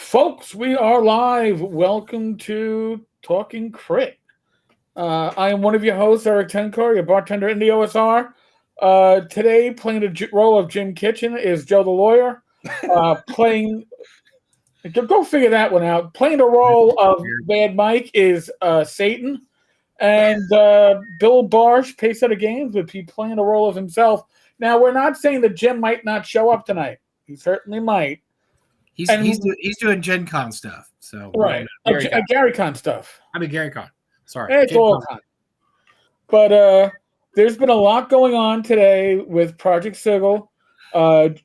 Folks, we are live. Welcome to Talking Crit. I am one of your hosts, Eric Tenkor, your bartender in the OSR. Today, playing the role of Jim Kitchen is Joe the Lawyer. Playing, go figure that one out. Playing the role of Bad Mike is Satan. And Bill Barsh, Pacesetter Games, would be playing the role of himself. Now, we're not saying that Jim might not show up tonight. He certainly might. He's doing Gen Con stuff. So right. Gary Con stuff. I mean Gary Con. Sorry. It's all Con. But there's been a lot going on today with Project Sigil.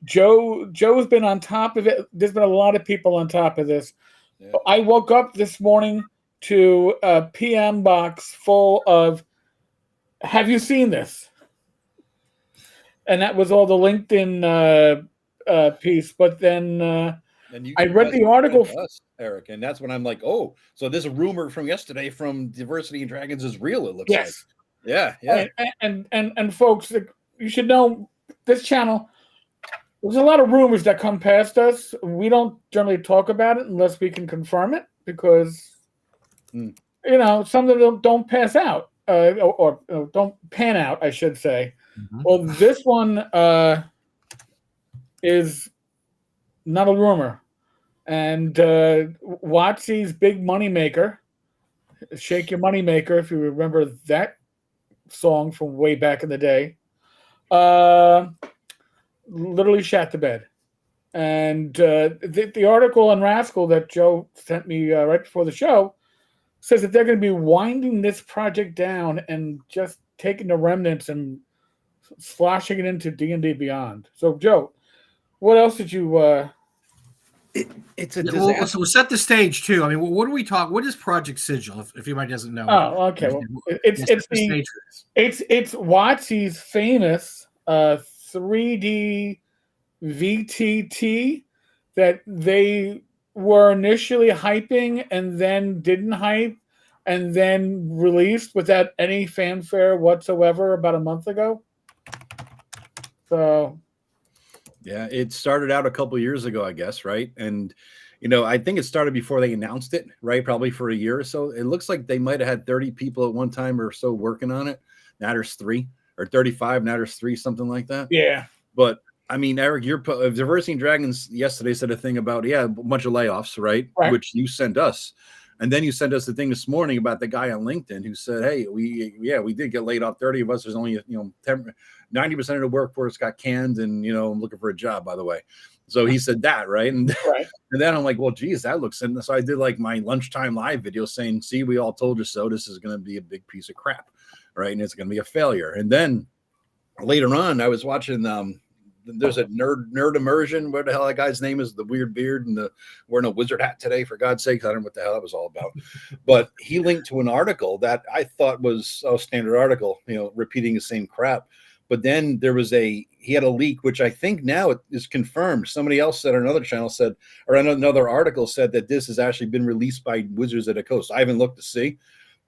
Joe's been on top of it. There's been a lot of people on top of this. Yeah. I woke up this morning to a PM box full of, have you seen this? And that was all the LinkedIn piece. But then I read the article, Eric, and that's when I'm like, oh, so this rumor from yesterday from Diversity and Dragons is real. It looks yes. like, yeah. And folks, you should know this channel. There's a lot of rumors that come past us. We don't generally talk about it unless we can confirm it because, some of them don't pass out or don't pan out, I should say. Mm-hmm. Well, this one is not a rumor. And WotC's big moneymaker, Shake Your Moneymaker, if you remember that song from way back in the day, literally shat the bed. And the article on Rascal that Joe sent me right before the show says that they're going to be winding this project down and just taking the remnants and sloshing it into D&D Beyond. So, Joe, what else did you... It's a disaster. So we'll set the stage too. I mean, what do we talk? What is Project Sigil? If anybody doesn't know. Oh, okay. Well, it's WotC's famous 3D VTT that they were initially hyping and then didn't hype and then released without any fanfare whatsoever about a month ago. So. Yeah, it started out a couple years ago, I guess, right? And, I think it started before they announced it, right? Probably for a year or so. It looks like they might have had 30 people at one time or so working on it. Now there's 3, or 35, now there's 3, something like that. Yeah. But, I mean, Eric, your Diversity and Dragons yesterday said a thing about, a bunch of layoffs, right? Which you sent us. And then you sent us the thing this morning about the guy on LinkedIn who said, hey, we did get laid off. 30 of us. There's only, 90% of the workforce got canned and, I'm looking for a job, by the way. So he said that, right? And then I'm like, well, geez, that looks. And so I did like my lunchtime live video saying, see, we all told you so. This is going to be a big piece of crap, right? And it's going to be a failure. And then later on, I was watching there's a nerd immersion. What the hell that guy's name is? The weird beard and wearing a wizard hat today, for God's sakes. I don't know what the hell that was all about. But he linked to an article that I thought was a standard article, repeating the same crap. But then he had a leak, which I think now is confirmed. Somebody else said, or another channel said, or another article said that this has actually been released by Wizards of the Coast. I haven't looked to see,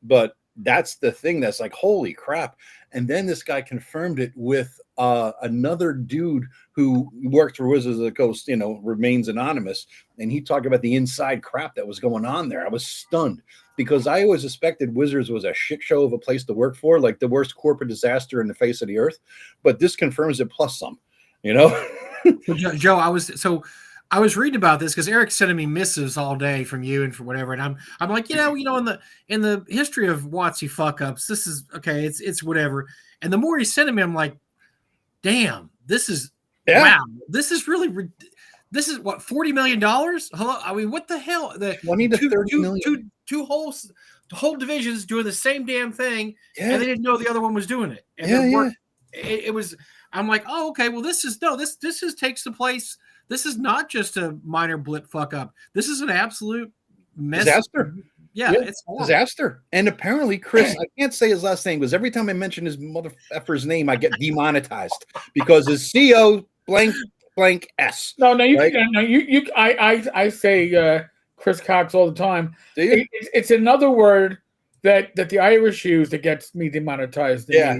but that's the thing that's like, holy crap. And then this guy confirmed it with another dude who worked for Wizards of the Coast, remains anonymous. And he talked about the inside crap that was going on there. I was stunned because I always suspected Wizards was a shit show of a place to work for, like the worst corporate disaster in the face of the earth. But this confirms it plus some, Joe, I was reading about this because Eric's sending me missives all day from you and from whatever, and I'm like, in the history of WotC fuck ups, this is okay. It's whatever. And the more he's sending me, I'm like, damn, this is wow. This is really. This is what, $40 million? Hello, I mean, what the hell? The 20 to 30 million. Two whole divisions doing the same damn thing, and they didn't know the other one was doing it. And it was. I'm like, oh, okay. Well, this takes the place. This is not just a minor blip fuck up. This is an absolute mess. Disaster. Yeah, it's horrible. Disaster. And apparently, Chris, I can't say his last name because every time I mention his motherfucker's name, I get demonetized because his CO blank S. No, I say Chris Cox all the time. It's another word that the Irish use that gets me demonetized. Yeah.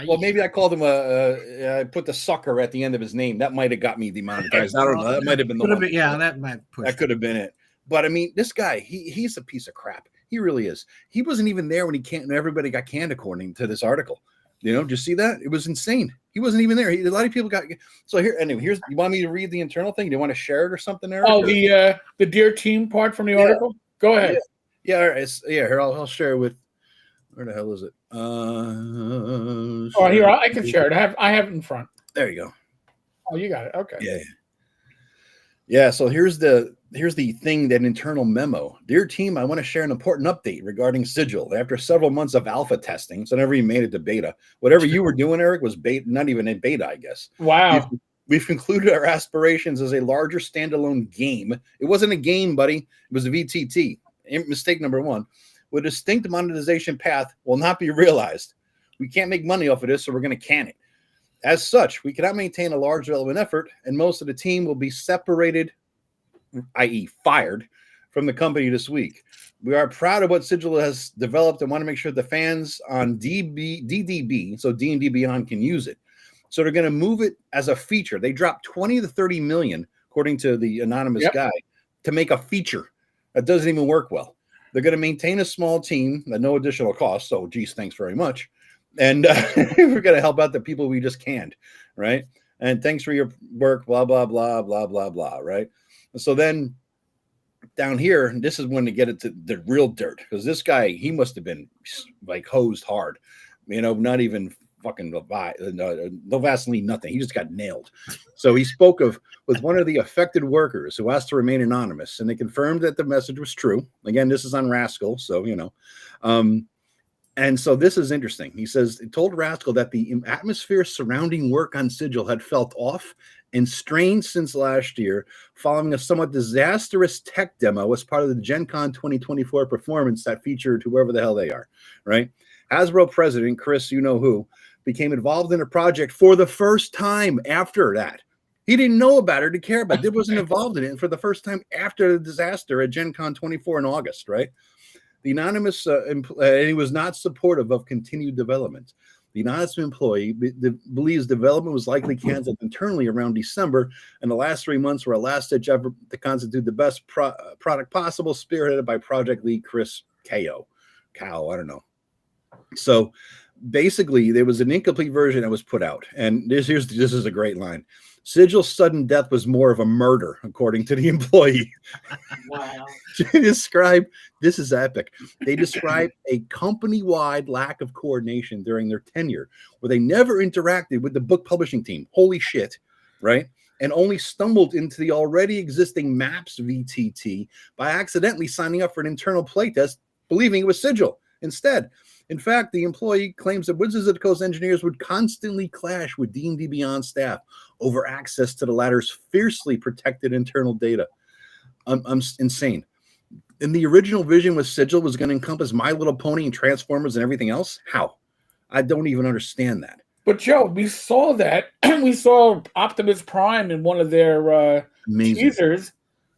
Well, maybe I called him I put the sucker at the end of his name. That might have got me demonetized. I don't know. That might have been the one. That could have been it. But I mean, this guy, he's a piece of crap. He really is. He wasn't even there when everybody got canned, according to this article. Did you see that? It was insane. He wasn't even there. A lot of people got. So here, anyway, you want me to read the internal thing? Do you want to share it or something, Eric? Oh, the Dear Team part from the article? Go ahead. Yeah, all right. Here, I'll share it with. Where the hell is it? Here, I can share it. I have it in front. There you go. Oh, you got it. Okay. Yeah. So here's the thing, that internal memo. Dear team, I want to share an important update regarding Sigil. After several months of alpha testing, so never even made it to beta. Whatever you were doing, Eric, was beta, not even in beta, I guess. Wow. We've concluded our aspirations as a larger standalone game. It wasn't a game, buddy. It was a VTT. Mistake number one. With a distinct monetization path will not be realized. We can't make money off of this, so we're going to can it. As such, we cannot maintain a large development effort, and most of the team will be separated, i.e. fired, from the company this week. We are proud of what Sigil has developed and want to make sure the fans on DDB, so D&D Beyond, can use it. So they're going to move it as a feature. They dropped 20 to 30 million, according to the anonymous guy, to make a feature that doesn't even work well. They're going to maintain a small team at no additional cost. So, geez, thanks very much. And we're going to help out the people we just canned, right? And thanks for your work, blah, blah, blah, blah, blah, blah, right? So then down here, this is when they get it to the real dirt, because this guy, he must have been like hosed hard, not even fucking no Vaseline, nothing. He just got nailed. So he spoke with one of the affected workers who asked to remain anonymous, and they confirmed that the message was true. Again, this is on Rascal, so and so this is interesting. He says it told Rascal that the atmosphere surrounding work on Sigil had felt off and strained since last year, following a somewhat disastrous tech demo as part of the Gen Con 2024 performance that featured whoever the hell they are, right? Hasbro president Chris, who, became involved in a project for the first time after that. He didn't know about it, didn't care about it. He wasn't involved in it for the first time after the disaster at Gen Con 24 in August, right? The anonymous, he was not supportive of continued development. The anonymous employee believes development was likely canceled internally around December, and the last 3 months were a last-ditch effort to constitute the best product possible, spearheaded by project lead Chris Cow, I don't know. So basically, there was an incomplete version that was put out, and this is a great line. Sigil's sudden death was more of a murder, according to the employee. Wow. This is epic. They describe a company-wide lack of coordination during their tenure, where they never interacted with the book publishing team. Holy shit, right? And only stumbled into the already existing Maps VTT by accidentally signing up for an internal playtest, believing it was Sigil instead. In fact, the employee claims that Wizards of the Coast engineers would constantly clash with D&D Beyond staff over access to the latter's fiercely protected internal data. I'm insane. And the original vision with Sigil was going to encompass My Little Pony and Transformers and everything else? How? I don't even understand that. But Joe, we saw that. We saw Optimus Prime in one of their teasers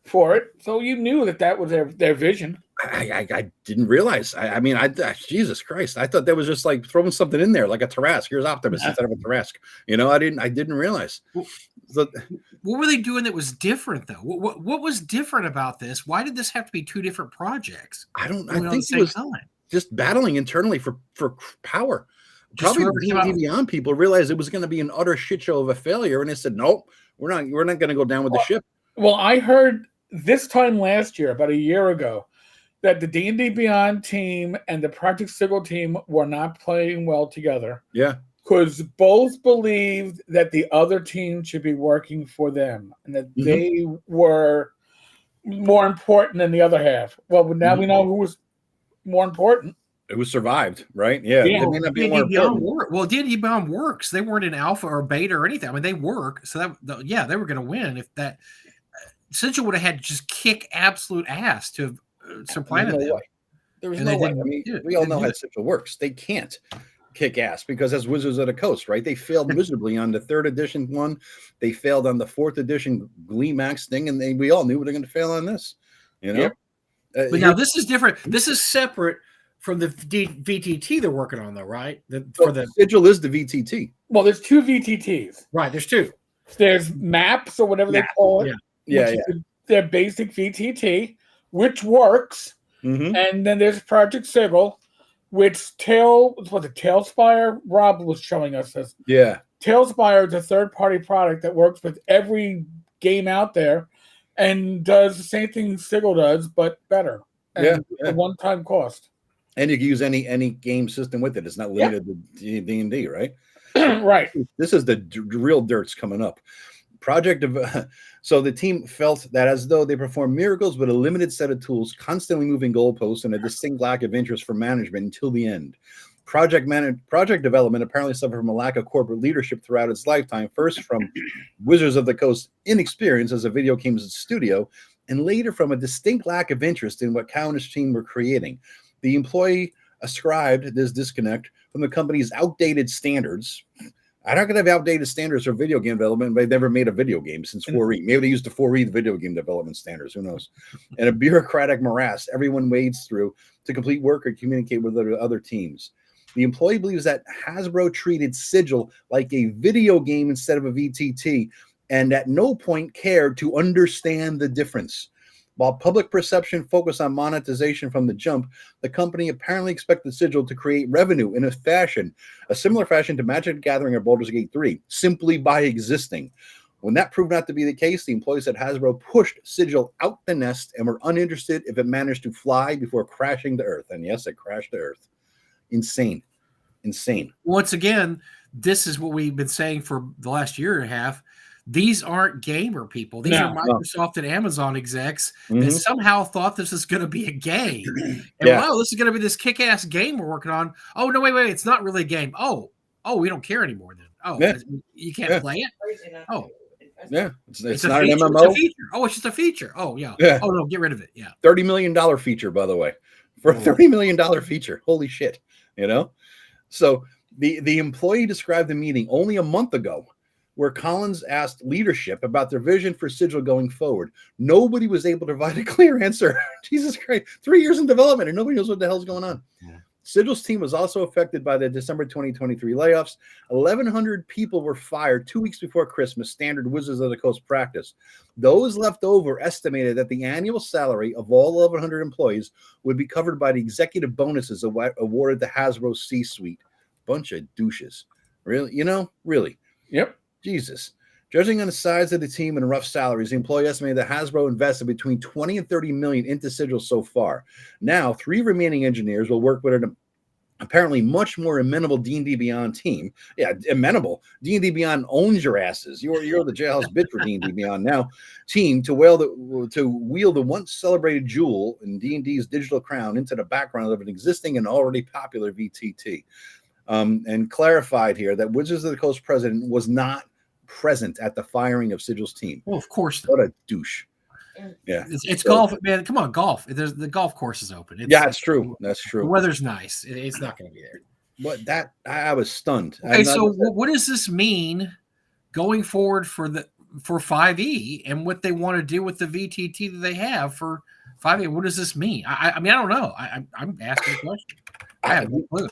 for it. So you knew that was their vision. I didn't realize. I mean, Jesus Christ! I thought that was just like throwing something in there, like a Tarrasque. Here's Optimus instead of a Tarrasque. I didn't realize. What were they doing that was different, though? What was different about this? Why did this have to be two different projects? I think it was just battling internally for power. Probably D&D Beyond people realized it was going to be an utter shit show of a failure, and they said, "Nope, we're not going to go down with the ship." Well, I heard this time last year, about a year ago, that the D&D Beyond team and the Project Sigil team were not playing well together. Yeah. Because both believed that the other team should be working for them and that they were more important than the other half. Well, now we know who was more important. It was survived, right? Yeah. They may not be more important. Well, D&D Beyond works. They weren't in alpha or beta or anything. I mean, they work. So they were going to win. If that Sigil would have had to just kick absolute ass to have supplanted them. There was no way. I mean, we all know how Sigil works. They can't kick ass because as Wizards of the Coast, right? They failed miserably on the 3rd edition one. They failed on the 4th edition Glee Max thing, and we all knew they were going to fail on this. But now this is different. This is separate from the VTT they're working on, though, right? For the Sigil is the VTT. Well, there's two VTTs. Right, there's two. There's maps or whatever they call it. Yeah. Their basic VTT, which works. Mm-hmm. And then there's Project Sigil, which Tailspire? Rob was showing us this. Yeah. Tailspire is a third-party product that works with every game out there and does the same thing Sigil does, but better. And a one-time cost. And you can use any game system with it. It's not limited to D&D, right? Right. This is the real dirt's coming up. So the team felt that as though they performed miracles with a limited set of tools, constantly moving goalposts, and a distinct lack of interest from management until the end. Project development apparently suffered from a lack of corporate leadership throughout its lifetime, first from Wizards of the Coast's inexperience as a video games studio, and later from a distinct lack of interest in what Cow and his team were creating. The employee ascribed this disconnect from the company's outdated standards. I don't gonna have outdated standards for video game development, but they've never made a video game since 4E. Maybe they used the 4E, the video game development standards. Who knows? And a bureaucratic morass everyone wades through to complete work or communicate with other teams. The employee believes that Hasbro treated Sigil like a video game instead of a VTT, and at no point cared to understand the difference. While public perception focused on monetization from the jump, the company apparently expected Sigil to create revenue in a similar fashion to Magic the Gathering or Baldur's Gate 3, simply by existing. When that proved not to be the case, the employees at Hasbro pushed Sigil out the nest and were uninterested if it managed to fly before crashing to Earth. And yes, it crashed to Earth. Insane. Once again, this is what we've been saying for the last year and a half. These aren't gamer people. These are Microsoft and Amazon execs that somehow thought this is going to be a game. And wow, this is going to be this kick-ass game we're working on. Oh, no, wait. It's not really a game. Oh, we don't care anymore then. Oh, you can't play it? Oh. Yeah. It's not an MMO. It's a feature. Oh, it's just a feature. Oh, yeah. Oh, no, get rid of it. Yeah. $30 million feature, by the way. For a $30 million feature. Holy shit. You know? So the employee described the meeting only a month ago where Collins asked leadership about their vision for Sigil going forward. Nobody was able to provide a clear answer. Jesus Christ. 3 years in development and nobody knows what the hell's going on. Yeah. Sigil's team was also affected by the December 2023 layoffs. 1,100 people were fired 2 weeks before Christmas, standard Wizards of the Coast practice. Those left over estimated that the annual salary of all 1,100 employees would be covered by the executive bonuses awarded to Hasbro C-suite. Bunch of douches. Really? Really. Yep. Jesus. Judging on the size of the team and rough salaries, the employee estimated that Hasbro invested between 20 and 30 million into Sigil so far. Now, 3 remaining engineers will work with an apparently much more amenable D&D Beyond team. Yeah, amenable. D&D Beyond owns your asses. You're the jailhouse bitch for D&D Beyond now. Team to wheel the once celebrated jewel in D&D's digital crown into the background of an existing and already popular VTT. And clarified here that Wizards of the Coast president was not present at the firing of Sigil's team. Well, of course. What a douche. Yeah. It's golf, man. Come on, golf. The golf course is open. It's true. That's true. The weather's nice. It's not going to be there. But I was stunned. Okay, so what does this mean going forward for 5e and what they want to do with the VTT that they have for 5e? What does this mean? I mean, I don't know. I'm asking a question. I have no clue.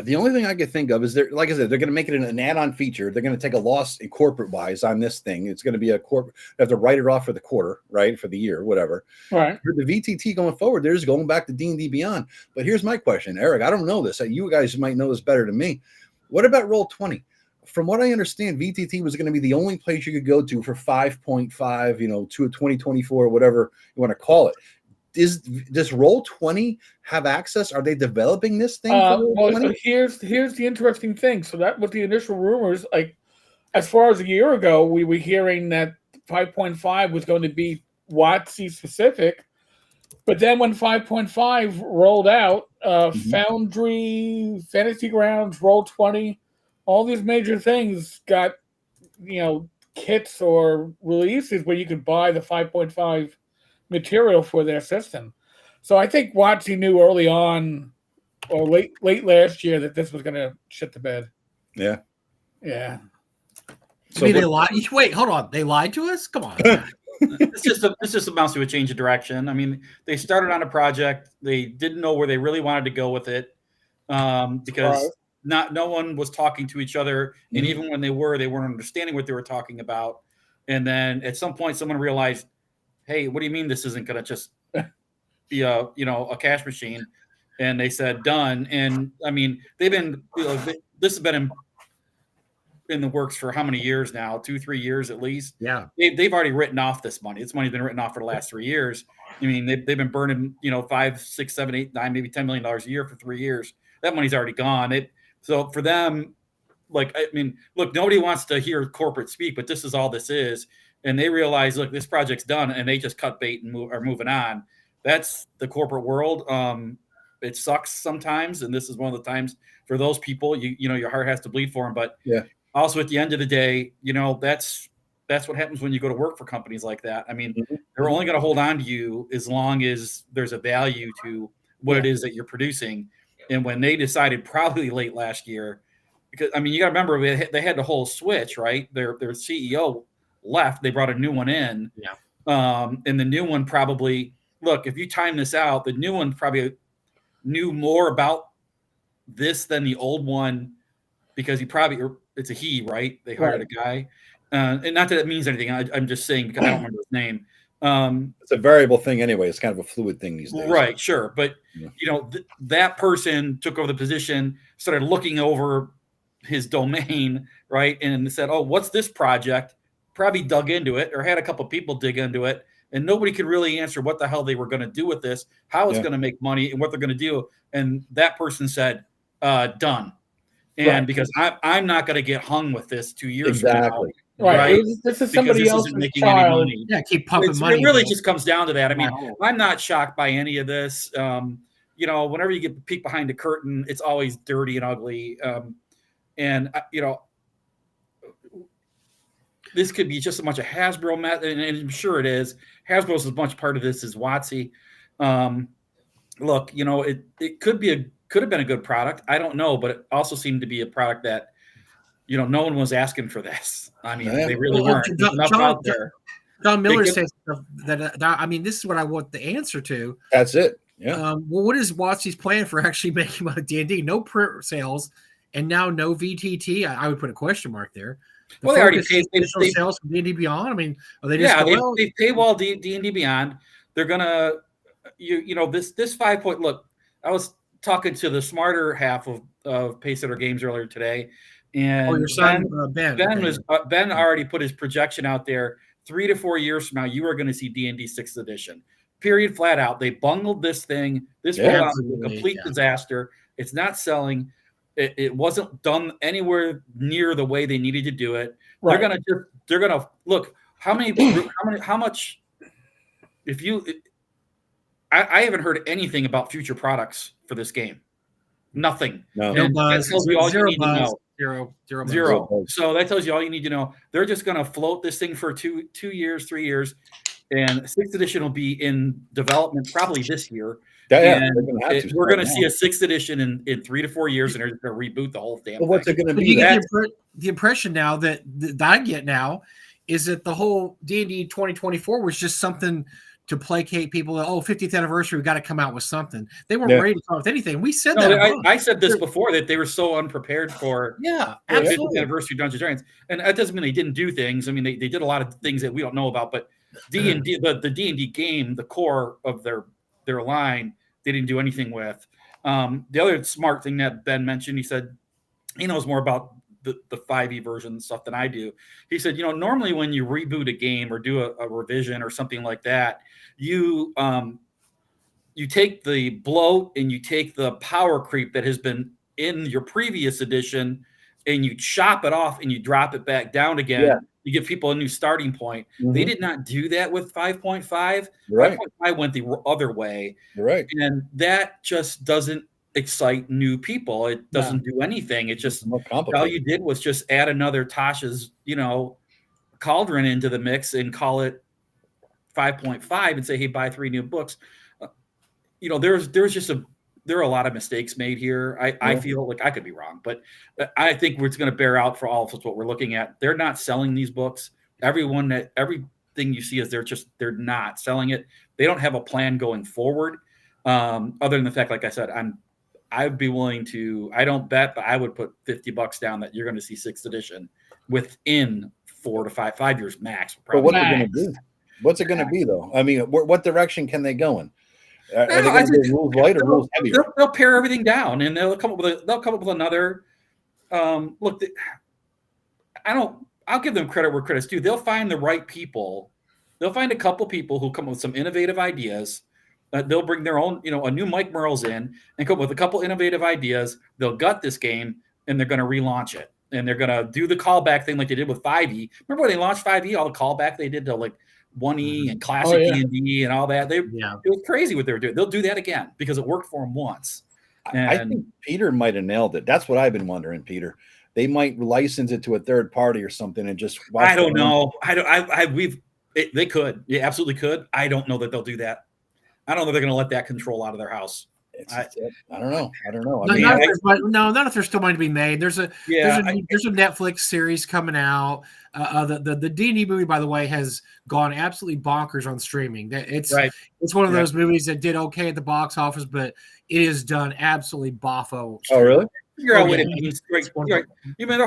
The only thing I could think of is like I said, they're going to make it an add-on feature. They're going to take a loss in corporate-wise on this thing. It's going to be a corporate. They have to write it off for the quarter, right, for the year, whatever. Right. For the VTT going forward, they're just going back to D&D Beyond. But here's my question, Eric. I don't know this. You guys might know this better than me. What about Roll20? From what I understand, VTT was going to be the only place you could go to for 5.5, to a 2024, whatever you want to call it. Does Roll20 have access? Are they developing this thing? Well, here's the interesting thing. So that was the initial rumors. Like, as far as a year ago, we were hearing that 5.5 was going to be WotC specific. But then when 5.5 rolled out, Foundry, Fantasy Grounds, Roll20, all these major things got, kits or releases where you could buy the 5.5 material for their system. So I think WotC knew early on or late last year that this was going to shit the bed. Yeah. Yeah. So they lied? Wait, hold on. They lied to us? Come on. This just amounts to a change of direction. I mean, they started on a project. They didn't know where they really wanted to go with it because no one was talking to each other. And even when they weren't understanding what they were talking about. And then at some point, someone realized, hey, what do you mean this isn't going to just be a cash machine? And they said, done. And I mean, they've been, this has been in the works for how many years now? 2-3 years at least. Yeah. They've already written off this money. This money's been written off for the last 3 years. I mean, they've been burning, 5, 6, 7, 8, 9, maybe $10 million a year for 3 years. That money's already gone. So for them, look, nobody wants to hear corporate speak, but this is all this is. And they realize, look, this project's done, and they just cut bait and are moving on. That's the corporate world. It sucks sometimes, and this is one of the times for those people, your heart has to bleed for them. But also at the end of the day, that's what happens when you go to work for companies like that. I mean, they're only going to hold on to you as long as there's a value to what it is that you're producing. And when they decided probably late last year, because you got to remember they had the whole switch, right? Their CEO left, they brought a new one in. And the new one probably, look, if you time this out, the new one probably knew more about this than the old one, because it's a he, right? They hired a guy. And not that it means anything. I'm just saying because I don't remember his name. It's a variable thing anyway. It's kind of a fluid thing these days. Right, sure. But, that person took over the position, started looking over his domain, right? And said, oh, what's this project? Probably dug into it or had a couple of people dig into it. And nobody could really answer what the hell they were going to do with this, how it's going to make money, and what they're going to do. And that person said, done. And because I'm not going to get hung with this 2 years from now. Right. This is somebody else's child. Yeah, keep pumping money. It really just comes down to that. I mean, I'm not shocked by any of this. Whenever you get to peek behind the curtain, it's always dirty and ugly. This could be just as much a Hasbro method, and I'm sure it is. Hasbro's as much part of this as WotC. Look, it could have been a good product. I don't know, but it also seemed to be a product that, no one was asking for this. I mean, they really weren't. John Miller says that. This is what I want the answer to. That's it. Yeah. What is WotC's plan for actually making money D&D? No print sales, and now no VTT. I would put a question mark there. They already paid sales from D&D Beyond. Are they just they paywall D&D Beyond. They're gonna, this 5 point. Look, I was talking to the smarter half of Pacesetter Games earlier today, and your son Ben. Ben already put his projection out there. 3 to 4 years from now, you are going to see D&D 6th edition. Period, flat out. They bungled this thing. This was a complete disaster. It's not selling. It wasn't done anywhere near the way they needed to do it. Right. They're gonna look how much. I haven't heard anything about future products for this game. Nothing. No buzz. That tells you all you need to know. Zero. So that tells you all you need to know. They're just gonna float this thing for 2 years, 3 years, and 6th edition will be in development probably this year. We're going to see a 6th edition in 3 to 4 years, and they're going to reboot the whole damn thing. What's it going to be? You get the impression now that I get now is that the whole D&D 2024 was just something to placate people. 50th anniversary, we got to come out with something. They weren't ready to come out with anything. We said that. I said this before, that they were so unprepared for absolutely 50th anniversary Dungeons and Dragons, and that doesn't mean they didn't do things. I mean, they did a lot of things that we don't know about, but D&D, the D&D game, the core of their line, they didn't do anything with. The other smart thing that Ben mentioned, he said he knows more about the 5e version stuff than I do. He said, normally when you reboot a game or do a revision or something like that, you take the bloat and you take the power creep that has been in your previous edition and you chop it off and you drop it back down again. Yeah. You give people a new starting point. Mm-hmm. They did not do that with 5.5. Right. 5.5 went the other way. Right. And that just doesn't excite new people. It doesn't do anything. It just, all you did was just add another Tasha's, cauldron into the mix and call it 5.5 and say, hey, buy 3 new books. There are a lot of mistakes made here. I feel like, I could be wrong, but I think it's going to bear out for all of us what we're looking at. They're not selling these books. Everything thing you see is they're not selling it. They don't have a plan going forward, other than the fact, like I said, I'd be willing to. I don't bet, but I would put $50 down that you're going to see 6th edition within 4 to 5 years max. But what's it going to do? What's it going to be though? I mean, what direction can they go in? Are they going to be rules light or rules heavy? They'll pare everything down, and they'll come up with another. Look, I'll give them credit where credit's due. They'll find the right people. They'll find a couple people who come up with some innovative ideas. They'll bring their own, a new Mike Merles in and come up with a couple innovative ideas. They'll gut this game and they're going to relaunch it. And they're going to do the callback thing like they did with 5e. Remember when they launched 5e, all the callback they did to like 1e and classic D&D and all that? It was crazy what they were doing. They'll do that again because it worked for them once. And I think Peter might have nailed it. That's what I've been wondering, Peter. They might license it to a third party or something and just watch. I don't know. They could. They absolutely could. I don't know that they'll do that. I don't know they're going to let that control out of their house. I don't know. Not if there's still money to be made. There's a Netflix series coming out. The D&D movie, by the way, has gone absolutely bonkers on streaming. It's one of those movies that did okay at the box office, but it is done absolutely boffo. Oh, really? Their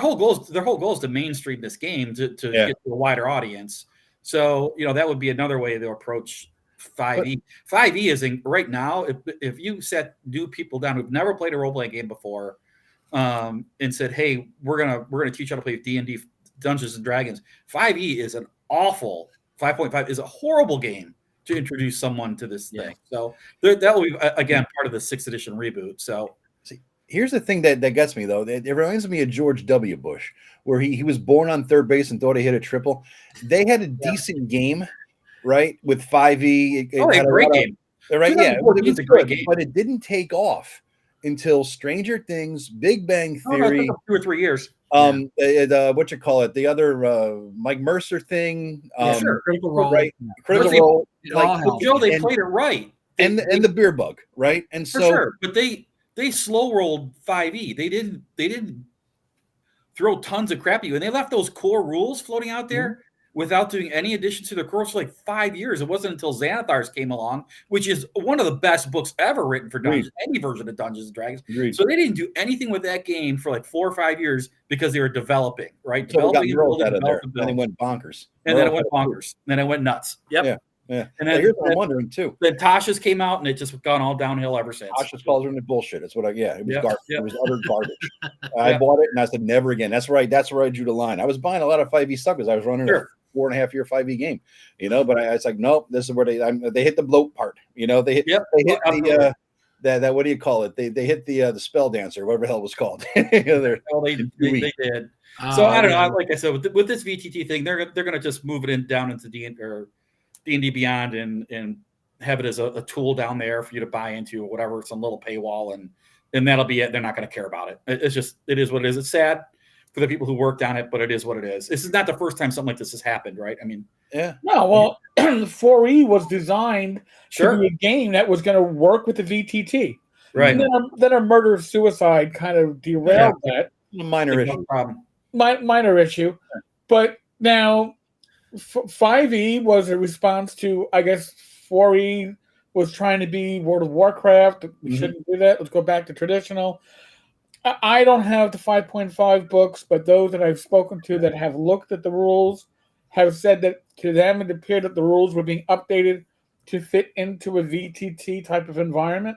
whole goal is to mainstream this game to get to a wider audience. So that would be another way to approach 5e. 5e is right now. If you set new people down who've never played a role playing game before, and said, "Hey, we're gonna teach you how to play D&D, Dungeons and Dragons," 5e is an awful 5.5 is a horrible game to introduce someone to this thing. So that will be again part of the 6th edition reboot. So. Here's the thing that gets me, though. It reminds me of George W. Bush, where he was born on third base and thought he hit a triple. They had a decent game, right, with 5e. A great game. Right, yeah. It was a great game. But it didn't take off until Stranger Things, Big Bang Theory. 2 or 3 years. What you call it? The other Mike Mercer thing. Critical Role. Right. Critical Role. They played it right. And the beer bug, right? And for sure. But they slow rolled 5e. They didn't throw tons of crap at you, and they left those core rules floating out there without doing any additions to the course for like 5 years. It wasn't until Xanathars came along, which is one of the best books ever written for Dungeons, any version of Dungeons and Dragons. So they didn't do anything with that game for like 4 or 5 years because they were developing, right? So developing out of there, and it went bonkers. And then it went bonkers. Then it went nuts. Yep. Yeah. Yeah, and then here's what I'm wondering too. Then Tasha's came out, and it just gone all downhill ever since. Tasha's calls her bullshit. It's what it was garbage. It was utter garbage. I bought it, and I said never again. That's right. That's where I drew the line. I was buying a lot of 5e stuff because I was running a 4.5 year 5e game, but I was like, nope. This is where they hit the bloat part. They hit the what do you call it? They hit the spell dancer, whatever the hell it was called. They did. So I don't know. Like I said, with this VTT thing, they're going to just move it down into D&D Beyond and have it as a tool down there for you to buy into or whatever, some little paywall, and that'll be it. They're not going to care about it. It is what it is. It's sad for the people who worked on it, but it is what it is. This is not the first time something like this has happened, right? I mean, No, well, 4E was designed to be a game that was going to work with the VTT. Right. And then a murder-suicide kind of derailed that. Minor issue. Minor issue. But now 5e was a response to, I guess, 4e was trying to be World of Warcraft. We shouldn't do that. Let's go back to traditional. I don't have the 5.5 books, but those that I've spoken to that have looked at the rules have said that to them it appeared that the rules were being updated to fit into a VTT type of environment,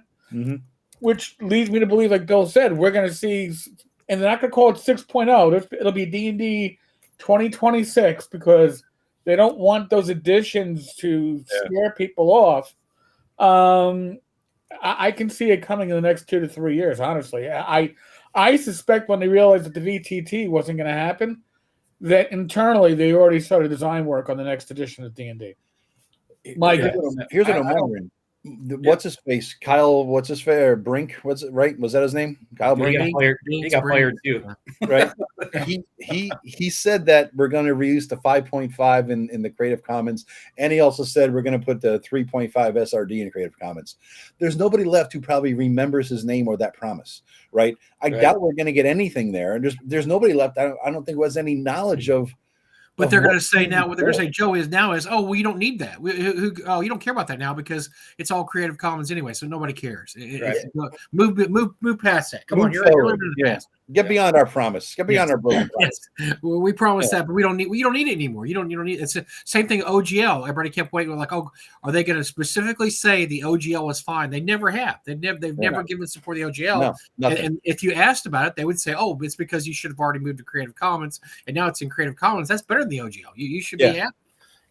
which leads me to believe, like Bill said, we're going to see, and they're not going to call it 6.0. It'll be D&D 2026 because they don't want those additions to scare people off. I can see it coming in the next 2 to 3 years, honestly. I suspect when they realized that the VTT wasn't going to happen, that internally they already started design work on the next edition of D&D. Here's what I'm wondering. What's his face? Kyle, what's his face? Brink? What's it right? Was that his name? Kyle Brink? He got fired too. Right. He said that we're going to reuse the 5.5 in the Creative Commons, and he also said we're going to put the 3.5 SRD in Creative Commons. There's nobody left who probably remembers his name or that promise, right? I doubt we're going to get anything there, and there's nobody left. I don't think who has any knowledge of But they're going to say now, what they're going to say, Joe, is, oh, well, you don't need that. You don't care about that now because it's all Creative Commons anyway, so nobody cares. Right. Move past that. Come on, you're living in the past. Get beyond our promise. Get beyond our broken promise. Yes. Well, we promised that, but we don't need it anymore. You don't need it's the same thing. OGL. Everybody kept waiting. Like, oh, are they going to specifically say the OGL is fine? They never have. They've never given support to the OGL. No, and if you asked about it, they would say, oh, it's because you should have already moved to Creative Commons, and now it's in Creative Commons. That's better than the OGL. You should be happy.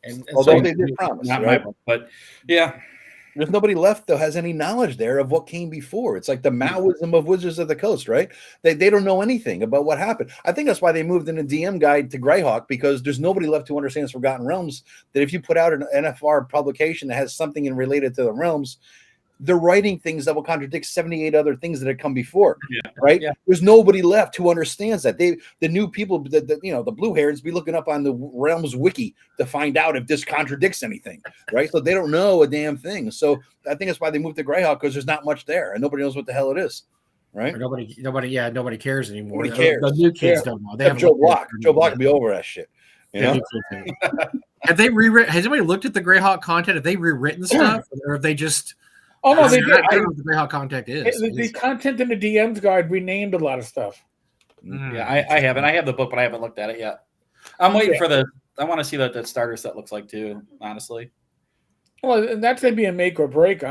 And although they did promise, right? But yeah. There's nobody left that has any knowledge there of what came before. It's like the Maoism of Wizards of the Coast, right? They don't know anything about what happened. I think that's why they moved in a DM guide to Greyhawk, because there's nobody left who understands Forgotten Realms. That if you put out an NFR publication that has something related to the realms, they're writing things that will contradict 78 other things that had come before, right? Yeah. There's nobody left who understands that. The new people, the blue hairs, be looking up on the Realms wiki to find out if this contradicts anything, right? So they don't know a damn thing. So I think that's why they moved to Greyhawk, because there's not much there and nobody knows what the hell it is, right? Or nobody cares anymore. Nobody cares. The new kids don't know. They have Joe Block. Joe Block will be over that shit. You know? Have they rewritten? Has anybody looked at the Greyhawk content? Have they rewritten stuff, or have they just? Oh no, they did. I don't know what the Greyhawk content is. The content in the DM's guide renamed a lot of stuff. Yeah, I haven't. I have the book, but I haven't looked at it yet. I'm waiting for I want to see what that starter set looks like too, honestly. Well, and that's maybe a make or break.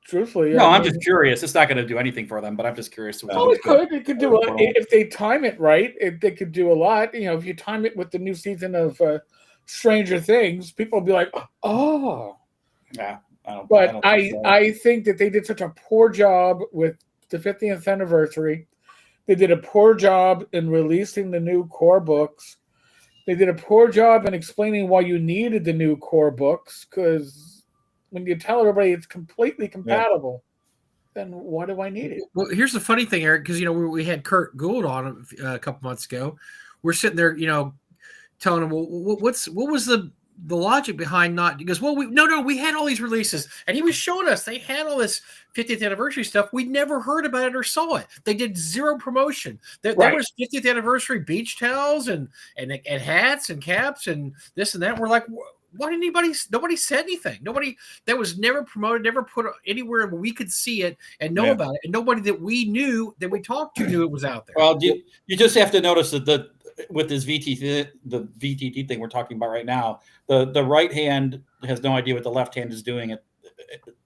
Truthfully, no, I'm just curious. It's not going to do anything for them, but I'm just curious. It could. It could do if they time it right. They could do a lot. If you time it with the new season of Stranger Things, people will be like, "Oh, yeah." I think that they did such a poor job with the 50th anniversary. They did a poor job in releasing the new core books. They did a poor job in explaining why you needed the new core books, because when you tell everybody it's completely compatible, then why do I need it? Well, here's the funny thing, Eric, because we had Kurt Gould on a couple months ago. We're sitting there, telling him, well, what was the logic behind not? He goes, well, we had all these releases, and he was showing us they had all this 50th anniversary stuff. We never heard about it or saw it. They did zero promotion. There was 50th anniversary beach towels and hats and caps and this and that. We're like, why didn't nobody said anything? Nobody that was never promoted, never put anywhere where we could see it and know about it, and nobody that we knew that we talked to knew it was out there. Well, you just have to notice that with this VTT thing we're talking about right now, the right hand has no idea what the left hand is doing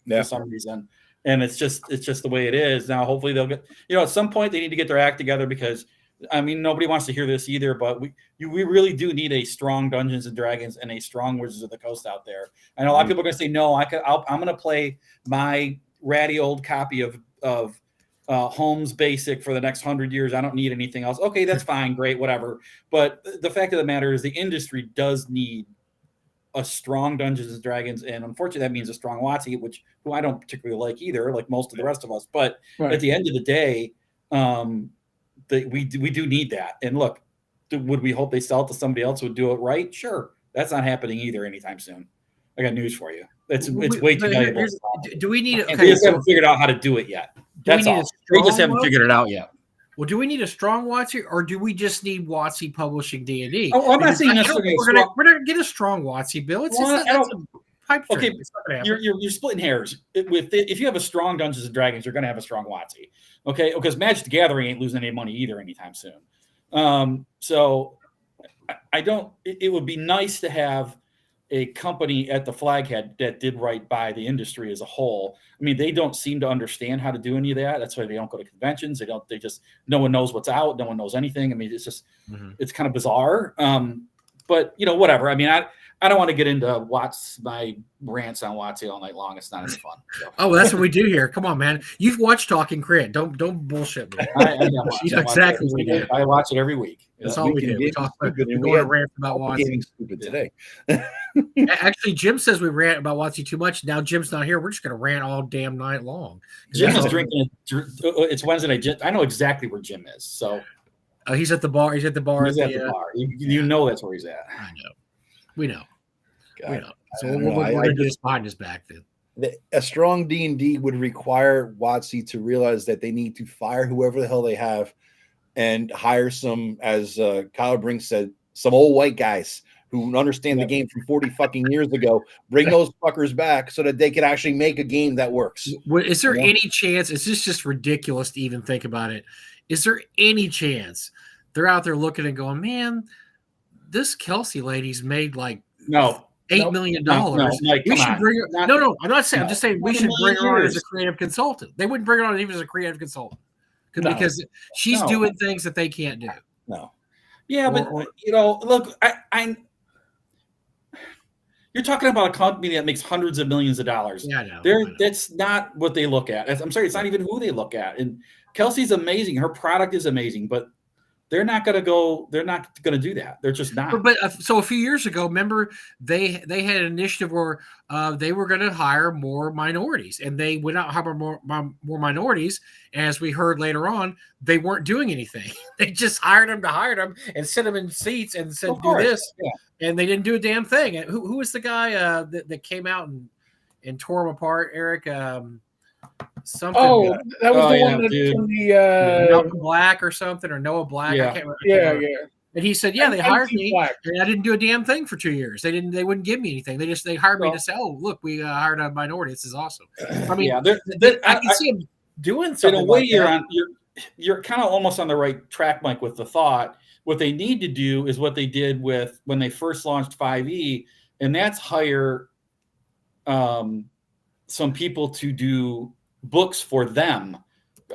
for some reason, and it's just the way it is. Now, hopefully they'll get, at some point they need to get their act together, because nobody wants to hear this either, but we really do need a strong Dungeons and Dragons and a strong Wizards of the Coast out there. I know a lot of people are going to say, no, I'm going to play my ratty old copy of Holmes Basic for the next 100 years. I don't need anything else. Okay, that's fine, great, whatever. But the fact of the matter is the industry does need a strong Dungeons and Dragons, and unfortunately that means a strong WotC, who I don't particularly like either, like most of the rest of us. But at the end of the day, we do need that. And look, would we hope they sell it to somebody else who would do it right? Sure. That's not happening either anytime soon. I got news for you. It's way too valuable. Do we need? They just haven't figured out how to do it yet. That's all. They just haven't figured it out yet. Well, do we need a strong WotC, or do we just need WotC publishing D&D? Oh, I'm not saying necessarily. We're going to get a strong WotC, Bill. Okay, you're splitting hairs. If you have a strong Dungeons and Dragons, you're going to have a strong WotC. Okay, because Magic the Gathering ain't losing any money either anytime soon. So I don't. It would be nice to have a company at the flaghead that did right by the industry as a whole. I mean, they don't seem to understand how to do any of that. That's why they don't go to conventions. No one knows what's out. No one knows anything. I mean, it's just, it's kind of bizarre. But whatever. I mean, I don't want to get into my rants on WotC all night long. It's not as fun. So. Oh, that's what we do here. Come on, man. You've watched Talking Crit. Don't bullshit me. Exactly what we do. I watch it every week. That's all we do. We talk about rant about WotC. Stupid today. Actually, Jim says we rant about WotC too much. Now Jim's not here. We're just going to rant all damn night long. Jim is drinking. It's Wednesday night. I know exactly where Jim is. So he's at the bar. He's at the bar. He's at the bar. You know that's where he's at. I know. We know. God, we know. So we're going to do this behind his back then. A strong D&D would require WotC to realize that they need to fire whoever the hell they have and hire some, as Kyle Brink said, some old white guys who understand the game from 40 fucking years ago. Bring those fuckers back so that they can actually make a game that works. Is there any chance? Is this just ridiculous to even think about it? Is there any chance they're out there looking and going, man, this Kelsey lady's made like $8 million. Like, we should bring her. No, I'm not saying. I'm just saying we should bring her on as a creative consultant. They wouldn't bring her on even as a creative consultant because she's doing things that they can't do. No. Yeah, but look, I you're talking about a company that makes hundreds of millions of dollars. Yeah, I know. That's not what they look at. I'm sorry, it's not even who they look at. And Kelsey's amazing. Her product is amazing, but they're not going to go. They're not going to do that. They're just not. But so a few years ago, remember they had an initiative where they were going to hire more minorities, and they went out and hired more minorities. And as we heard later on, they weren't doing anything. They just hired them and set them in seats and said, "Do this," and they didn't do a damn thing. And who was the guy that came out and tore them apart, Eric? Something. Oh, that was the one that's from the Malcolm Black or something, or Noah Black. Yeah. I can't remember. Yeah. And he said, "Yeah, they hired me, and I didn't do a damn thing for 2 years. They wouldn't give me anything. They hired me to say, oh, look, we hired a minority. This is awesome.' I mean, I can see him doing something. In a way, you're kind of almost on the right track, Mike, with the thought. What they need to do is what they did with when they first launched 5e, and that's hire some people to do books for them.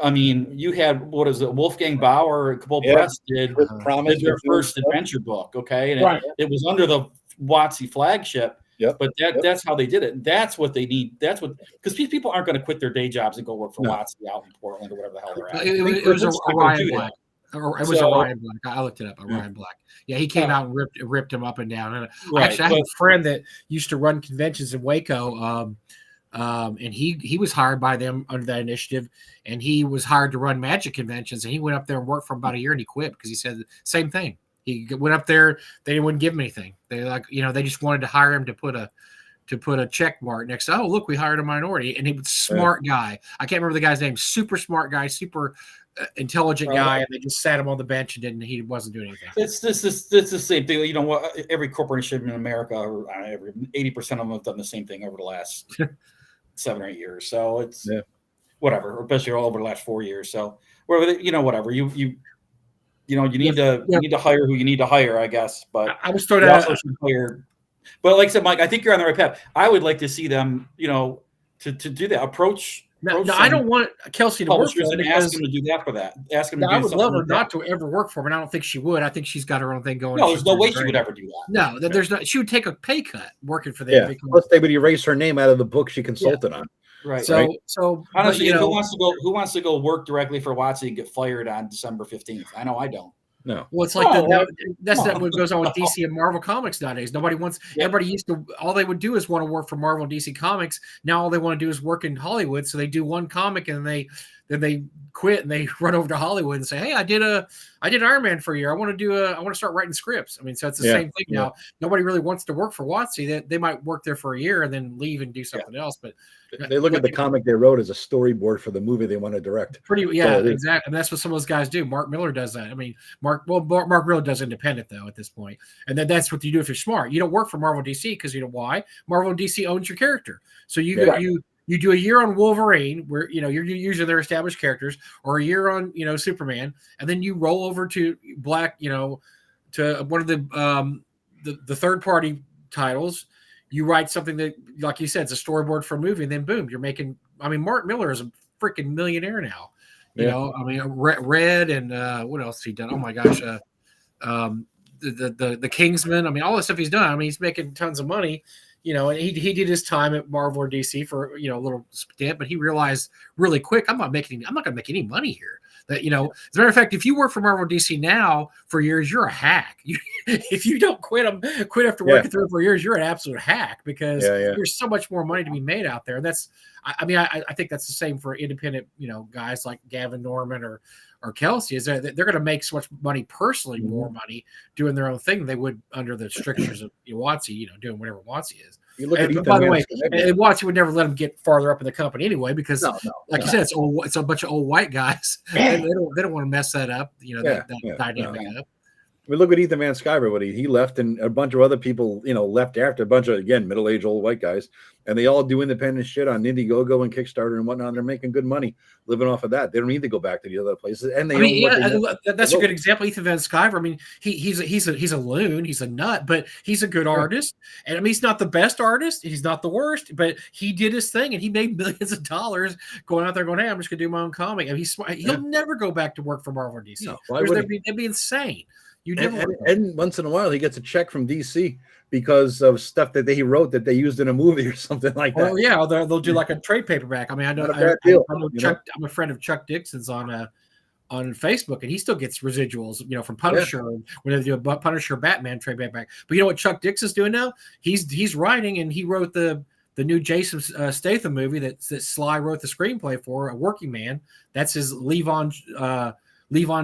I mean, you had Wolfgang Bauer and Cabal Press did their first adventure book, okay, and it was under the WotC flagship. But that's how they did it. That's what they need. That's what, because these people aren't going to quit their day jobs and go work for WotC out in Portland or whatever the hell they're at. It was Orion Black. It was Orion Black. I looked it up. Orion Black. Yeah, he came out and ripped him up and down. And actually, I have a friend that used to run conventions in Waco. And he was hired by them under that initiative, and he was hired to run Magic conventions, and he went up there and worked for about a year, and he quit because he said the same thing. He went up there, they wouldn't give him anything. They they just wanted to hire him to put a check mark next to, oh, look, we hired a minority. And he was a smart guy. I can't remember the guy's name. Super smart guy, super intelligent guy, and they just sat him on the bench and he wasn't doing anything. It's the same thing. You know what? Every corporation in America, or every 80% of them have done the same thing over the last 7 or 8 years. So it's whatever, especially over the last 4 years. So whatever. You need to hire who you need to hire, I guess. But I was throwing out. But like I said, Mike, I think you're on the right path. I would like to see them, to do that approach. No, I don't want Kelsey to work for them, and ask him to do that for that. Ask him. I would love her not to ever work for him, and I don't think she would. I think she's got her own thing going. No, there's no way she would ever do that. No, there's not. She would take a pay cut working for them. Yeah. Plus, they would erase her name out of the book she consulted on. Right. So honestly, who wants to go work directly for WotC and get fired on December 15th? I know I don't. No. Well, it's like that's what goes on with DC and Marvel Comics nowadays. Nobody wants. Everybody used to. All they would do is want to work for Marvel and DC Comics. Now all they want to do is work in Hollywood. So they do one comic and then they quit and they run over to Hollywood and say, "Hey, I did Iron Man for a year. I want to start writing scripts." I mean, so it's the same thing now. Nobody really wants to work for WotC. They might work there for a year and then leave and do something else. But they look at the comic they wrote as a storyboard for the movie they want to direct. Exactly. And that's what some of those guys do. Mark Miller does that. I mean, Mark Miller does independent though at this point. And then that's what you do if you're smart. You don't work for Marvel DC because you know why? Marvel and DC owns your character. So you do a year on Wolverine, where you're using their established characters, or a year on Superman, and then you roll over to Black, to one of the third party titles. You write something that, like you said, it's a storyboard for a movie, and then boom, you're making. I mean, Mark Miller is a freaking millionaire now. I mean, Red and what else has he done? Oh my gosh, the Kingsman. I mean, all the stuff he's done. I mean, he's making tons of money. And he did his time at Marvel or DC for a little stint, but he realized really quick, I'm not going to make any money here. That as a matter of fact, if you work for Marvel DC now for years, you're a hack. If you don't quit after working 3 or 4 years, you're an absolute hack because there's so much more money to be made out there. And that's, I think that's the same for independent, guys like Gavin Norman or Kelsey, is that they're going to make so much money personally, more money doing their own thing than they would under the strictures of WotC, doing whatever WotC is. And by the way, WotC would never let them get farther up in the company anyway, because you said, it's a bunch of old white guys. And they don't want to mess that up, that dynamic up. I mean, look at Ethan Van Sciver. What he left, and a bunch of other people, left after, a bunch of, again, middle-aged old white guys, and they all do independent shit on Indiegogo and Kickstarter and whatnot. They're making good money living off of that. They don't need to go back to the other places. And that's a good example. Ethan Van Sciver. I mean, he's a loon. He's a nut, but he's a good artist. And I mean, he's not the best artist. He's not the worst, but he did his thing, and he made millions of dollars going out there going, "Hey, I'm just gonna do my own comic." I mean, he'll never go back to work for Marvel or DC. No, that'd be insane. And once in a while he gets a check from DC because of stuff that he wrote that they used in a movie or something like that. Oh yeah, they'll do like a trade paperback. I mean, I know Chuck. I'm a friend of Chuck Dixon's on Facebook, and he still gets residuals, from Punisher when they do a Punisher Batman trade paperback. But you know what Chuck Dixon's doing now? He's writing, and he wrote the new Jason Statham movie that Sly wrote the screenplay for, A Working Man. That's his Levon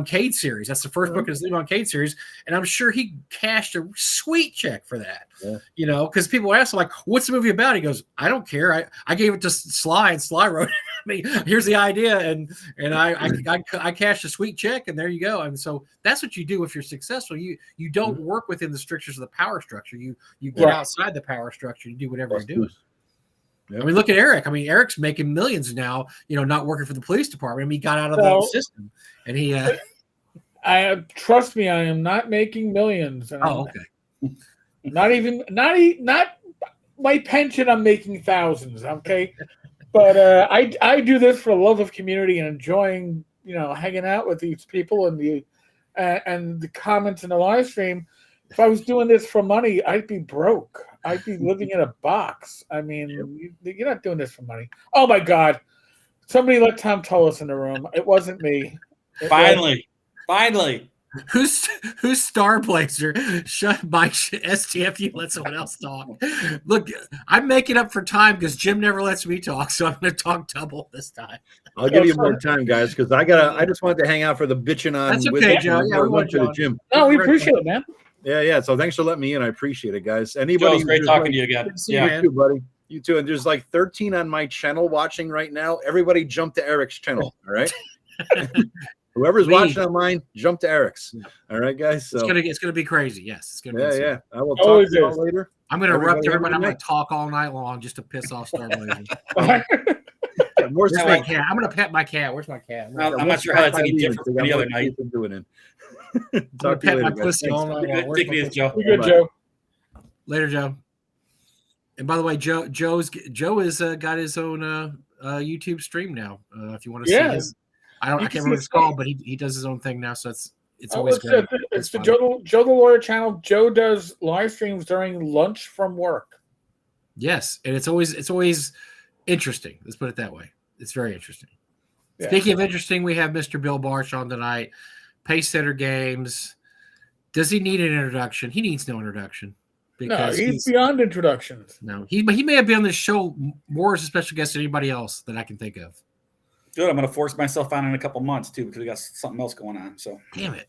Cade series. That's the first book of his Levon Cade series. And I'm sure he cashed a sweet check for that, because people ask him, like, what's the movie about? He goes, I don't care. I gave it to Sly, and Sly wrote it. I mean, here's the idea. And I cashed a sweet check, and there you go. And so that's what you do if you're successful. You don't work within the strictures of the power structure. You get outside the power structure. You do whatever you do. Yep. I mean, look at Eric. I mean, Eric's making millions now, not working for the police department. I mean, he got out of the system, and he. Trust me, I am not making millions. Okay. Not my pension. I'm making thousands. Okay, but I do this for the love of community and enjoying, hanging out with these people and the comments in the live stream. If I was doing this for money, I'd be broke. I'd be living in a box. I mean, you're not doing this for money. Oh, my God. Somebody let Tom Tullis in the room. It wasn't me. Finally. Who's Star Blazer? Shut Mike STFU. Let someone else talk. Look, I'm making up for time because Jim never lets me talk, so I'm going to talk double this time. I'll give you more time, guys, because I just wanted to hang out for the bitching on. That's okay, Joe. Yeah, we want to the gym. No, we appreciate it, man. Yeah. So thanks for letting me in. I appreciate it, guys. Anybody? Joe, great talking to you again. You too, buddy. You too. And there's like 13 on my channel watching right now. Everybody jump to Eric's channel. All right. Whoever's watching online, jump to Eric's. All right, guys. So it's gonna be crazy. Yes, it's gonna be. Yeah. I will talk to you all later. I'm gonna interrupt everybody. I'm gonna talk all night long just to piss off Star Blazer. More my cat. I'm gonna pet my cat. Where's my cat? I'm not sure how that's any different from the other night. Doing it. Talk to you later, pussy all night long. Take it, Joe. You're good, Joe. Later, Joe. And by the way, Joe is got his own YouTube stream now. If you want to see his, I can't remember what it's called, but he does his own thing now. So it's always great. It's the Joe the Lawyer channel. Joe does live streams during lunch from work. Yes, and it's always interesting. Let's put it that way. It's very interesting. Yeah. Speaking of interesting, we have Mr. Bill Barsh on tonight. Pacesetter Games. Does he need an introduction? He needs no introduction. Because he's beyond introductions. No, he may have been on this show more as a special guest than anybody else that I can think of. Good. I'm going to force myself on in a couple months too because we got something else going on. So damn it.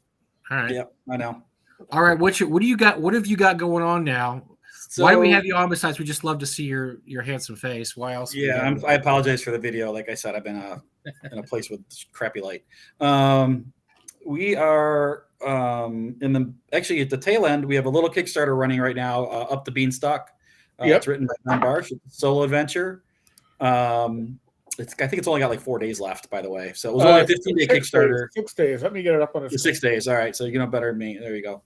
All right. Yep, I know. All right. What do you got? What have you got going on now? So, why do we have you on? Besides, we just love to see your handsome face. Why else? Yeah, I apologize for the video. Like I said, I've been in a place with crappy light. We are at the tail end. We have a little Kickstarter running right now. Up the Beanstalk. It's written by Barsh. It's a solo adventure. I think it's only got like 4 days left, by the way. So it was only a 15-day Kickstarter. 6 days. Let me get it up on the screen. 6 days. All right. So you know better than me. There you go.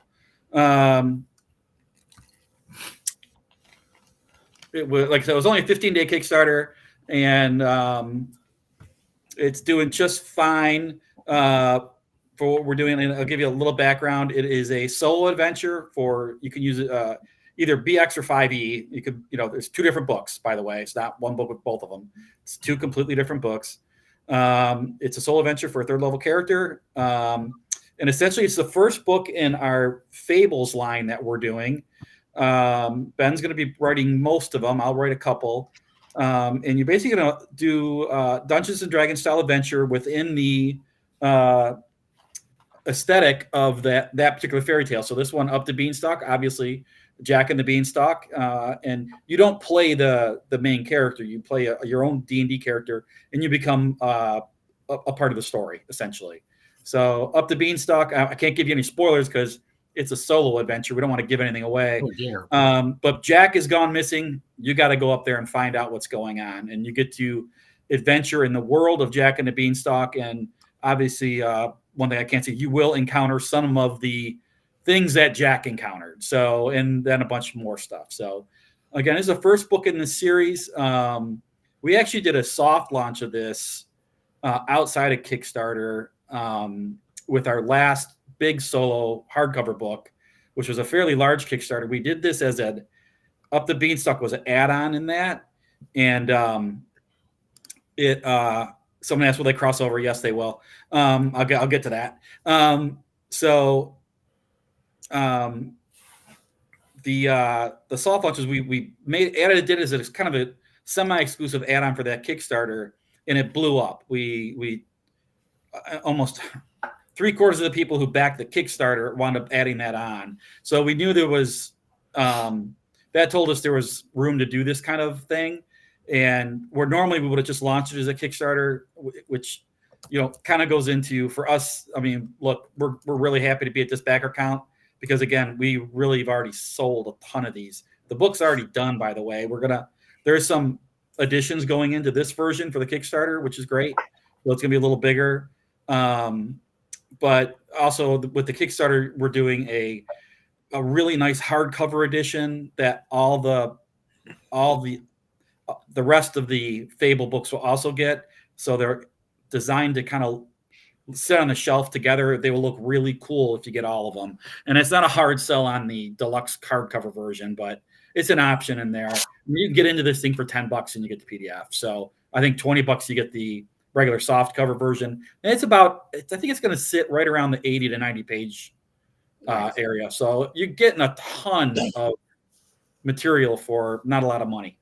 It was only a 15-day Kickstarter, and it's doing just fine for what we're doing. And I'll give you a little background. It is a solo adventure you can use it either BX or 5e. You could, there's 2 different books, by the way. It's not one book with both of them. It's 2 completely different books. It's a solo adventure for a 3rd level character. And essentially it's the first book in our Fables line that we're doing. Ben's going to be writing most of them. I'll write a couple. And you're basically going to do Dungeons and Dragons style adventure within the aesthetic of that particular fairy tale. So this one, Up the Beanstalk, obviously Jack and the Beanstalk. And you don't play the main character. You play your own D&D character, and you become a part of the story, essentially. So Up the Beanstalk, I can't give you any spoilers because it's a solo adventure. We don't want to give anything away. Oh, dear. But Jack has gone missing. You got to go up there and find out what's going on, and you get to adventure in the world of Jack and the Beanstalk. And obviously, one thing I can't say, you will encounter some of the things that Jack encountered. So, and then a bunch more stuff. So, again, this is the first book in the series. We actually did a soft launch of this outside of Kickstarter with our last big solo hardcover book, which was a fairly large Kickstarter. We did this as Up the Beanstalk was an add-on in that. And someone asked, will they cross over? Yes, they will. I'll get to that. The soft launches we did as a kind of a semi-exclusive add-on for that Kickstarter, and it blew up. We almost 3/4 of the people who backed the Kickstarter wound up adding that on. So we knew there was that told us there was room to do this kind of thing. And where normally we would have just launched it as a Kickstarter, which kind of goes into, for us, I mean, look, we're really happy to be at this backer count because, again, we really have already sold a ton of these. The book's already done, by the way. There's some additions going into this version for the Kickstarter, which is great. So it's going to be a little bigger. But also with the Kickstarter, we're doing a really nice hardcover edition that all the rest of the Fable books will also get. So they're designed to kind of sit on the shelf together. They will look really cool if you get all of them. And it's not a hard sell on the deluxe hardcover version, but it's an option in there. You can get into this thing for $10 and you get the PDF. So I think $20 you get the regular soft cover version. And I think it's going to sit right around the 80 to 90 page area. So you're getting a ton of material for not a lot of money.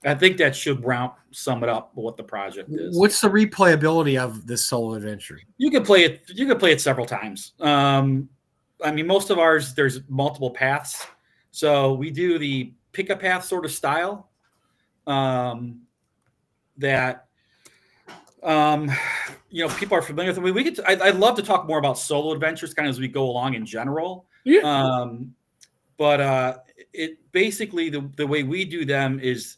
I think that should sum it up what the project is. What's the replayability of this solo adventure? You can play it. You can play it several times. I mean, most of ours, there's multiple paths. So we do the pick a path sort of style. That people are familiar with. I mean, I'd love to talk more about solo adventures kind of as we go along in general. Yeah. But it basically the way we do them is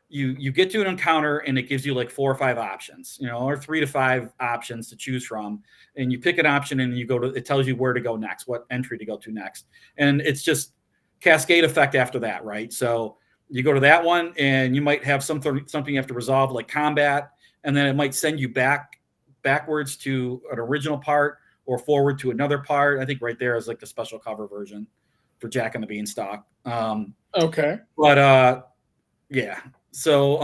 you get to an encounter and it gives you like 4 or 5 options, or 3 to 5 options to choose from, and you pick an option and it tells you where to go next, what entry to go to next, and it's just cascade effect after that, right? So you go to that one and you might have something you have to resolve, like combat, and then it might send you backwards to an original part or forward to another part. I think right there is like the special cover version for Jack and the Beanstalk. Okay. But yeah. So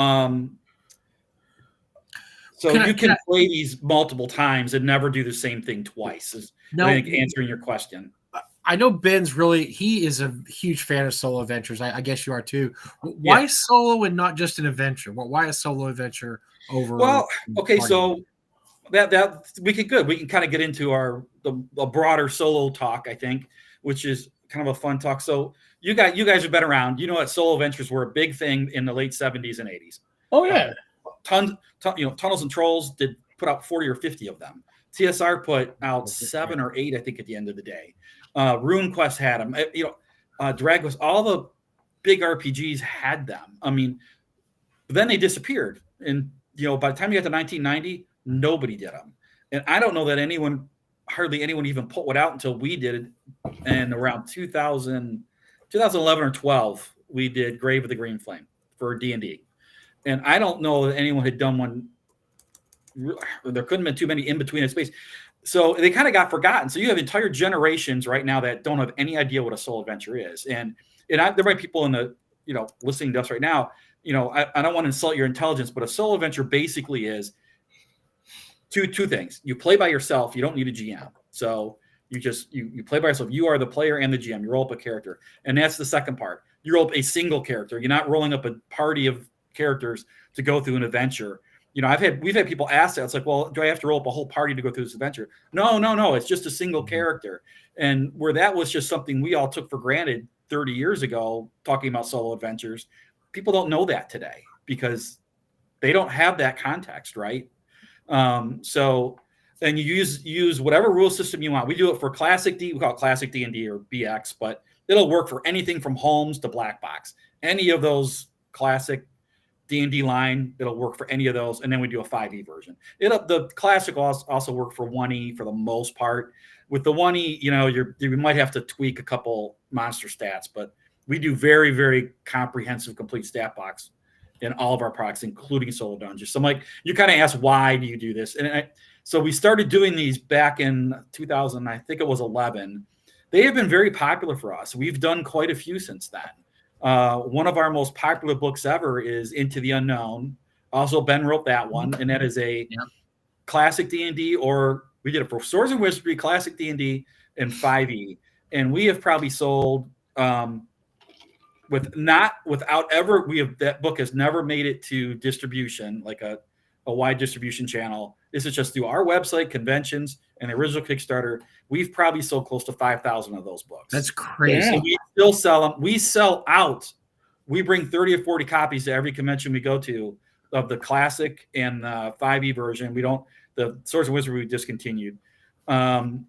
you can play these multiple times and never do the same thing twice. I think answering your question. I know Ben's he is a huge fan of solo adventures. I guess you are too. Why solo and not just an adventure? Why a solo adventure over? Well, okay, so that we can kind of get into a broader solo talk, I think, which is kind of a fun talk. So you guys have been around. That solo adventures were a big thing in the late 70s and 80s. Oh yeah, Tunnels and Trolls put out 40 or 50 of them. TSR put out 7 or 8, I think, at the end of the day. RuneQuest had them. Drag Quest, all the big RPGs had them. I mean, but then they disappeared, and by the time you got to 1990, nobody did them. And I don't know that hardly anyone even put one out until we did it. And around 2011 or 12, we did Grave of the Green Flame for D&D. And I don't know that anyone had done one. There couldn't have been too many in between that space. So they kind of got forgotten. So you have entire generations right now that don't have any idea what a solo adventure is. And there might be people in the, listening to us right now, I don't want to insult your intelligence, but a solo adventure basically is two things. You play by yourself. You don't need a GM. So you play by yourself. You are the player and the GM. You roll up a character. And that's the second part. You roll up a single character. You're not rolling up a party of characters to go through an adventure. We've had people ask that. It's like, well, do I have to roll up a whole party to go through this adventure? No. It's just a single character. And where that was just something we all took for granted 30 years ago, talking about solo adventures, people don't know that today because they don't have that context, right? So and you use whatever rule system you want. We do it for Classic D. We call it Classic D&D or BX, but it'll work for anything from Homes to Black Box. Any of those Classic D&D line, it'll work for any of those. And then we do a 5e version. The Classic also work for 1e for the most part. With the 1e, you might have to tweak a couple monster stats, but we do very, very comprehensive, complete stat box in all of our products, including Solo Dungeons. So, Mike, you kind of asked, why do you do this? So we started doing these back in 2000, I think it was 11. They have been very popular for us. We've done quite a few since then. One of our most popular books ever is Into the Unknown. Also, Ben wrote that one, and that is a Classic D&D, or we did it for Swords and Wizardry, Classic D&D, and 5e. And we have probably sold that book has never made it to distribution, like a wide distribution channel. This is just through our website, conventions, and the original Kickstarter. We've probably sold close to 5,000 of those books. That's crazy. And we still sell them. We sell out. We bring 30 or 40 copies to every convention we go to of the Classic and the 5e version. The Swords and Wizardry we discontinued. And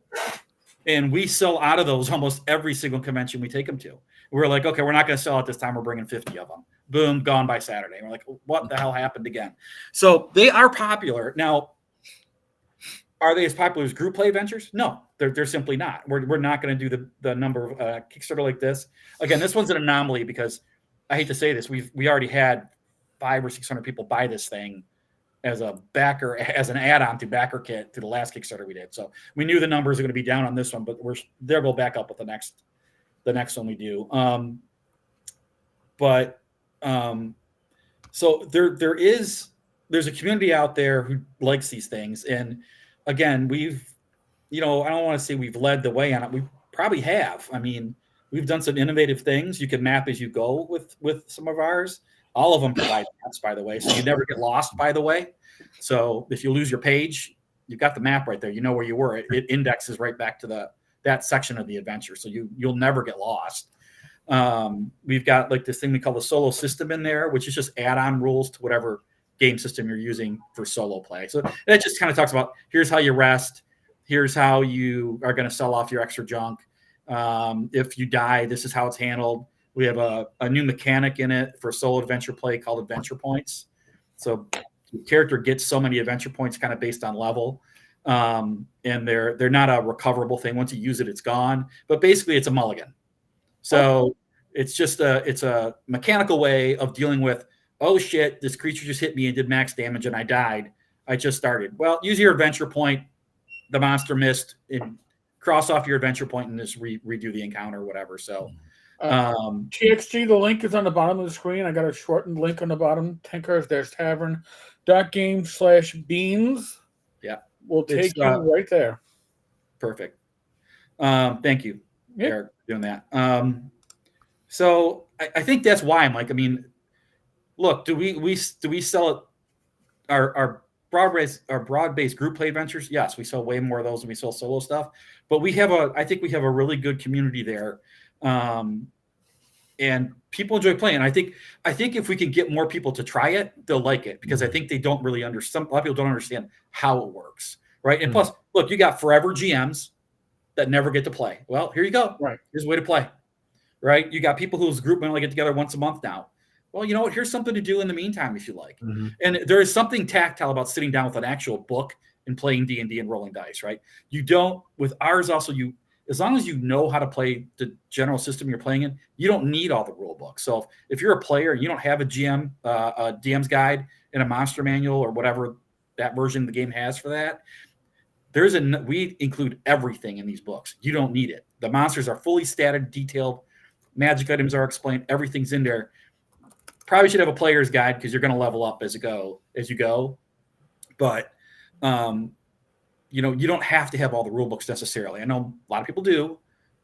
we sell out of those almost every single convention we take them to. We're like, okay, we're not going to sell it this time. We're bringing 50 of them. Boom, gone by Saturday. And we're like, what the hell happened again? So they are popular. Now, are they as popular as group play adventures? No, they're simply not. We're not going to do the number of Kickstarter like this. Again, this one's an anomaly because I hate to say this. We already had 500 or 600 people buy this thing as a backer, as an add-on to backer kit to the last Kickstarter we did. So we knew the numbers are going to be down on this one, but they'll go back up with the next one we do. So there's a community out there who likes these things. And again, I don't want to say we've led the way on it. We probably have. I mean, we've done some innovative things. You can map as you go with some of ours. All of them provide maps, by the way, so you never get lost, by the way. So if you lose your page, you've got the map right there. You know where you were. It indexes right back to that section of the adventure, so you'll never get lost. We've got like this thing we call the solo system in there, which is just add-on rules to whatever game system you're using for solo play. So that just kind of talks about, here's how you rest. Here's how you are going to sell off your extra junk. If you die, this is how it's handled. We have a new mechanic in it for solo adventure play called adventure points. So the character gets so many adventure points kind of based on level. And they're not a recoverable thing. Once you use it, it's gone. But basically it's a mulligan. So it's just it's a mechanical way of dealing with, oh shit, this creature just hit me and did max damage and I died. I just started. Well, use your adventure point. The monster missed, and cross off your adventure point and just redo the encounter or whatever. So TXG, the link is on the bottom of the screen. I got a shortened link on the bottom. Tavern.game/beans. Yeah. We'll take you right there. Perfect. Thank you, Eric, for doing that. So I think that's why, Mike. I mean, look, do we sell it our broad-based group play adventures? Yes, we sell way more of those than we sell solo stuff. But I think we have a really good community there. And people enjoy playing. I think if we can get more people to try it, they'll like it, because I think they don't really understand. A lot of people don't understand how it works, right? And plus, look, you got forever GMs that never get to play. Well, here you go. Right. Here's a way to play, right? You got people whose group only get together once a month now. Well, you know what? Here's something to do in the meantime if you like. Mm-hmm. And there is something tactile about sitting down with an actual book and playing D&D and rolling dice, right? You don't, with ours also, as long as you know how to play the general system you're playing in, you don't need all the rule books. So if you're a player and you don't have a DM's guide and a monster manual or whatever that version of the game has for that, we include everything in these books. You don't need it. The monsters are fully statted, detailed. Magic items are explained. Everything's in there. Probably should have a player's guide because you're going to level up as you go. But you don't have to have all the rule books necessarily. I know a lot of people do,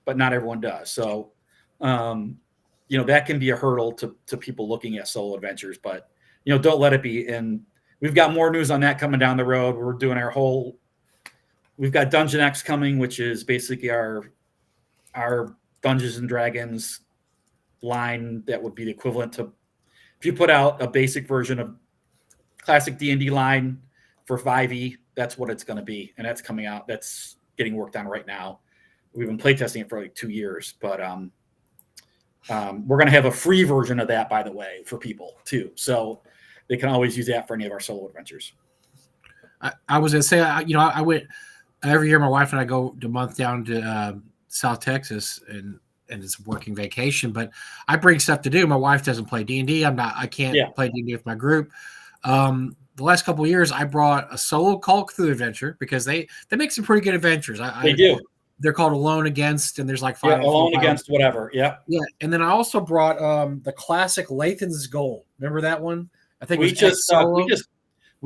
but not everyone does. So, that can be a hurdle to people looking at solo adventures, but, don't let it be. And we've got more news on that coming down the road. We're doing we've got Dungeon X coming, which is basically our Dungeons and Dragons line. That would be the equivalent to, if you put out a basic version of classic D&D line for 5e, that's what it's going to be, and that's coming out. That's getting worked on right now. We've been playtesting it for like 2 years, but we're going to have a free version of that, by the way, for people too. So they can always use that for any of our solo adventures. I was going to say, I went every year. My wife and I go a month down to South Texas, and it's a working vacation. But I bring stuff to do. My wife doesn't play D&D. I can't play D&D with my group. The last couple of years, I brought a solo Call Cthulhu adventure because they make some pretty good adventures. They do. They're called Alone Against, and there's like 5. Alone Against whatever. Yeah. Yeah, and then I also brought the classic Lathan's Gold. Remember that one? I think we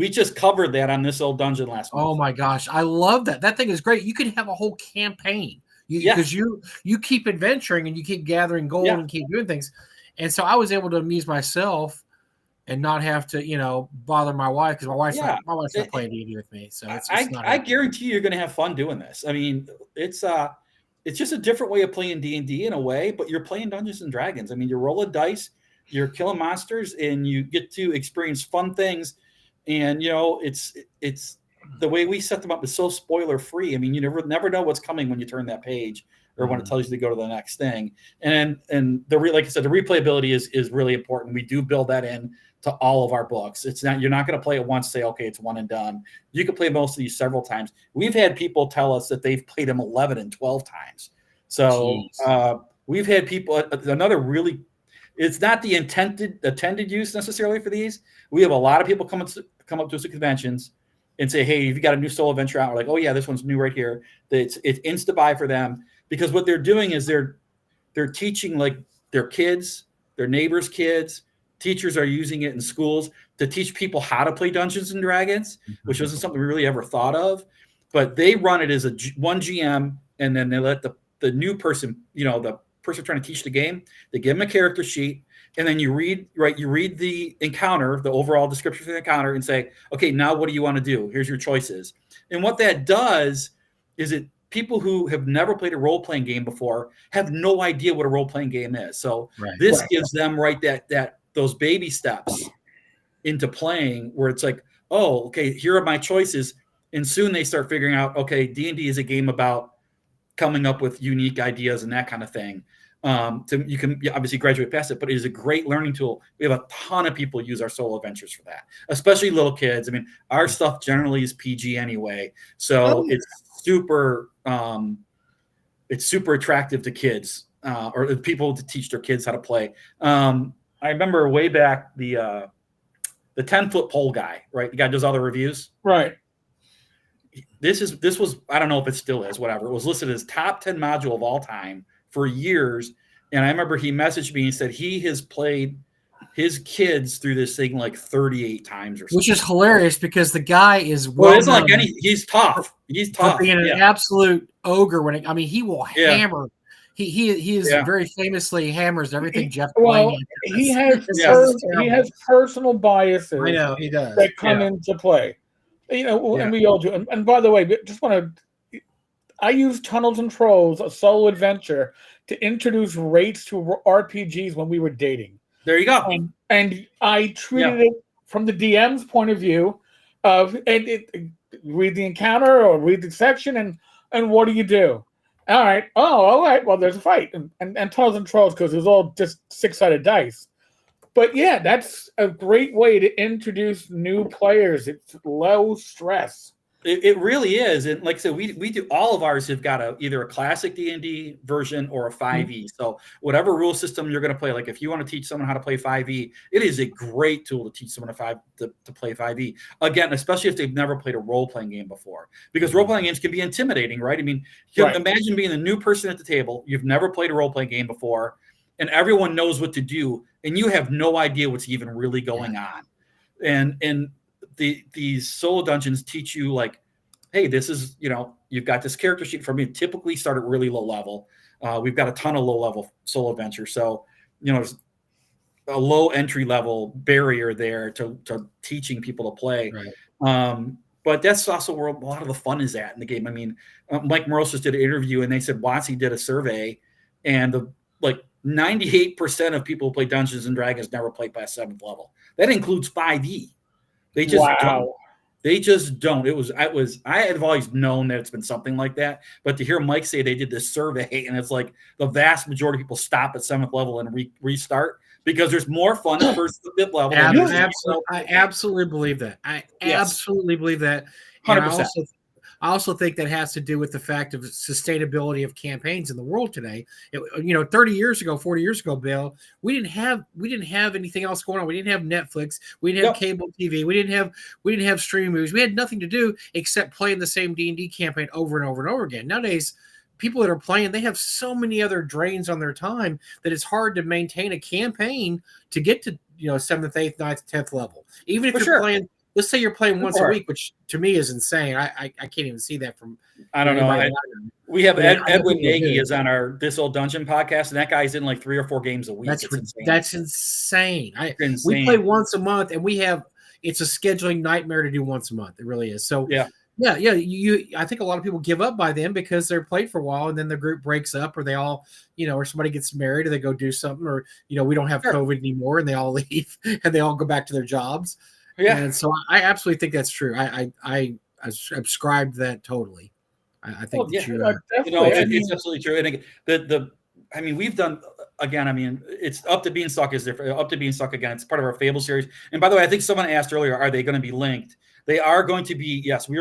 just covered that on This Old Dungeon last month. Oh my gosh, I love that. That thing is great. You could have a whole campaign because you keep adventuring and you keep gathering gold and keep doing things. And so I was able to amuse myself and not have to, bother my wife, because my wife's not playing D&D with me. So I guarantee you're going to have fun doing this. I mean, it's just a different way of playing D&D in a way, but you're playing Dungeons and Dragons. I mean, you roll a dice, you're killing monsters, and you get to experience fun things. And it's the way we set them up is so spoiler free. I mean, you never know what's coming when you turn that page or when it tells you to go to the next thing. And like I said, the replayability is really important. We do build that in to all of our books. You're not going to play it once, say, okay, it's one and done. You can play most of these several times. We've had people tell us that they've played them 11 and 12 times. So we've had people, it's not the intended use necessarily for these. We have a lot of people come up to us at conventions and say, hey, if you got a new solo adventure out, we're like, oh yeah, this one's new right here. It's insta buy for them, because what they're doing is they're teaching like their kids, their neighbors' kids. Teachers are using it in schools to teach people how to play Dungeons and Dragons, which wasn't something we really ever thought of. But they run it as one GM, and then they let the new person, the person trying to teach the game, they give them a character sheet, and then you read the encounter, the overall description for the encounter, and say, okay, now what do you want to do? Here's your choices. And what that does is people who have never played a role-playing game before have no idea what a role-playing game is. So this gives them those baby steps into playing, where it's like, oh, okay, here are my choices. And soon they start figuring out, okay, D&D is a game about coming up with unique ideas and that kind of thing. You can obviously graduate past it, but it is a great learning tool. We have a ton of people use our solo adventures for that, especially little kids. I mean, our stuff generally is PG anyway. So it's super attractive to kids or people to teach their kids how to play. I remember way back the 10-foot pole guy, right? The guy does all the reviews. Right. This was, I don't know if it still is, whatever. It was listed as top 10 module of all time for years. And I remember he messaged me and said he has played his kids through this thing like 38 times or something. Which is hilarious, because the guy is it's like he's tough. He's tough. Being an absolute ogre he will hammer. He is very famously hammers everything Jeff. He has personal biases. I know he does. That come into play. And we all do. And by the way, just want to. I use Tunnels and Trolls, a solo adventure, to introduce rates to RPGs when we were dating. There you go. And I treated it from the DM's point of view of read the encounter or read the section, and what do you do? All right. Oh, all right. Well, there's a fight. And Tunnels and Trolls, because it was all just 6-sided dice. But yeah, that's a great way to introduce new players. It's low stress. It really is. And like I said, we do, all of ours have got either a classic D&D version or a 5e. So whatever rule system you're going to play, like if you want to teach someone how to play 5e, it is a great tool to teach someone to play 5e. Again, especially if they've never played a role-playing game before, because role-playing games can be intimidating, right? I mean, imagine being the new person at the table. You've never played a role-playing game before, and everyone knows what to do, and you have no idea what's even really going on. And these solo dungeons teach you, like, hey, this is, you've got this character sheet from me. Typically start at really low level. We've got a ton of low level solo adventures. So, there's a low entry level barrier there to teaching people to play. Right. But that's also where a lot of the fun is at in the game. I mean, Mike Morales just did an interview, and they said WotC did a survey, and 98% of people who play Dungeons and Dragons never play past 7th level. That includes 5e. They just don't. They just don't. I have always known that it's been something like that, but to hear Mike say they did this survey and it's like the vast majority of people stop at 7th level and restart because there's more fun at 1st to 5th level. I absolutely believe that. I absolutely believe that. 100%. I also think that has to do with the fact of sustainability of campaigns in the world today. 30 years ago, 40 years ago, Bill, we didn't have anything else going on. We didn't have Netflix. We didn't have cable TV. We didn't have streaming movies. We had nothing to do except playing the same D&D campaign over and over and over again. Nowadays, people that are playing, they have so many other drains on their time that it's hard to maintain a campaign to get to 7th, 8th, 9th, 10th level. Even if you're playing. Let's say you're playing once a week, which to me is insane. I can't even see that from. I don't know. We have Edwin Nagy is on our This Old Dungeon podcast, and that guy's in like 3 or 4 games a week. That's insane. We play once a month, and it's a scheduling nightmare to do once a month. It really is. So yeah. I think a lot of people give up by then because they're played for a while, and then the group breaks up, or they all, or somebody gets married, or they go do something, or we don't have COVID anymore, and they all leave, and they all go back to their jobs. Yeah, and so I absolutely think that's true. I subscribe to that totally. I think it's absolutely true. And we've done again. It's Up to Beanstalk is different. Up to Beanstalk again. It's part of our Fable series. And by the way, I think someone asked earlier, are they going to be linked? They are going to be. Yes, we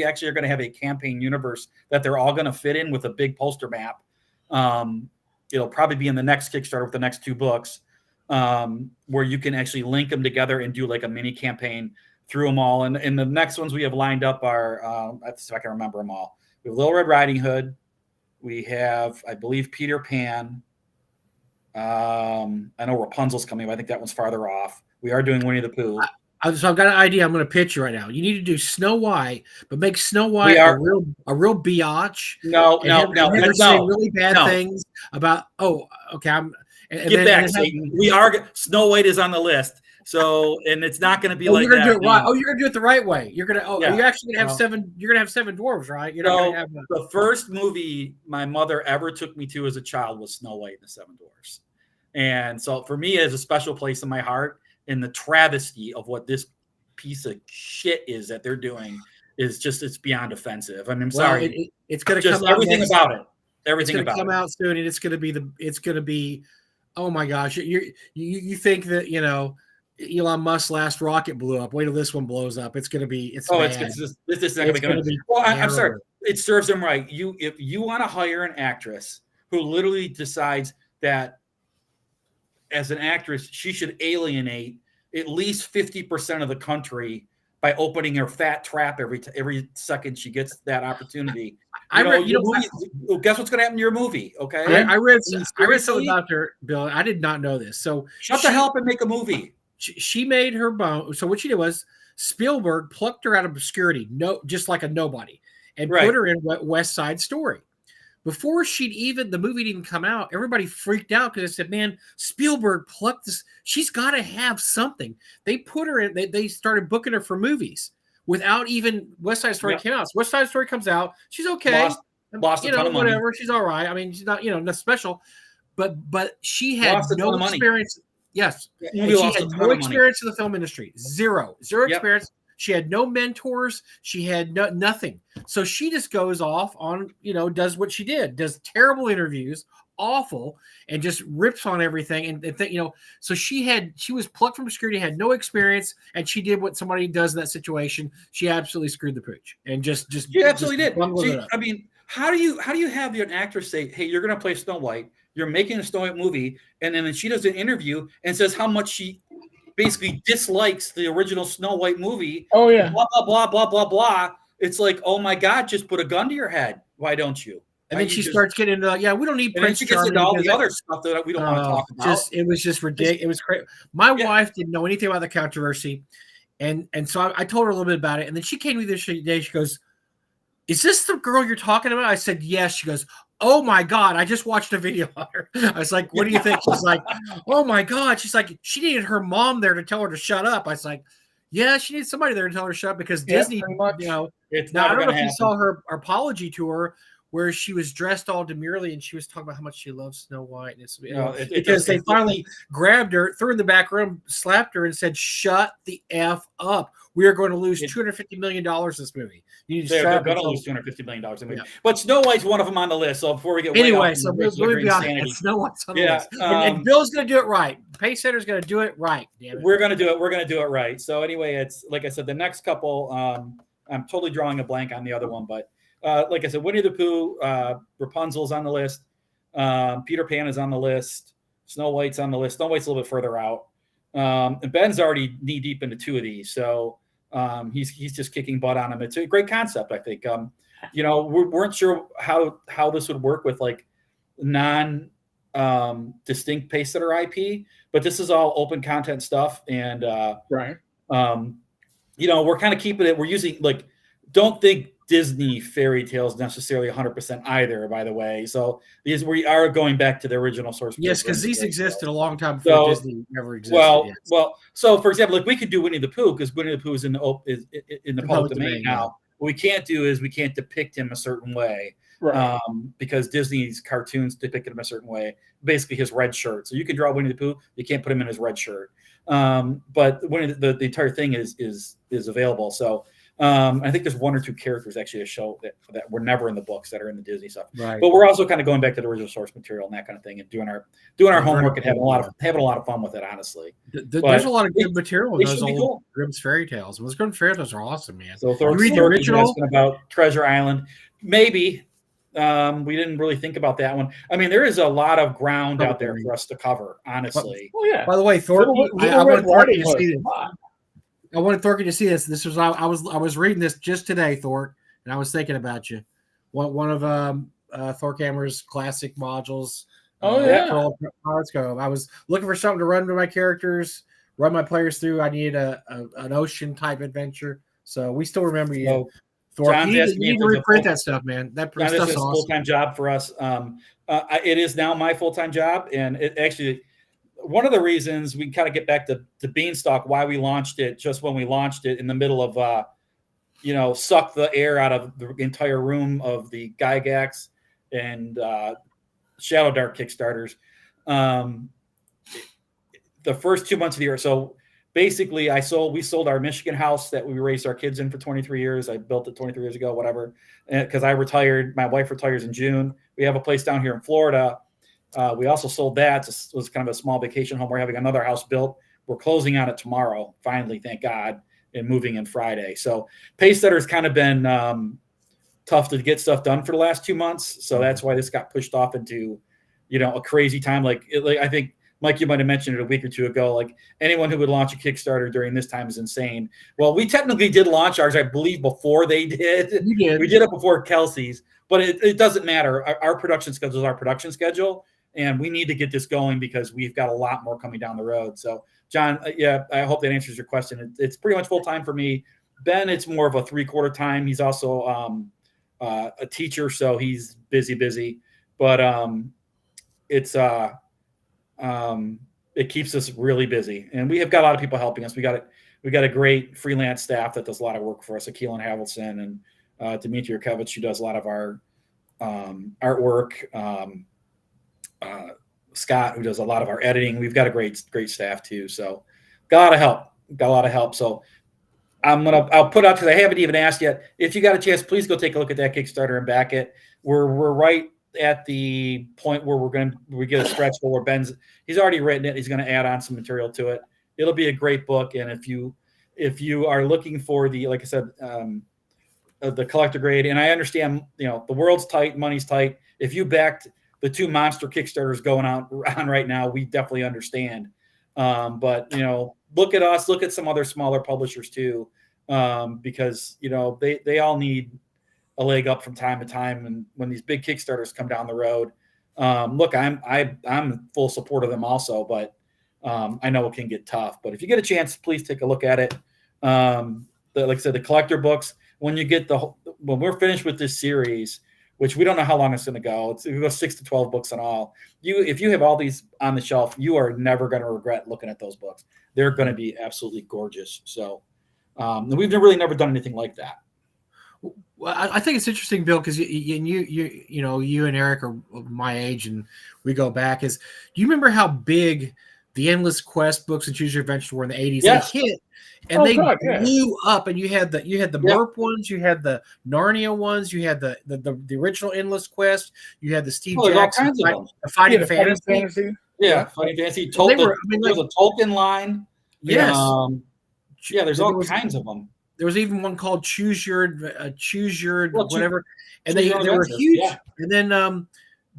actually are going to have a campaign universe that they're all going to fit in with a big poster map. It'll probably be in the next Kickstarter with the next 2 books. Where you can actually link them together and do like a mini campaign through them all. And the next ones we have lined up are, let's see if I can remember them all. We have Little Red Riding Hood. We have, I believe, Peter Pan. I know Rapunzel's coming, but I think that one's farther off. We are doing Winnie the Pooh. So I've got an idea I'm going to pitch you right now. You need to do Snow White, but make Snow White a real biatch. No. Saying really bad things about, okay, Satan. We are Snow White is on the list, so and it's not going to be like you're gonna that. Do it right. Oh, you're going to do it the right way. You're going to. You're actually going to have 7. You're going to have 7 dwarves, right? You're not going to have the first movie my mother ever took me to as a child was Snow White and the 7 Dwarfs, and so for me, it has a special place in my heart. And the travesty of what this piece of shit is that they're doing is it's beyond offensive. I'm sorry. It's going to come out. Everything about it. Everything about it. It's going to come out soon, and it's going to be. Oh my gosh! You think that Elon Musk's last rocket blew up? Wait till this one blows up. It's going to be. This is not going to be. Well, I'm sorry. It serves them right. If you want to hire an actress who literally decides that as an actress she should alienate at least 50% of the country by opening her fat trap every second she gets that opportunity. Guess what's going to happen to your movie? Okay, I read something about her, Bill. I did not know this. So shut the hell up and make a movie. She made her bone. So what she did was Spielberg plucked her out of obscurity, just like a nobody, and put her in West Side Story. Before the movie didn't even come out, everybody freaked out because they said, man, Spielberg plucked this. She's got to have something. They put her in, they started booking her for movies without even West Side Story came out. So West Side Story comes out. She's okay. Lost a ton of money. Whatever. She's all right. She's not, not special. But she had no experience. Yes. She had no experience in the film industry. Zero experience. She had no mentors. She had nothing. So she just goes off on, does what she did, does terrible interviews, awful, and just rips on everything. So she was plucked from obscurity, had no experience, and she did what somebody does in that situation. She absolutely screwed the pooch and just she absolutely did. How do you have an actress say, hey, you're going to play Snow White, you're making a Snow White movie, and then she does an interview and says how much she basically dislikes the original Snow White movie. Oh yeah. Blah, blah, blah, blah, blah, blah. It's like, oh my God, just put a gun to your head. Why don't you? And then she starts getting into, we don't need Prince Charming. And she gets into all the other stuff that we don't want to talk about. It was just ridiculous. It was crazy. My wife didn't know anything about the controversy. And so I told her a little bit about it. And then she came to me this day. She goes, is this the girl you're talking about? I said, yes. She goes, oh my God, I just watched a video on her. I was like, what do you think? She's like, oh my God. She's like, she needed her mom there to tell her to shut up. I was like, yeah, she needs somebody there to tell her to shut up because Disney, it's now I don't know if you saw her apology to her where she was dressed all demurely and she was talking about how much she loves Snow White. And because they finally grabbed her, threw her in the back room, slapped her, and said, "Shut the F up. We are going to lose $250 million this movie. You need to they're going to lose $250 million in the movie." Yeah. But Snow White's one of them on the list. So before we get anyway, so we'll be on Snow White's on the list. And Bill's going to do it right. Pacesetter's going to do it right. Damn it. We're going to do it. We're going to do it right. So anyway, it's like I said, the next couple. I'm totally drawing a blank on the other one, but like I said, Winnie the Pooh, Rapunzel's on the list. Peter Pan is on the list. Snow White's on the list. Snow White's a little bit further out. And Ben's already knee deep into 2 of these, so he's just kicking butt on them. It's a great concept, I think. We weren't sure how this would work with like non distinct Pacesetter IP, but this is all open content stuff, and right. We're kind of keeping it. We're using don't think Disney fairy tales necessarily 100% either, by the way. So we are going back to the original source. Yes, because these existed a long time before Disney ever existed. Well, so for example, we could do Winnie the Pooh because Winnie the Pooh is in the public domain now. Yeah. What we can't do is we can't depict him a certain way, right? Because Disney's cartoons depicted him a certain way. Basically, his red shirt. So you can draw Winnie the Pooh, you can't put him in his red shirt. But the entire thing is available. So. I think there's 1 or 2 characters actually a show that were never in the books that are in the Disney stuff. Right. But we're also kind of going back to the original source material and that kind of thing, and doing our homework and having a lot of fun with it. Honestly, there's a lot of good material in those old Grimm's fairy tales. Those Grimm's fairy tales are awesome, man. So you read the original about Treasure Island, maybe. We didn't really think about that one. I mean, there is a lot of ground out there for us to cover, honestly. Yeah. By the way, Thor, I wanted Thorky to see this. I wanted Thorky to see this. This was I was reading this just today, Thor, and I was thinking about you. One of Thor Hammer's classic modules. Pirates Cove. I was looking for something to run to my characters, run my players through. I needed an ocean type adventure. So we still remember you. Well, Thor, you need to reprint that stuff, man. That stuff's awesome. It's a full-time job for us. It is now my full-time job, and it actually. One of the reasons we kind of get back to Beanstalk, why we launched it just when we launched it in the middle of, suck the air out of the entire room of the Gygax and Shadow Dark Kickstarters. The first 2 months of the year. So basically we sold our Michigan house that we raised our kids in for 23 years. I built it 23 years ago, whatever. Because I retired, my wife retires in June. We have a place down here in Florida. We also sold that. It was kind of a small vacation home. We're having another house built. We're closing on it tomorrow, finally, thank God, and moving in Friday. So Pacesetter's kind of been tough to get stuff done for the last 2 months. So that's why this got pushed off into, a crazy time. I think, Mike, you might have mentioned it a week or two ago. Like anyone who would launch a Kickstarter during this time is insane. Well, we technically did launch ours, I believe, before they did. We did it before Kelsey's, but it doesn't matter. Our production schedule is our production schedule. And we need to get this going because we've got a lot more coming down the road. So, John, I hope that answers your question. It's pretty much full time for me. Ben, it's more of a 3/4 time. He's also a teacher, so he's busy. But it keeps us really busy, and we have got a lot of people helping us. We got a great freelance staff that does a lot of work for us. Keelan Havildson and Dmitry Yurkevich, who does a lot of our artwork. Scott, who does a lot of our editing. We've got a great staff too. So got a lot of help. So I'll put out, because I haven't even asked yet. If you got a chance, please go take a look at that Kickstarter and back it. We're right at the point where we get a stretch goal where he's already written it. He's going to add on some material to it. It'll be a great book. And if you are looking for like I said, the collector grade, and I understand, the world's tight, money's tight. If you backed the 2 monster Kickstarters going on right now, we definitely understand. But look at us, look at some other smaller publishers too, because they all need a leg up from time to time. And when these big Kickstarters come down the road, look, I'm full support of them also, but I know it can get tough. But if you get a chance, please take a look at it. Like I said, the collector books. When we're finished with this series, which we don't know how long it's going to go. It's going to go 6 to 12 books in all. If you have all these on the shelf, you are never going to regret looking at those books. They're going to be absolutely gorgeous. So we've really never done anything like that. Well, I think it's interesting, Bill, because you and Eric are my age, and we go back. Do you remember how big the Endless Quest books and Choose Your Adventure were in the 80s? Yes. They hit, and they blew up. And you had the Merp ones, you had the Narnia ones, you had the original Endless Quest, you had the Steve Jackson Fighting Fantasy. Yeah, Fighting Fantasy. There was a Tolkien line. Yes. There's all kinds of them. There was even one called Choose Your whatever, and they were huge. Yeah. And then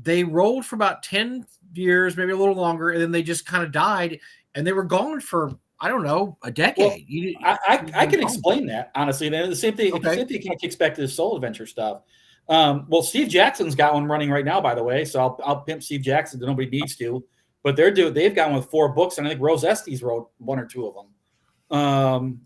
they rolled for about 10 years, maybe a little longer, and then they just kind of died, and they were gone for, I don't know, a decade. Well, I can explain that, honestly. And the same thing, okay. Kind of kicks back to the soul adventure stuff. Well, Steve Jackson's got one running right now, by the way, so I'll pimp Steve Jackson. Nobody needs to, but they've got one with 4 books, and I think Rose Estes wrote 1 or 2 of them.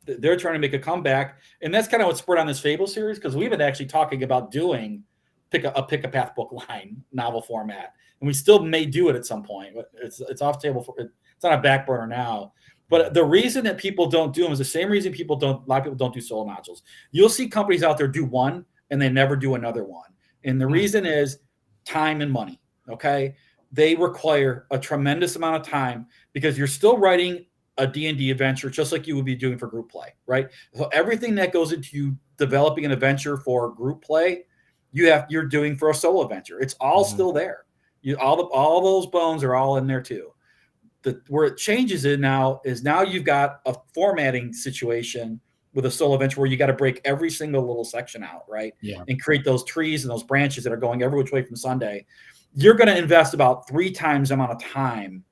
They're trying to make a comeback, and that's kind of what spurred on this Fable series, because we've been actually talking about doing pick a path book line novel format, and we still may do it at some point, but it's off table it's on a back burner now. But the reason that people don't do them is the same reason a lot of people don't do solo modules. You'll see companies out there do one and they never do another one, and the reason is time and money. Okay, they require a tremendous amount of time because you're still writing a D&D adventure just like you would be doing for group play, right? So everything that goes into you developing an adventure for group play, you're doing for a solo adventure. It's all still there. All those bones are all in there too. Where it changes it now is now you've got a formatting situation with a solo adventure where you got to break every single little section out, right? Yeah. And create those trees and those branches that are going every which way from Sunday. You're going to invest about 3 times the amount of time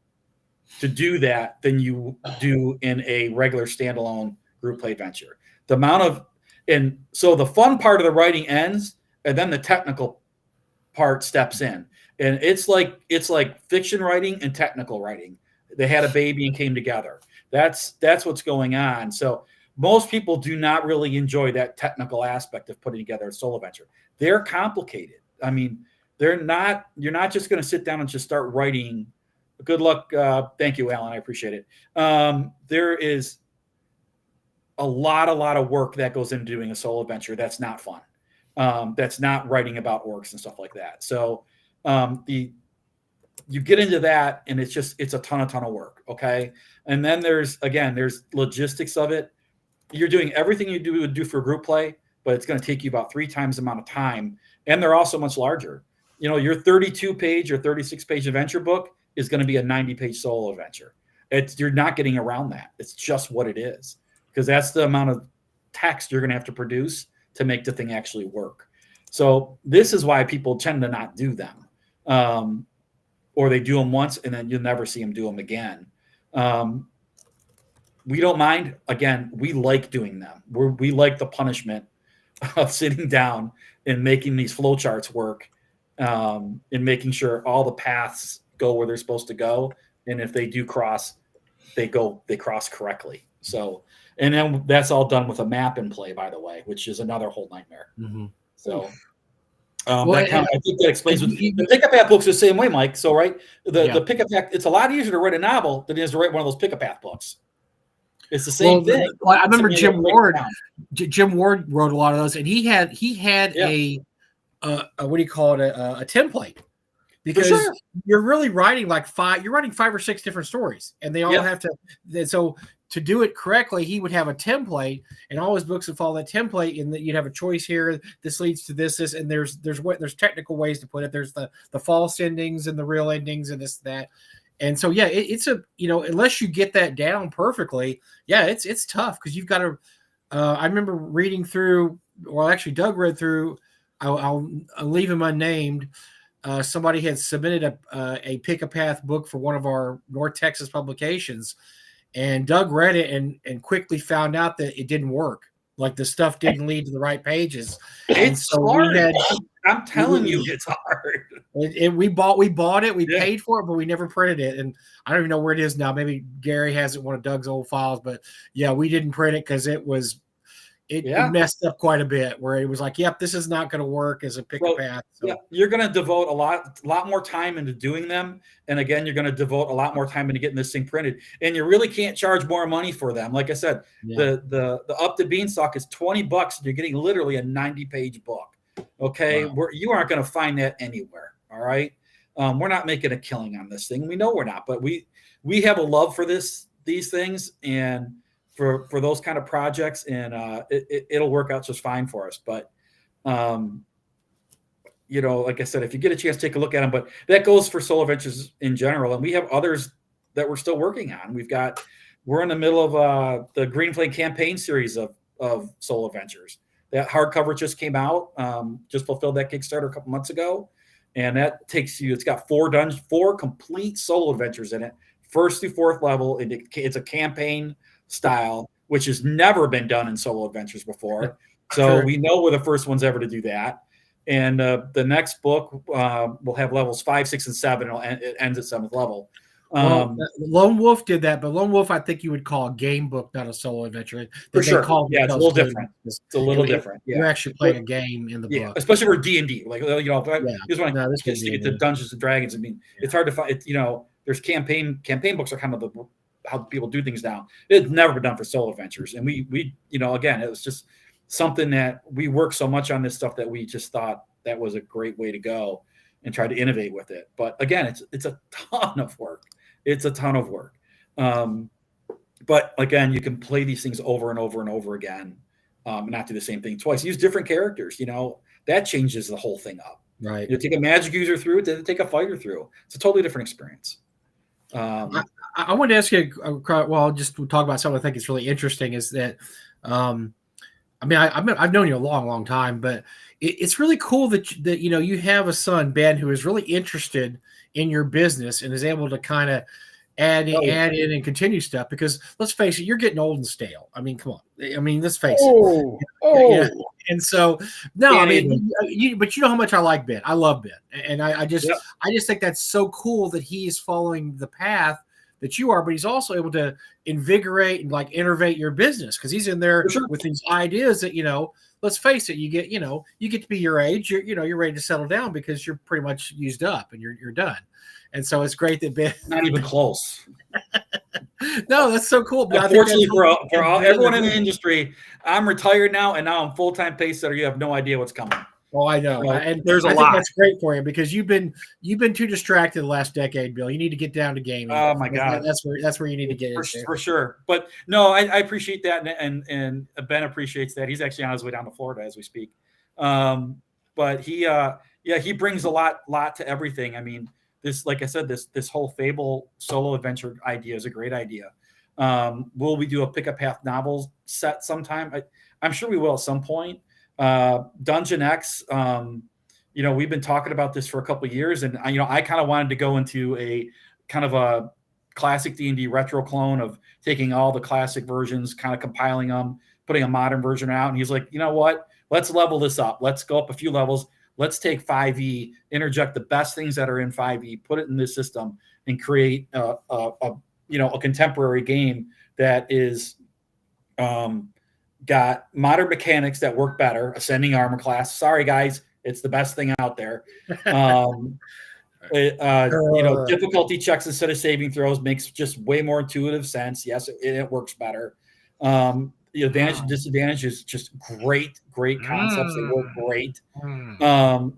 to do that than you do in a regular standalone group play adventure. So the fun part of the writing ends, and then the technical part steps in. And it's like fiction writing and technical writing. They had a baby and came together. That's what's going on. So most people do not really enjoy that technical aspect of putting together a solo adventure. They're complicated. I mean, you're not just going to sit down and just start writing. Good luck. Thank you, Alan. I appreciate it. There is a lot of work that goes into doing a solo adventure. That's not fun. That's not writing about orcs and stuff like that. So you get into that, and it's a ton of work. Okay. And then there's logistics of it. You're doing everything you would do for group play, but it's going to take you about 3 times the amount of time. And they're also much larger. Your 32-page or 36-page adventure book is going to be a 90-page solo adventure. You're not getting around that. It's just what it is, because that's the amount of text you're going to have to produce to make the thing actually work. So this is why people tend to not do them, or they do them once and then you'll never see them do them again. We don't mind. Again, we like doing them. We like the punishment of sitting down and making these flowcharts work, and making sure all the paths go where they're supposed to go, and if they do cross, they cross correctly. So, and then that's all done with a map in play, by the way, which is another whole nightmare. Mm-hmm. So, I think that explains. The pick-up path books are the same way, Mike. So, right, the pick-up path, it's a lot easier to write a novel than it is to write one of those pick-up path books. It's the same thing. I remember Jim Ward. Jim Ward wrote a lot of those, and he had a what do you call it? A template. Because you're really writing you're writing 5 or 6 different stories, and they all have to. So to do it correctly, he would have a template, and all his books would follow that template, and that you'd have a choice here. This leads to this, and there's technical ways to put it. There's the false endings and the real endings and this, that. And so, it's unless you get that down perfectly, it's tough, because you've got to. I remember reading through, or actually Doug read through. I'll leave him unnamed. Somebody had submitted a pick a path book for one of our North Texas publications, and Doug read it and quickly found out that it didn't work. Like, the stuff didn't lead to the right pages. It's hard. I'm telling you, it's hard. We bought it, we paid for it, but we never printed it. And I don't even know where it is now. Maybe Gary has it, one of Doug's old files, but we didn't print it because it was it messed up quite a bit, where it was like, yep, this is not going to work as a pick a path. So. Yeah, you're going to devote a lot more time into doing them. And again, you're going to devote a lot more time into getting this thing printed. And you really can't charge more money for them. Like I said, the Up to Beanstalk is $20. And you're getting literally a 90-page book. Okay. Wow. You aren't going to find that anywhere. All right. We're not making a killing on this thing. We know we're not, but we have a love for these things and for those kind of projects, and it'll work out just fine for us. But, you know, like I said, if you get a chance, take a look at them, but that goes for Solo Adventures in general. And we have others that we're still working on. We're in the middle of the Green Flame campaign series of Solo Adventures. That hardcover just came out, just fulfilled that Kickstarter a couple months ago. And that it's got 4 complete solo adventures in it, 1st through 4th level. It's a campaign style, which has never been done in solo adventures before. So we know we're the first ones ever to do that. And the next book will have levels 5, 6, and 7. It ends at 7th level. Lone Wolf did that, but Lone Wolf I think you would call a game book, not a solo adventure. For sure. Yeah, it's a little different. It's a little different. Yeah. You're actually playing a game in the book. Especially for D&D. Like, you know, just want to get to Dungeons and Dragons. I mean, it's hard to find. You know, there's campaign books are kind of how people do things now. It's never been done for solo adventures, and we you know, again, it was just something that we work so much on this stuff that we just thought that was a great way to go and try to innovate with it. But again, it's a ton of work. It's a ton of work. But again, you can play these things over and over and over again, and not do the same thing twice. Use different characters, you know, that changes the whole thing up. Right. You take a magic user through it, then take a fighter through. It's a totally different experience. I wanted to ask you, just to talk about something I think is really interesting is that, I mean, I've known you a long, long time, but it's really cool that you know, you have a son, Ben, who is really interested in your business and is able to kind of add in and continue stuff, because let's face it, you're getting old and stale. I mean, come on. I mean, let's face it. Yeah. And so, no, I mean, but you know how much I like Ben. I love Ben. And I just think that's so cool that he is following the path that you are, but he's also able to invigorate and like innovate your business, because he's in there with these ideas that, you know, let's face it, you get to be your age, you're ready to settle down because you're pretty much used up and you're done. And so it's great that Ben, not even close. No, that's so cool. But unfortunately for everyone in the industry, I'm retired now, and now I'm full-time pace setter. You have no idea what's coming. Oh, I know. So and there's I a lot. think that's great for you, because you've been too distracted the last decade, Bill. You need to get down to gaming. Oh my God. That's where you need to get into. For sure. But no, I appreciate that. And Ben appreciates that. He's actually on his way down to Florida as we speak. But he brings a lot to everything. I mean, this, like I said, this whole Fable solo adventure idea is a great idea. Will we do a pick a path novels set sometime? I'm sure we will at some point. Dungeon X, we've been talking about this for a couple of years, and I kind of wanted to go into a kind of a classic D&D retro clone of taking all the classic versions, kind of compiling them, putting a modern version out. And he's like, you know what? Let's level this up. Let's go up a few levels. Let's take 5e, interject the best things that are in 5e, put it in this system, and create a contemporary game that is got modern mechanics that work better. Ascending armor class. Sorry, guys, it's the best thing out there. Difficulty checks instead of saving throws makes just way more intuitive sense. Yes, it works better. The advantage and disadvantage is just great concepts. They work great. The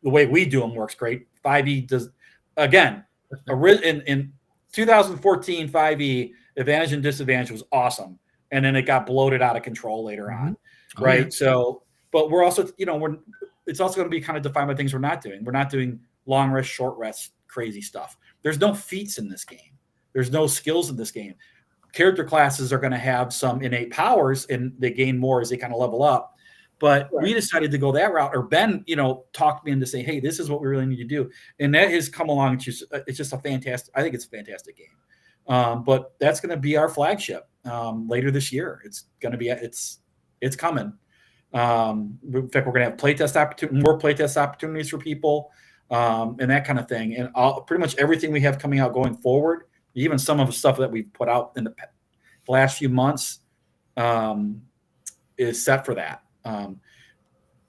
way we do them works great. 5e does, again, in 2014 5e, advantage and disadvantage was awesome, and then it got bloated out of control later on, right? Yeah. So, but we're also, it's also going to be kind of defined by things we're not doing. We're not doing long rest, short rest, crazy stuff. There's no feats in this game. There's no skills in this game. Character classes are going to have some innate powers, and they gain more as they kind of level up. But we decided to go that route, or Ben, talked me into saying, hey, this is what we really need to do. And that has come along. It's just I think it's a fantastic game. But that's going to be our flagship later this year. It's going to be, it's coming. In fact, we're going to have more playtest opportunities for people, and that kind of thing. And pretty much everything we have coming out going forward, even some of the stuff that we've put out in the last few months, is set for that.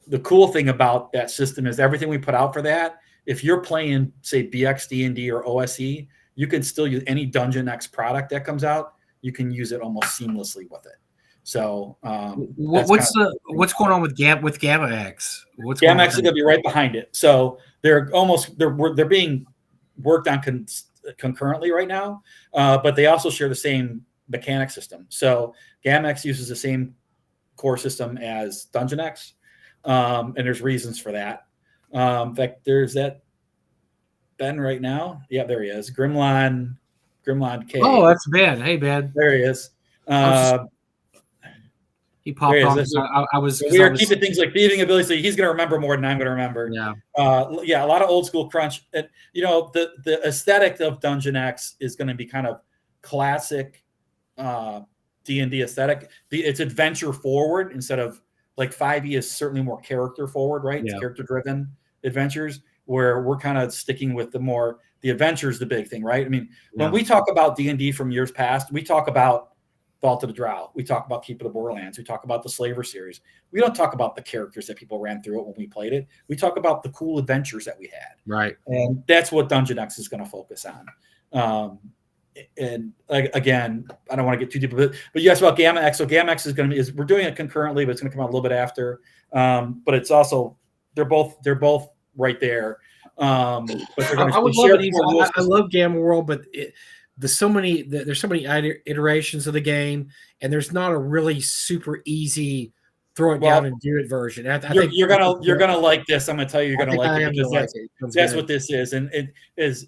The cool thing about that system is everything we put out for that. If you're playing, say, BXD&D or OSE, you can still use any Dungeon X product that comes out. You can use it almost seamlessly with it. So what's going on with Gamma X? Gamma X is going to be right behind it. So they're being worked on concurrently right now, but they also share the same mechanic system. So Gamma X uses the same core system as Dungeon X, and there's reasons for that. In fact, there's that Ben right now. Yeah, there he is. Grimlon K. Oh, that's Ben. Hey, Ben. There he is. He popped on. We are keeping things like thieving ability, so he's going to remember more than I'm going to remember. Yeah. A lot of old school crunch. And, the aesthetic of Dungeon X is going to be kind of classic D&D aesthetic. It's adventure forward instead of like 5e is certainly more character forward, right? Yeah. It's character driven adventures, where we're kind of sticking with the adventure is the big thing, right? I mean, when we talk about D&D from years past, we talk about Vault of the Drow. We talk about Keep of the Borderlands. We talk about the Slaver series. We don't talk about the characters that people ran through it when we played it. We talk about the cool adventures that we had. Right. And that's what Dungeon X is going to focus on. And again, I don't want to get too deep, but you asked about Gamma X. So Gamma X is going to be, we're doing it concurrently, but it's going to come out a little bit after. But it's also, they're both right there. But they're going to share these. I love Gamma World, but there's so many iterations of the game, and there's not a really super easy throw it down and do it version. I think you're gonna like this. I'm gonna tell you, you're gonna like it because that's what this is, and it is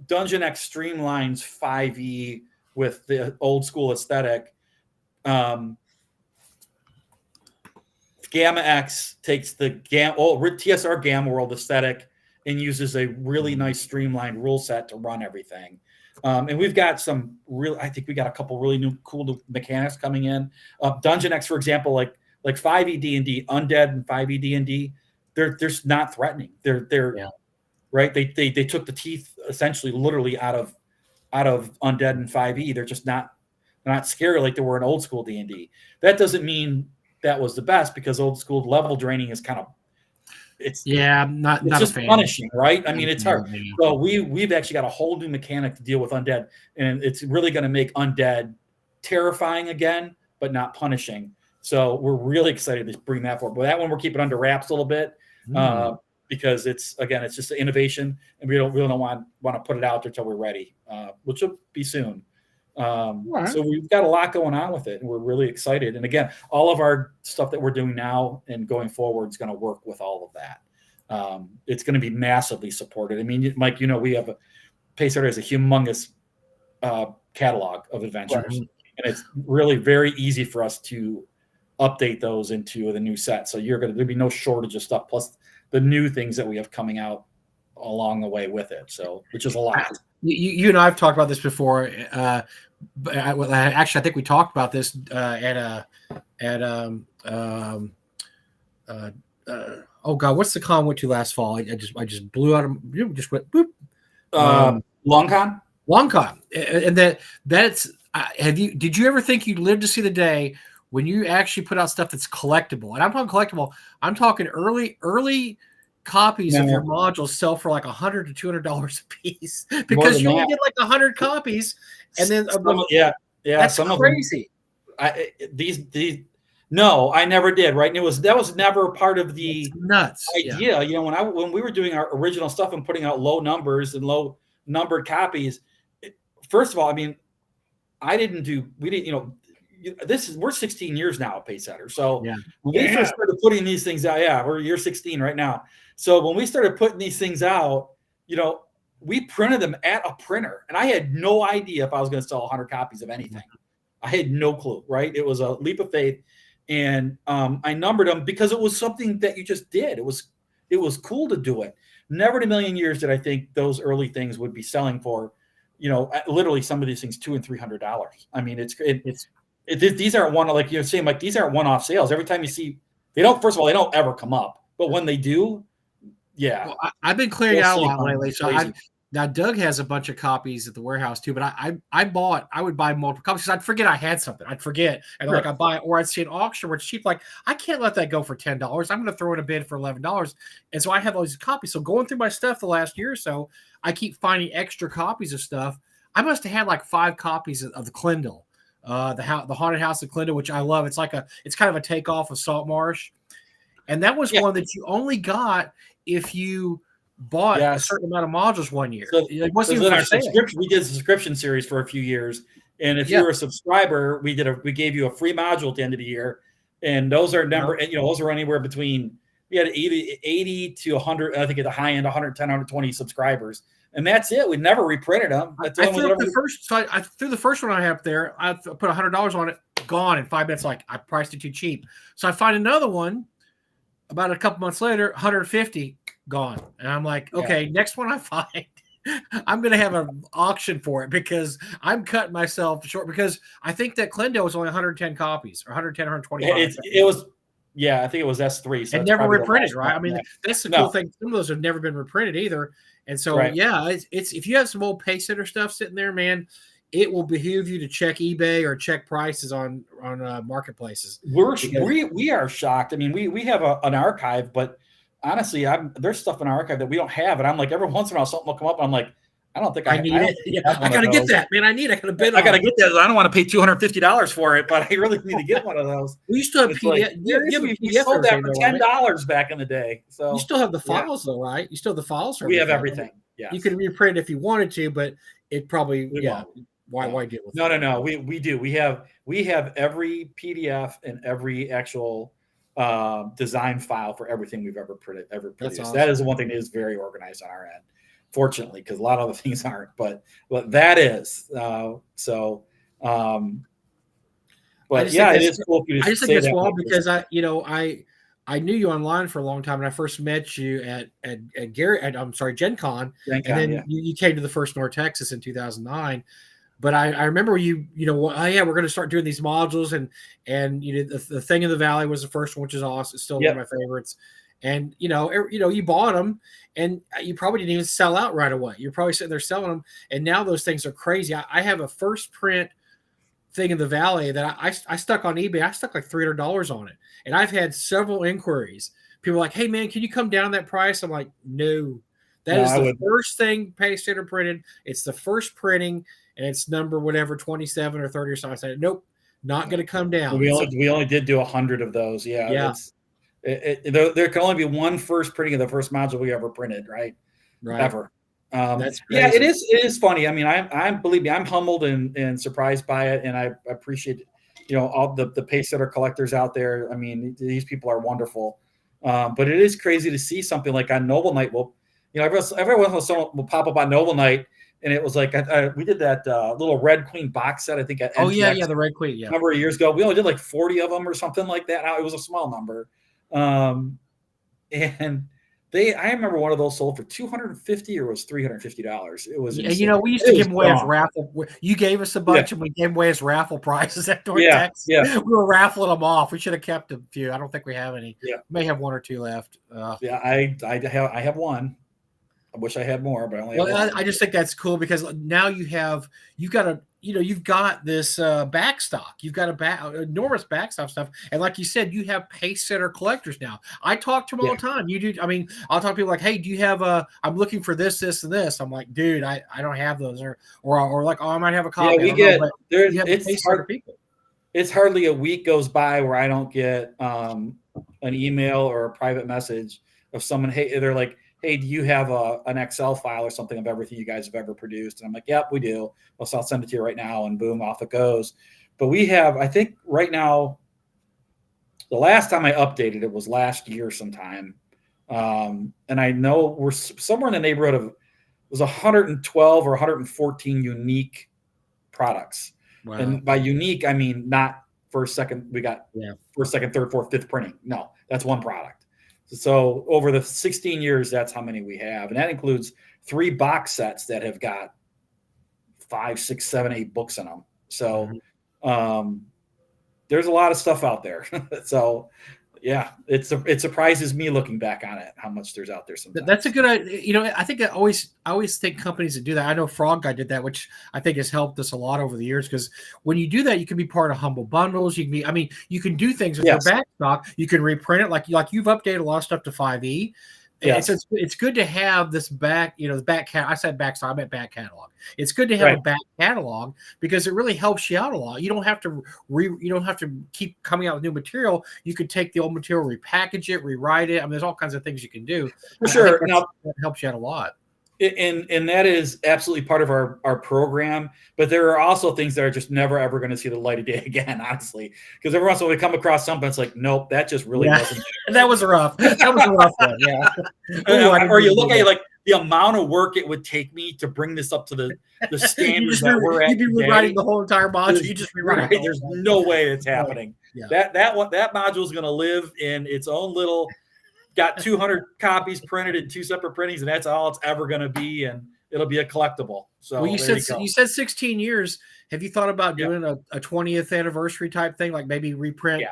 Dungeon X streamlines 5e with the old school aesthetic. Gamma X takes the TSR Gamma World aesthetic and uses a really nice streamlined rule set to run everything. And we've got I think we got a couple really cool new mechanics coming in. Dungeon X, for example, like 5e D&D, Undead and 5e D&D, they're not threatening. They're right. They took the teeth essentially literally out of Undead and 5e. They're just not scary like they were in old school D&D. That doesn't mean that was the best, because old school level draining is kind of it's just punishing, right? I mean, it's hard. So we've actually got a whole new mechanic to deal with undead, and it's really going to make undead terrifying again, but not punishing. So we're really excited to bring that forward. But that one we're keeping under wraps a little bit because it's just an innovation, and we don't want to put it out there until we're ready, which will be soon. So we've got a lot going on with it, and we're really excited. And again, all of our stuff that we're doing now and going forward is going to work with all of that. It's going to be massively supported. I mean, Mike, we have Pacesetter has a humongous catalog of adventures, and it's really very easy for us to update those into the new set. So there'll be no shortage of stuff, plus the new things that we have coming out along the way with it. So, which is a lot. You and I have talked about this before. But I think we talked about this oh god, what's the con went to last fall? I just blew out of just went boop. Long con, and that's did you ever think you'd live to see the day when you actually put out stuff that's collectible? And I'm talking collectible. I'm talking early copies of your modules sell for like $100 to $200 a piece, because you only get like 100 copies, and then that's some crazy. No, I never did. Right, and that was never part of the nuts idea. When we were doing our original stuff and putting out low numbers and low numbered copies. First of all, I mean, we're 16 years now at Pacesetter. So when we first started putting these things out, we're year 16 right now. So when we started putting these things out, we printed them at a printer, and I had no idea if I was going to sell 100 copies of anything. I had no clue, right? It was a leap of faith, and I numbered them because it was something that you just did. It was cool to do it. Never in a million years did I think those early things would be selling for, literally some of these things $200 and $300. I mean, these aren't like you're saying, like, these aren't one-off sales. Every time you see, they don't ever come up, but when they do, Well, I've been clearing out a lot lately. So Now Doug has a bunch of copies at the warehouse too, but I would buy multiple copies because I'd forget I had something. I'd forget, and like I buy it, or I'd see an auction where it's cheap. Like I can't let that go for $10. I'm going to throw in a bid for $11, and so I have all these copies. So going through my stuff the last year or so, I keep finding extra copies of stuff. I must have had like 5 copies of the Clendel, the Haunted House of Clendel, which I love. It's kind of a takeoff of Saltmarsh, and that was one that you only got if you bought a certain amount of modules one year. So it wasn't even our subscription. We did a subscription series for a few years, and if you were a subscriber, we gave you a free module at the end of the year, and those are those are anywhere between, we had 80 to 100. I think at the high end, 110, 120 subscribers, and that's it. We never reprinted them. I threw the first one I have there. I put $100 on it, gone in 5 minutes. Like I priced it too cheap, so I find another one. About a couple months later, 150 gone. And I'm like, okay, next one I find, I'm going to have an auction for it because I'm cutting myself short because I think that Clendel was only 110 copies or 110, 125. It was, I think it was S3. So and never reprinted, right? I mean, that's the cool thing. Some of those have never been reprinted either. And so, it's if you have some old Pacesetter stuff sitting there, man, it will behoove you to check eBay or check prices on marketplaces. We are shocked. I mean, we have an archive, but honestly, there's stuff in our archive that we don't have, and I'm like, every once in a while something will come up, and I'm like, I don't think I need it. I gotta get that, man. I gotta bid. I gotta get that. I don't want to pay $250 for it, but I really need to get one of those. We used to have PDF. We sold that for $10 back in the day. So you still have the files, though, right? You still have the files. We have everything. Yeah, you can reprint if you wanted to, but it probably Why deal with that? No. We do. We have every PDF and every actual design file for everything we've ever produced. Awesome. That is the one thing that is very organized on our end, fortunately, because a lot of other things aren't. But that is it is cool. I just think it's wild because I knew you online for a long time, and I first met you at Gen Con, and then you came to the first North Texas in 2009. But I remember we're going to start doing these modules, and the Thing in the Valley was the first one, which is awesome. It's still one of my favorites. And you bought them, and you probably didn't even sell out right away. You're probably sitting there selling them, and now those things are crazy. I have a first print Thing in the Valley that I stuck on eBay. I stuck like $300 on it, and I've had several inquiries. People are like, "Hey man, can you come down that price?" I'm like, "No, that is the first thing Pacesetter printed. It's the first printing." And it's number whatever 27 or 30 or something. I said, nope, not going to come down. We only did do 100 of those. Yeah. There can only be one first printing of the first module we ever printed, right? Ever. That's crazy. It is funny. I mean, believe me, I'm humbled and surprised by it, and I appreciate all the Pacesetter collectors out there. I mean, these people are wonderful. But it is crazy to see something like on Noble Night. Well, every once in a while someone will pop up on Noble Night. And it was like we did that little Red Queen box set, I think. At NTX the Red Queen, a number of years ago. We only did like 40 of them or something like that. Now it was a small number, and I remember one of those sold for $250 or was $350. It was. And we used to give away as raffle. You gave us a bunch, and we gave away as raffle prizes at North Texas. Yeah, we were raffling them off. We should have kept a few. I don't think we have any. Yeah, we may have 1 or 2 left. I have one. I wish I had more, but I only have one. I just think that's cool because now you've got this backstock. You've got enormous backstock stuff. And like you said, you have Pacesetter collectors now. I talk to them all the time. You do. I mean, I'll talk to people like, hey, do you have I'm looking for this, and this. I'm like, dude, I don't have those. Or like, oh, I might have a copy. Yeah, it's hardly a week goes by where I don't get an email or a private message of someone, hey, they're like, hey, do you have an Excel file or something of everything you guys have ever produced? And I'm like, yep, we do. Well, so I'll send it to you right now, and boom, off it goes. But we have, I think right now, the last time I updated it was last year sometime. And I know we're somewhere in the neighborhood of, it was 112 or 114 unique products. Wow. And by unique, I mean not first, second, we got first, second, third, fourth, fifth printing. No, that's one product. So over the 16 years, that's how many we have. And that includes 3 box sets that have got 5, 6, 7, 8 books in them. So there's a lot of stuff out there. So yeah, it surprises me looking back on it how much there's out there sometimes. That's a good idea. I think I always think companies that do that. I know Frog Guy did that, which I think has helped us a lot over the years, because when you do that, you can be part of Humble Bundles. You can be, you can do things with your back stock. You can reprint it, like you've updated a lot of stuff to 5e. Yes. It's good to have this back, the back I said back stock, I meant back catalog. It's good to have a back catalog because it really helps you out a lot. You don't have to keep coming out with new material. You could take the old material, repackage it, rewrite it. I mean, there's all kinds of things you can do. For sure. Now, that helps you out a lot. And that is absolutely part of our program, but there are also things that are just never ever going to see the light of day again, honestly, because every once in a while we come across something that's like, nope, that just really wasn't. That was rough. That was a rough one. Yeah. Or you look at it like the amount of work it would take me to bring this up to the standards that we're at. You'd be rewriting the whole entire module. You just rewrite it. There's no way it's happening. Yeah. That module is going to live in its own little. Got 200 copies printed in 2 separate printings, and that's all it's ever going to be, and it'll be a collectible. So, well, you said 16 years. Have you thought about doing a 20th anniversary type thing, like maybe reprint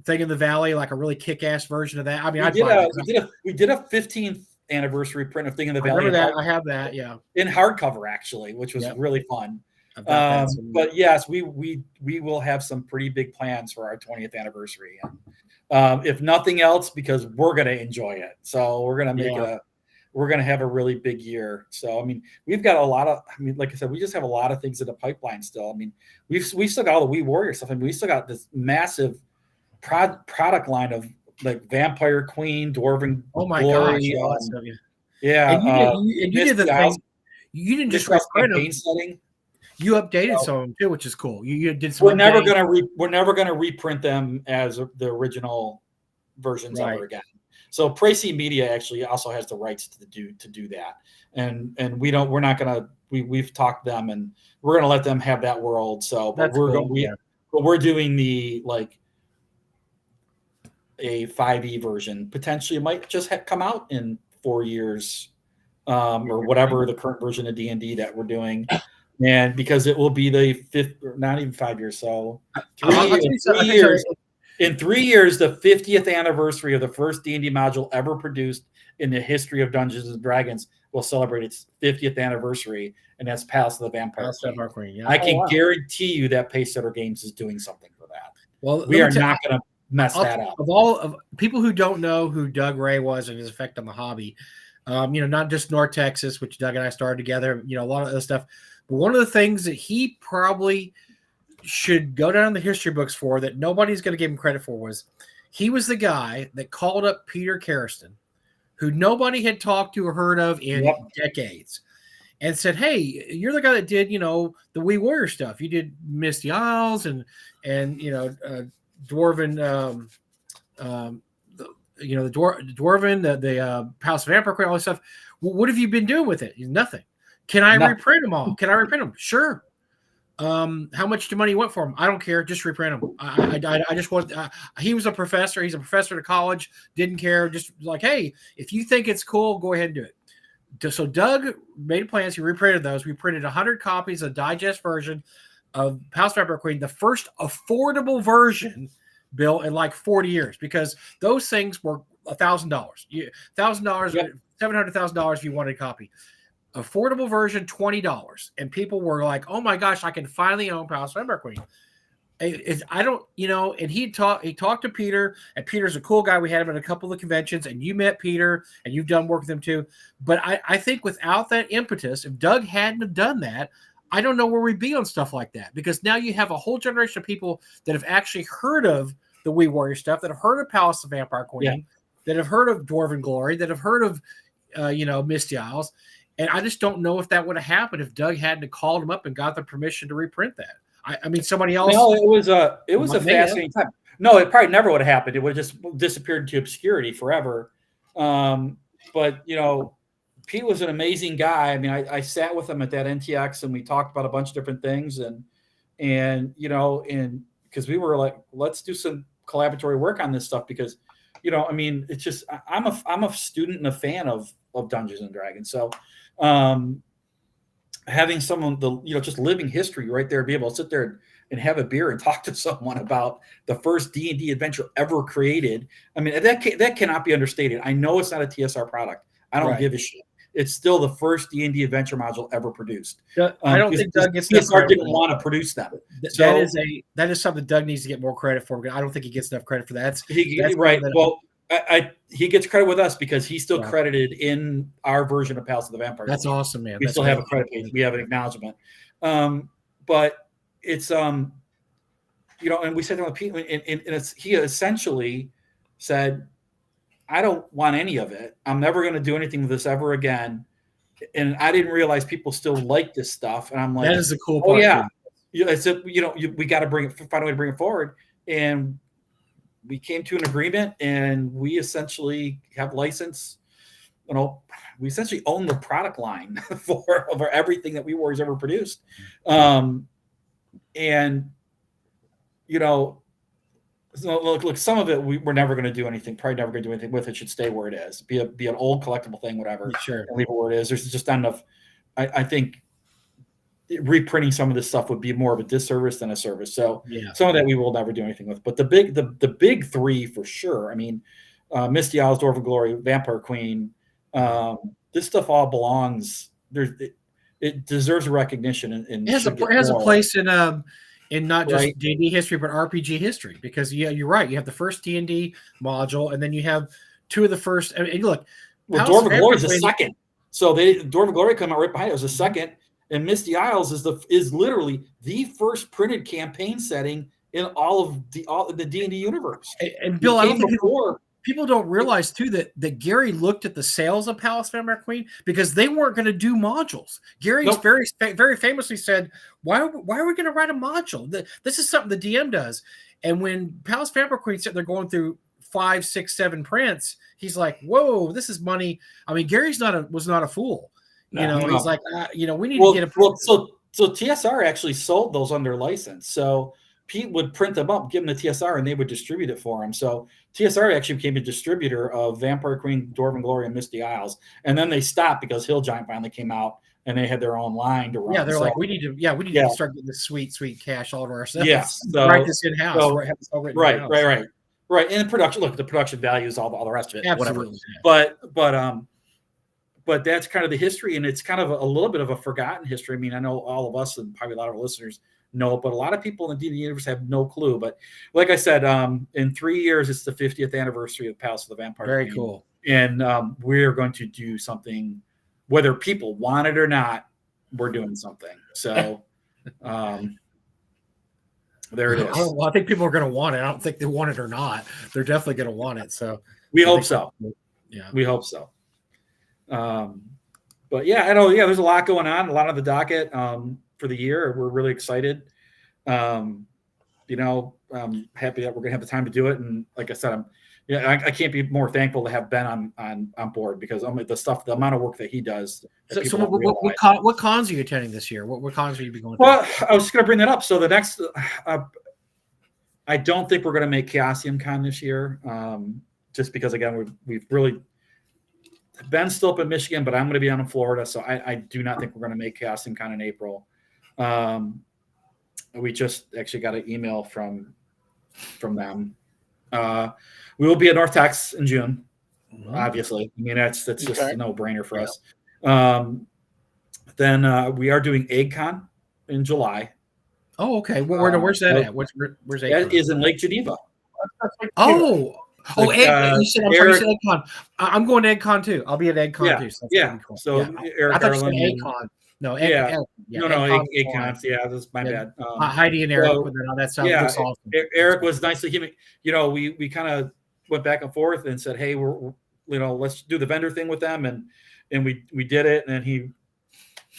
Thing in the Valley, like a really kick-ass version of that? I mean, we did a 15th anniversary print of Thing in the Valley. I have that, in hardcover actually, which was really fun. But yes, we will have some pretty big plans for our 20th anniversary. If nothing else, because we're going to enjoy it. So we're going to we're going to have a really big year. So, I mean, we've got a lot of, like I said, we just have a lot of things in the pipeline still. I mean, we've still got all the Wee Warrior stuff. I mean, we still got this massive product line of like Vampire Queen, Dwarven Glory. Gosh. Yeah. And you did the thing. You didn't just reprint them. Setting. You updated some of them too, which is cool. You did some. We're never gonna reprint them as the original versions ever again. So Pracy Media actually also has the rights to do that, and we're not gonna. We've talked to them, and we're gonna let them have that world. So, but we're doing the like a 5e version. Potentially, it might just come out in 4 years, or whatever the current version of D&D that we're doing. And because it will be the 5th, not even 5 years, so 3 years. In 3 years, the 50th anniversary of the first D&D module ever produced in the history of Dungeons and Dragons will celebrate its 50th anniversary, and that's Palace of the Vampire Queen. I can guarantee you that Pacesetter Games is doing something for that. Well, we are not going to mess that up. Of all of people who don't know who Doug Ray was and his effect on the hobby, not just North Texas, which Doug and I started together, a lot of other stuff. But one of the things that he probably should go down in the history books for that nobody's going to give him credit for was he was the guy that called up Peter Karastan, who nobody had talked to or heard of in decades, and said, "Hey, you're the guy that did, the Wee Warrior stuff. You did Misty Isles and Dwarven, the Dwarven, the Palace of Vampire Queen, all this stuff. Well, what have you been doing with it? Nothing. Can I reprint them all? Can I reprint them? Sure. How much money you want for them? I don't care. Just reprint them. I just want. He was a professor. He's a professor at college. Didn't care. Just like, hey, if you think it's cool, go ahead and do it. So Doug made plans. He reprinted those. We printed 100 copies of digest version of House Vampire Queen, the first affordable version, Bill, in like 40 years, because those things were $1,000. $1,000, $700,000 if you wanted a copy. Affordable version, $20, and people were like, "Oh my gosh, I can finally own Palace of Vampire Queen." And he talked to Peter, and Peter's a cool guy. We had him at a couple of conventions, and you met Peter, and you've done work with him too. But I think without that impetus, if Doug hadn't have done that, I don't know where we'd be on stuff like that, because now you have a whole generation of people that have actually heard of the Wee Warrior stuff, that have heard of Palace of Vampire Queen, that have heard of Dwarven Glory, that have heard of Misty Isles. And I just don't know if that would have happened if Doug hadn't called him up and got the permission to reprint that. I mean, somebody else. No, it was a fascinating time. No, it probably never would have happened. It would have just disappeared into obscurity forever. But Pete was an amazing guy. I mean, I sat with him at that NTX, and we talked about a bunch of different things, and because we were like, let's do some collaboratory work on this stuff, because it's just I'm a student and a fan of Dungeons and Dragons. So having someone just living history right there, be able to sit there and have a beer and talk to someone about the first D&D adventure ever created. I mean, that cannot be understated. I know it's not a TSR product. I don't give a shit. It's still the first D&D adventure module ever produced. I don't think Doug gets enough TSR credit. Didn't want to produce them. That is something Doug needs to get more credit for. I don't think he gets enough credit for that. Right. Well, he gets credit with us because he's still credited in our version of Palace of the Vampire. That's awesome, man. We still have a credit page. We have an acknowledgement. But it's and we said to him, and he essentially said, I don't want any of it. I'm never going to do anything with this ever again. And I didn't realize people still like this stuff. And I'm like, that is the cool part. It's we got to find a way to bring it forward. And we came to an agreement, and we essentially have license. We essentially own the product line for everything that We Warriors ever produced. So look, some of it we're never going to do anything. Probably never going to do anything with it. Should stay where it is. Be an old collectible thing, whatever. Sure. And leave it where it is. There's just not enough. I think reprinting some of this stuff would be more of a disservice than a service. So some of that we will never do anything with. But the big three for sure. I mean, Misty Isles, Dwarf of Glory, Vampire Queen. This stuff all belongs. It deserves a recognition. And it has a place in not just D&D history, but RPG history, because you're right. You have the first D&D module, and then you have two of the first. And look, Dwarf of Glory is the second. So Dwarf of Glory come out right behind it as a second, and Misty Isles is literally the first printed campaign setting in all of the D&D universe. And Bill, I don't think people don't realize too that Gary looked at the sales of Palace Vampire Queen because they weren't going to do modules. Gary's very famously said, "Why are we going to write a module? This is something the DM does." And when Palace Vampire Queen said they're going through 5, 6, 7 prints, he's like, "Whoa, this is money." I mean, Gary's was not a fool. He's like, we need to get a. So TSR actually sold those under license. So Pete would print them up, give them the TSR, and they would distribute it for him. So TSR actually became a distributor of Vampire Queen, Dwarven Glory, and Misty Isles. And then they stopped because Hill Giant finally came out, and they had their own line to run. Yeah, they're like, we need to start getting this sweet cash all over ourselves. Yeah, so, write this in house. Right. And the production values, all the rest of it, absolutely. Whatever. But that's kind of the history, and it's kind of a little bit of a forgotten history. I mean, I know all of us and probably a lot of our listeners know, but a lot of people in the D&D universe have no clue. But like I said, in 3 years, it's the 50th anniversary of Palace of the Vampire. Very cool. And we're going to do something, whether people want it or not. We're doing something. So there it is. I think people are going to want it. I don't think they want it or not. They're definitely going to want it. So we hope so. Yeah, we hope so. But yeah, I know. Yeah, there's a lot going on. A lot on the docket for the year. We're really excited. I'm happy that we're gonna have the time to do it. And like I said, I can't be more thankful to have Ben on board, because the amount of work that he does. So what cons are you attending this year? What cons are you going to? Well, I was just gonna bring that up. So the next, I don't think we're gonna make Chaosium Con this year, just because again we've really. Ben's still up in Michigan, but I'm going to be down in Florida, so I do not think we're going to make Chaosium Con in April. We just actually got an email from them. We will be at North Tex in June, obviously. I mean, that's just a no-brainer for us. Then we are doing EggCon in July. Oh, okay. Where's that at? Where's EggCon? That is in Lake Geneva. You said EggCon. I'm going to EggCon too. I'll be at EggCon too. So cool. So Eric, I thought you said EggCon. No, EggCon. EggCon. Yeah, that's my bad. Heidi and Eric with it. That sounds awesome. Eric was nicely human. We kind of went back and forth and said, hey, let's do the vendor thing with them, and we did it, and then he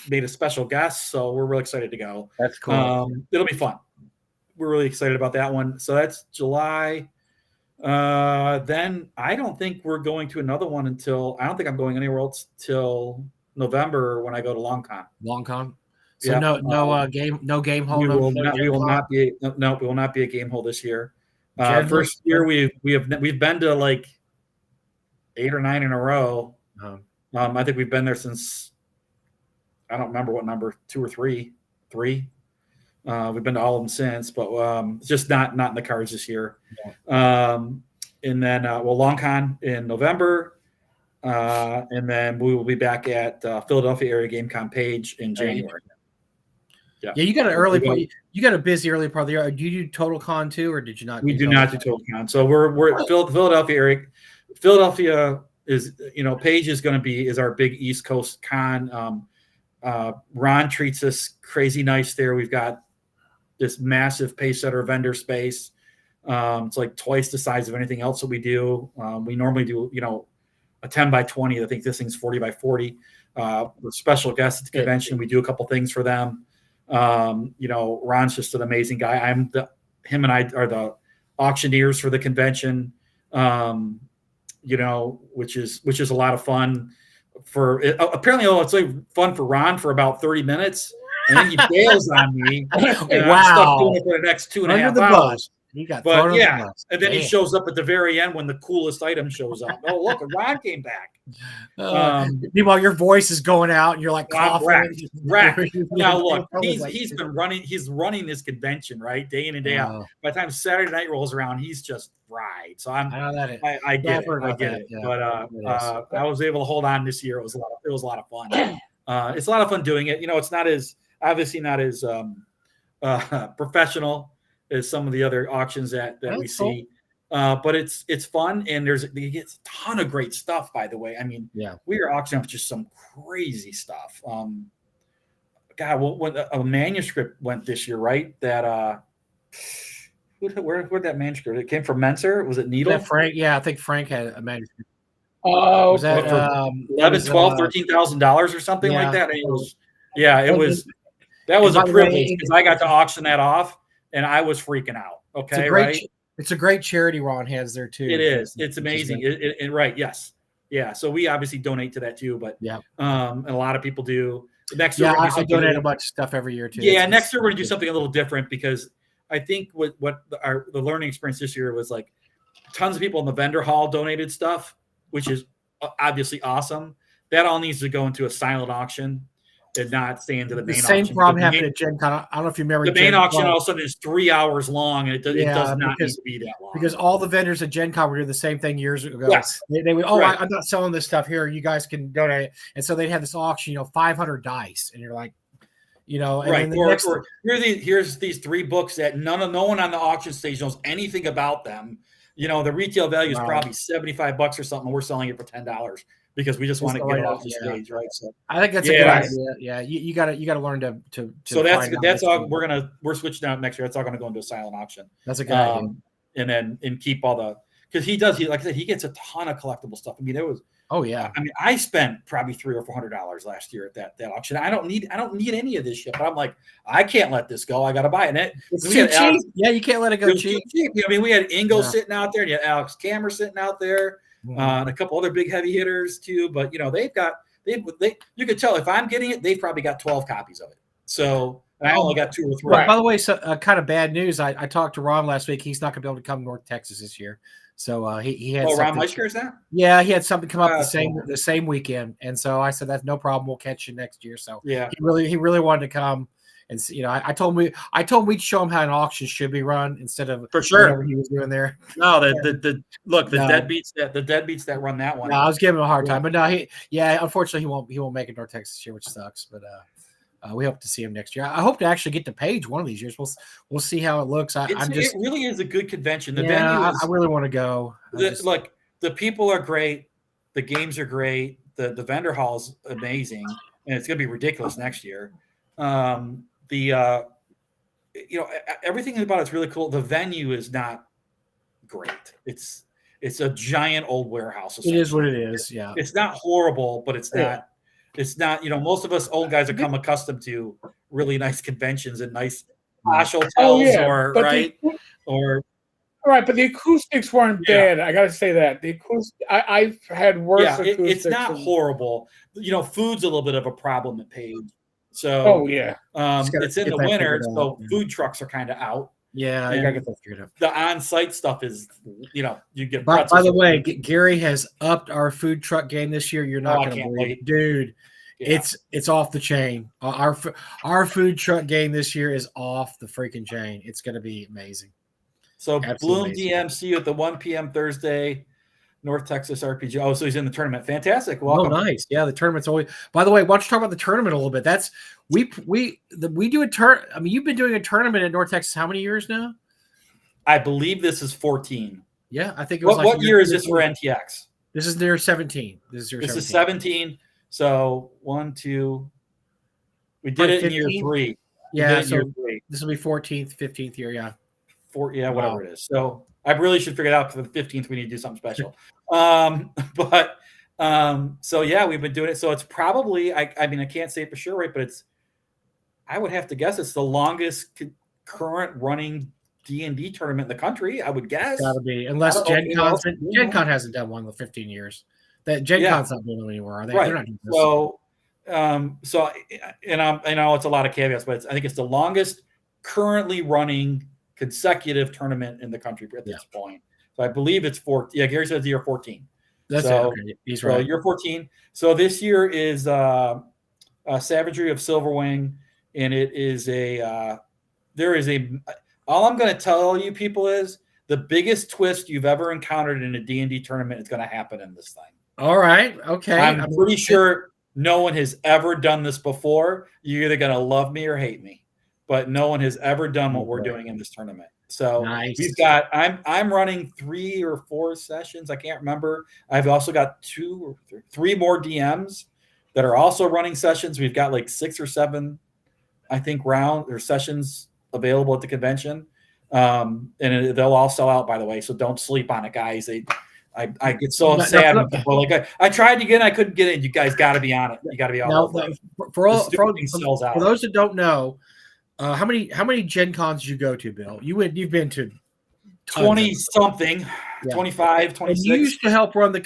made a special guest, so we're really excited to go. That's cool. It'll be fun. We're really excited about that one. So that's July. Then I don't think we're going to another one until I don't think I'm going anywhere else till November when I go to LongCon. So no game hole. We will not be a game hole this year. First year we've been to like 8 or 9 in a row. I think we've been there since I don't remember what number, 2 or 3. We've been to all of them since, but it's just not in the cards this year. Yeah. And then LongCon in November, and then we will be back at Philadelphia Area GameCon Page in January. Yeah, you got an early part. You got a busy early part of the year. Do you do Total Con too, or did you not? We do not do Total Con. So we're at Philadelphia area. Philadelphia is, Page is our big East Coast con. Ron treats us crazy nice there. We've got this massive Pacesetter vendor space. It's like twice the size of anything else that we do. We normally do, a 10 by 20. I think this thing's 40 by 40. With special guests at the convention, we do a couple things for them. Ron's just an amazing guy. Him and I are the auctioneers for the convention. Which is a lot of fun. Apparently, it's like fun for Ron for about 30 minutes, and then he bails on me. And I'm stuck doing it for the next 2.5 hours. You got and then he shows up at the very end when the coolest item shows up. Oh, look, Ron came back. Meanwhile, your voice is going out, and you're like coughing. Rack. Now look, he's running this convention, right, day in and day out. By the time Saturday night rolls around, he's just fried. So I get it. Yeah, but I was able to hold on this year. It was a lot of fun. It's a lot of fun doing it. It's not as professional as some of the other auctions that we see. But it's fun, and you get a ton of great stuff, by the way. I mean, we are auctioning up just some crazy stuff. When a manuscript went this year, right? That where'd that manuscript? It came from Menser. Was it Needle? Frank? Yeah, I think Frank had a manuscript. Oh, was that $11,000, $13,000 or something like that? And that was a privilege because I got to auction that off, and I was freaking out. Okay, it's a great charity Ron has there too. It is. It's amazing. Right. Yes. Yeah. So we obviously donate to that too, but and a lot I do. Next year, I donate a bunch of stuff every year too. Yeah. Next year we're gonna do something a little different because I think what the learning experience this year was like, tons of people in the vendor hall donated stuff, which is obviously awesome. That all needs to go into a silent auction. Did not stay into the main auction. The same problem happened at Gen Con. I don't know if you remember. The main auction all of a sudden is 3 hours long, and it does not need to be that long. Because all the vendors at Gen Con were doing the same thing years ago. Yes. They would, I'm not selling this stuff here. You guys can donate. And so they'd have this auction, 500 dice. And you're like, and right. Here's these 3 books that no one on the auction stage knows anything about them. The retail value is probably $75 or something. And we're selling it for $10. Because we just want to get it off the stage, right? So I think that's a good idea. Yeah, you got to learn to. So that's all we're switching out next year. That's all going to go into a silent auction. That's a good idea. And keep all because like I said, he gets a ton of collectible stuff. I mean, there was. Oh yeah. I mean, I spent probably $300 or $400 last year at that auction. I don't need any of this shit. But I'm like, I can't let this go. I got to buy it. It's too cheap. Yeah, you can't let it go cheap. I mean, we had Ingo sitting out there, and you had Alex Kammer sitting out there. And a couple other big heavy hitters too, but they've got you could tell if I'm getting it, they've probably got 12 copies of it. So I only got 2 or 3. Right. By the way, so kind of bad news. I talked to Ron last week. He's not going to be able to come to North Texas this year. So he had. Oh, Ron Meister is that? Yeah, he had something come up the same weekend, and so I said that's no problem. We'll catch you next year. So yeah, he really wanted to come. And I told him we'd show him how an auction should be run instead of for sure whatever he was doing there. No, the deadbeats that run that one. No, I was giving him a hard time, but no, unfortunately he won't make it North Texas this year, which sucks. But we hope to see him next year. I hope to actually get to Page one of these years. We'll see how it looks. It really is a good convention. The venue I really want to go. Look, the people are great, the games are great, the vendor hall is amazing, and it's gonna be ridiculous next year. Everything about it's really cool. The venue is not great. It's a giant old warehouse. It is what it is. Yeah. It's not horrible, but it's not. It's not. Most of us old guys are accustomed to really nice conventions and nice posh hotels, But the acoustics weren't bad. I got to say that the acoustic. I've had worse acoustics. It's not horrible. Food's a little bit of a problem at Page. So, it's in the winter, so food trucks are kind of out. Yeah, I gotta get that figured out. The on-site stuff is, you get. By the way, Gary has upped our food truck game this year. You're not gonna believe it, dude. Yeah. It's off the chain. Our food truck game this year is off the freaking chain. It's going to be amazing. So Absolutely Bloom amazing. DMC at the 1 p.m. Thursday, North Texas RPG. Oh, so he's in the tournament. Fantastic. Welcome. Oh, nice. Yeah, the tournament's always. By the way, why don't you talk about the tournament a little bit? That's we do a turn. I mean, you've been doing a tournament at North Texas how many years now? I believe this is 14. Yeah, I think it was. What year is this for NTX? This is their 17. This is 17. So 1, 2. We did it in year 3. Yeah, so this will be 14th, 15th year. Yeah. Whatever it is. So I really should figure it out, because for the 15th we need to do something special. So yeah, we've been doing it. So it's probably, I mean, I can't say for sure, right? But I would have to guess it's the longest current running D&D tournament in the country. I would guess. It's gotta be, unless Gen Con hasn't done one in 15 years. That Gen Con's not doing it anymore, are they? Right. They're not doing this. I know it's a lot of caveats, but I think it's the longest currently running consecutive tournament in the country at this point. So I believe it's 14. Yeah, Gary says year 14. That's so, it. Okay. He's right. So year 14. So this year is Savagery of Silverwing, and it is all I'm going to tell you people is the biggest twist you've ever encountered in a D&D tournament is going to happen in this thing. All right. Okay. I'm pretty sure no one has ever done this before. You're either going to love me or hate me, but no one has ever done what we're doing in this tournament. So nice. We've got, I'm running 3 or 4 sessions. I can't remember. I've also got 2 or 3 more DMs that are also running sessions. We've got like 6 or 7, I think, round or sessions available at the convention. And they'll all sell out, by the way. So don't sleep on it, guys. I get so sad when people are like, I tried to get in, I couldn't get in. You guys got to be on it. You got to be all over it. For those that don't know, how many Gen Cons did you go to, Bill? You've been to 20 something, 25, 26. And you used to help run the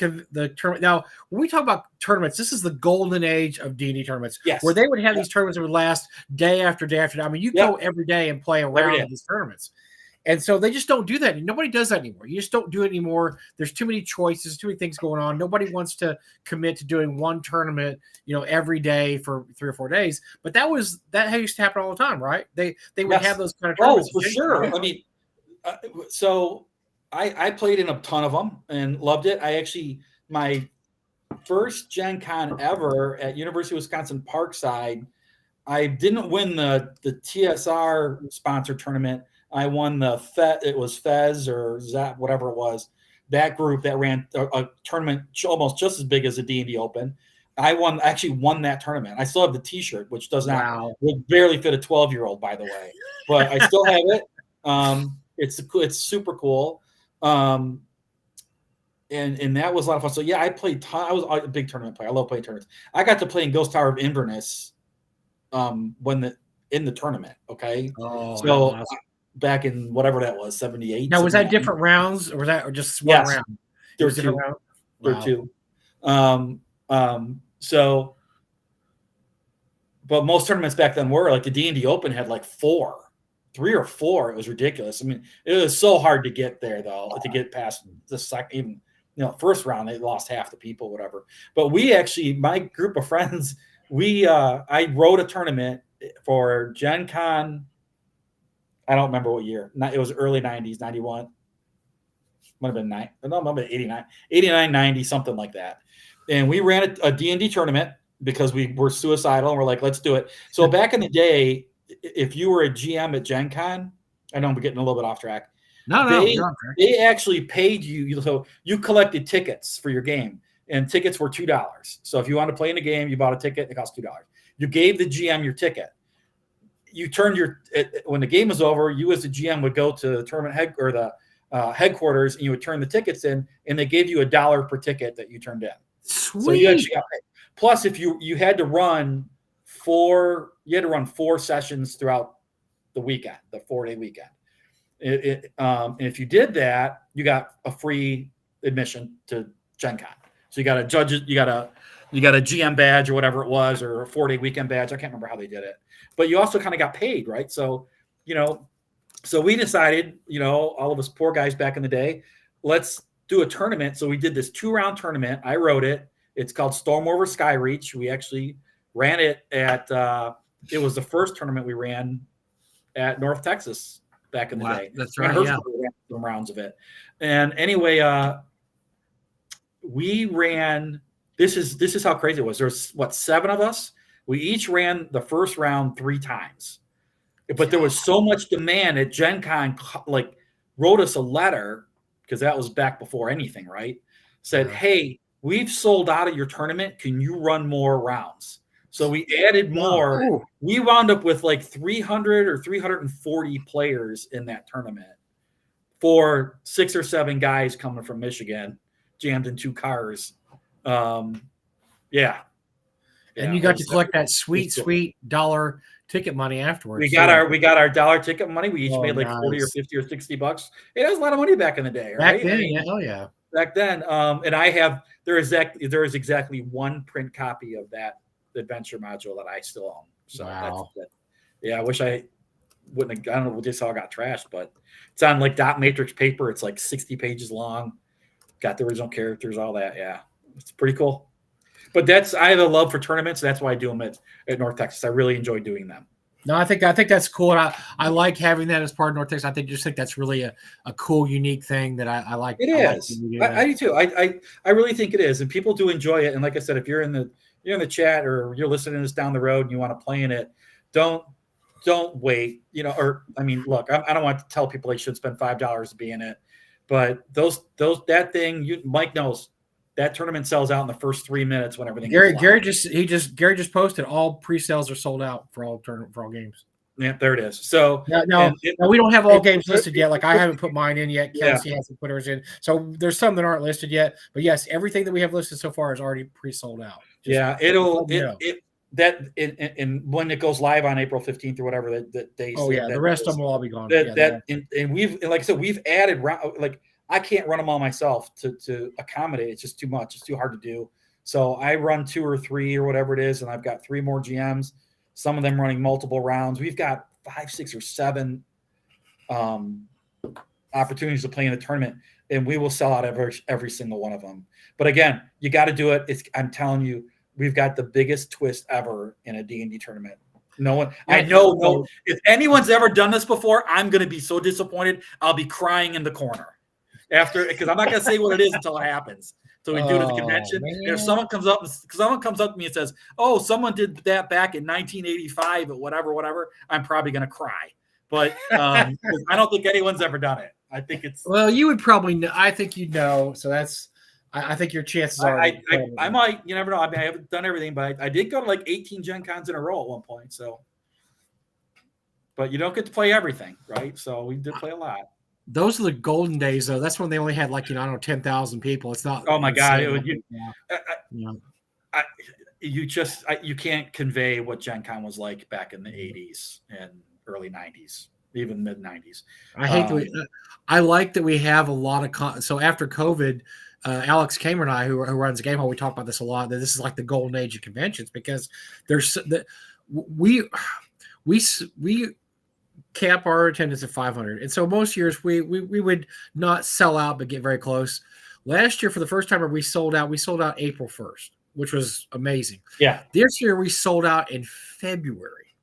tournament. Now, when we talk about tournaments, this is the golden age of D&D tournaments, where they would have these tournaments that would last day after day after day. I mean, you go every day and play around these tournaments. And so they just don't do that. Nobody does that anymore. You just don't do it anymore. There's too many choices, too many things going on. Nobody wants to commit to doing one tournament, every day for 3 or 4 days. But that used to happen all the time, right? They would have those kind of tournaments. Oh, for sure. I mean, so I played in a ton of them and loved it. My first Gen Con ever at University of Wisconsin Parkside, I didn't win the TSR sponsored tournament. I won it was Fez or Zap, whatever it was, that group that ran a tournament almost just as big as the D&D Open. I actually won that tournament. I still have the T-shirt, which does not would barely fit a 12-year-old, by the way, but I still have it. It's super cool. And that was a lot of fun. So yeah, I played I was a big tournament player. I love playing tournaments. I got to play in Ghost Tower of Inverness in the tournament. Okay. Oh, so awesome. Back in whatever that was, 78. Now, was that different rounds, or was that just one round? There were 2. There were 2. So, but most tournaments back then were like the D&D Open had like 3 or 4. It was ridiculous. I mean, it was so hard to get there, though, to get past the second, even first round. They lost half the people, whatever. But my group of friends, I wrote a tournament for Gen Con. I don't remember what year. It was early 90s, 91. Might have been 89, 90, something like that. And we ran a D&D tournament because we were suicidal and we're like, let's do it. So back in the day, if you were a GM at Gen Con, I know I'm getting a little bit off track. They actually paid you. So you collected tickets for your game, and tickets were $2. So if you want to play in a game, you bought a ticket, it cost $2. You gave the GM your ticket. You turned when the game was over, you as the GM would go to the tournament headquarters, and you would turn the tickets in, and they gave you $1 per ticket that you turned in. Sweet. So you actually got paid. Plus, if you had to run 4 sessions throughout the weekend, the 4-day weekend. And if you did that, you got a free admission to Gen Con. So you got a GM badge or whatever it was, or a 4-day weekend badge. I can't remember how they did it. But you also kind of got paid, right? So, so we decided, all of us poor guys back in the day, let's do a tournament. So we did this 2-round tournament. I wrote it. It's called Storm Over Skyreach. We actually ran it at it was the first tournament we ran at North Texas back in the day. That's right. Yeah. Ran some rounds of it. And anyway, we ran. This is how crazy it was. There's 7 of us. We each ran the first round 3 times, but there was so much demand that Gen Con like wrote us a letter, because that was back before anything, right? Said, hey, we've sold out of your tournament. Can you run more rounds? So we added more. Ooh. We wound up with like 300 or 340 players in that tournament for 6 or 7 guys coming from Michigan, jammed in 2 cars. Yeah. And you got to collect that sweet dollar ticket money afterwards. We got our dollar ticket money. We each made like 40 or 50 or $60. It was a lot of money back in the day, right? Back then, yeah. Back then. And there is exactly 1 print copy of that adventure module that I still own. So that's it. Yeah, I wish I wouldn't have. I don't know, just how it got trashed, but it's on like dot matrix paper. It's like 60 pages long. Got the original characters, all that. Yeah, it's pretty cool. But I have a love for tournaments. That's why I do them at North Texas. I really enjoy doing them. No, I think that's cool. And I like having that as part of North Texas. I think that's really a cool, unique thing that I like. It is. I do too. I really think it is, and people do enjoy it. And like I said, if you're in the chat or you're listening to this down the road and you want to play in it, don't wait. Look, I don't want to tell people they should spend $5 to be in it, but that thing, Mike knows. That tournament sells out in the first 3 minutes when everything. Gary just posted all pre-sales are sold out for all games. Yeah, there it is. So no, we don't have all games listed yet. Like I haven't put mine in yet. Kelsey hasn't put hers in. So there's some that aren't listed yet. But yes, everything that we have listed so far is already pre-sold out. And when it goes live on April 15th or whatever that day. Oh yeah, the rest of them will all be gone. And we've, like I said, we've added like. I can't run them all myself to accommodate. It's just too much. It's too hard to do. So I run 2 or 3 or whatever it is, and I've got 3 more GMs. Some of them running multiple rounds. We've got 5, 6, or 7 opportunities to play in a tournament, and we will sell out every single one of them. But again, you got to do it. I'm telling you, we've got the biggest twist ever in a D&D tournament. No one. I know. If anyone's ever done this before, I'm going to be so disappointed. I'll be crying in the corner. Because I'm not going to say what it is until it happens. So we do it at the convention. And if someone comes up to me and says, "Oh, someone did that back in 1985 or whatever," I'm probably going to cry. But I don't think anyone's ever done it. I think it's. Well, you would probably know. I think you'd know. So that's. I think your chances are. I might. You never know. I mean, I haven't done everything, but I did go to like 18 Gen Cons in a row at one point. So. But you don't get to play everything, right? So we did play a lot. Those are the golden days, though. That's when they only had 10,000 people. It's not. Oh my God! You can't convey what Gen Con was like back in the 80s and early 90s, even mid 90s. I like that we have a lot of. So after COVID, Alex Kamer and I, who runs the Game Hall, we talk about this a lot. That this is like the golden age of conventions because there's we cap our attendance at 500, and so most years we would not sell out but get very close. Last year, for the first time, we sold out April 1st, which was amazing. Yeah. This year we sold out in February,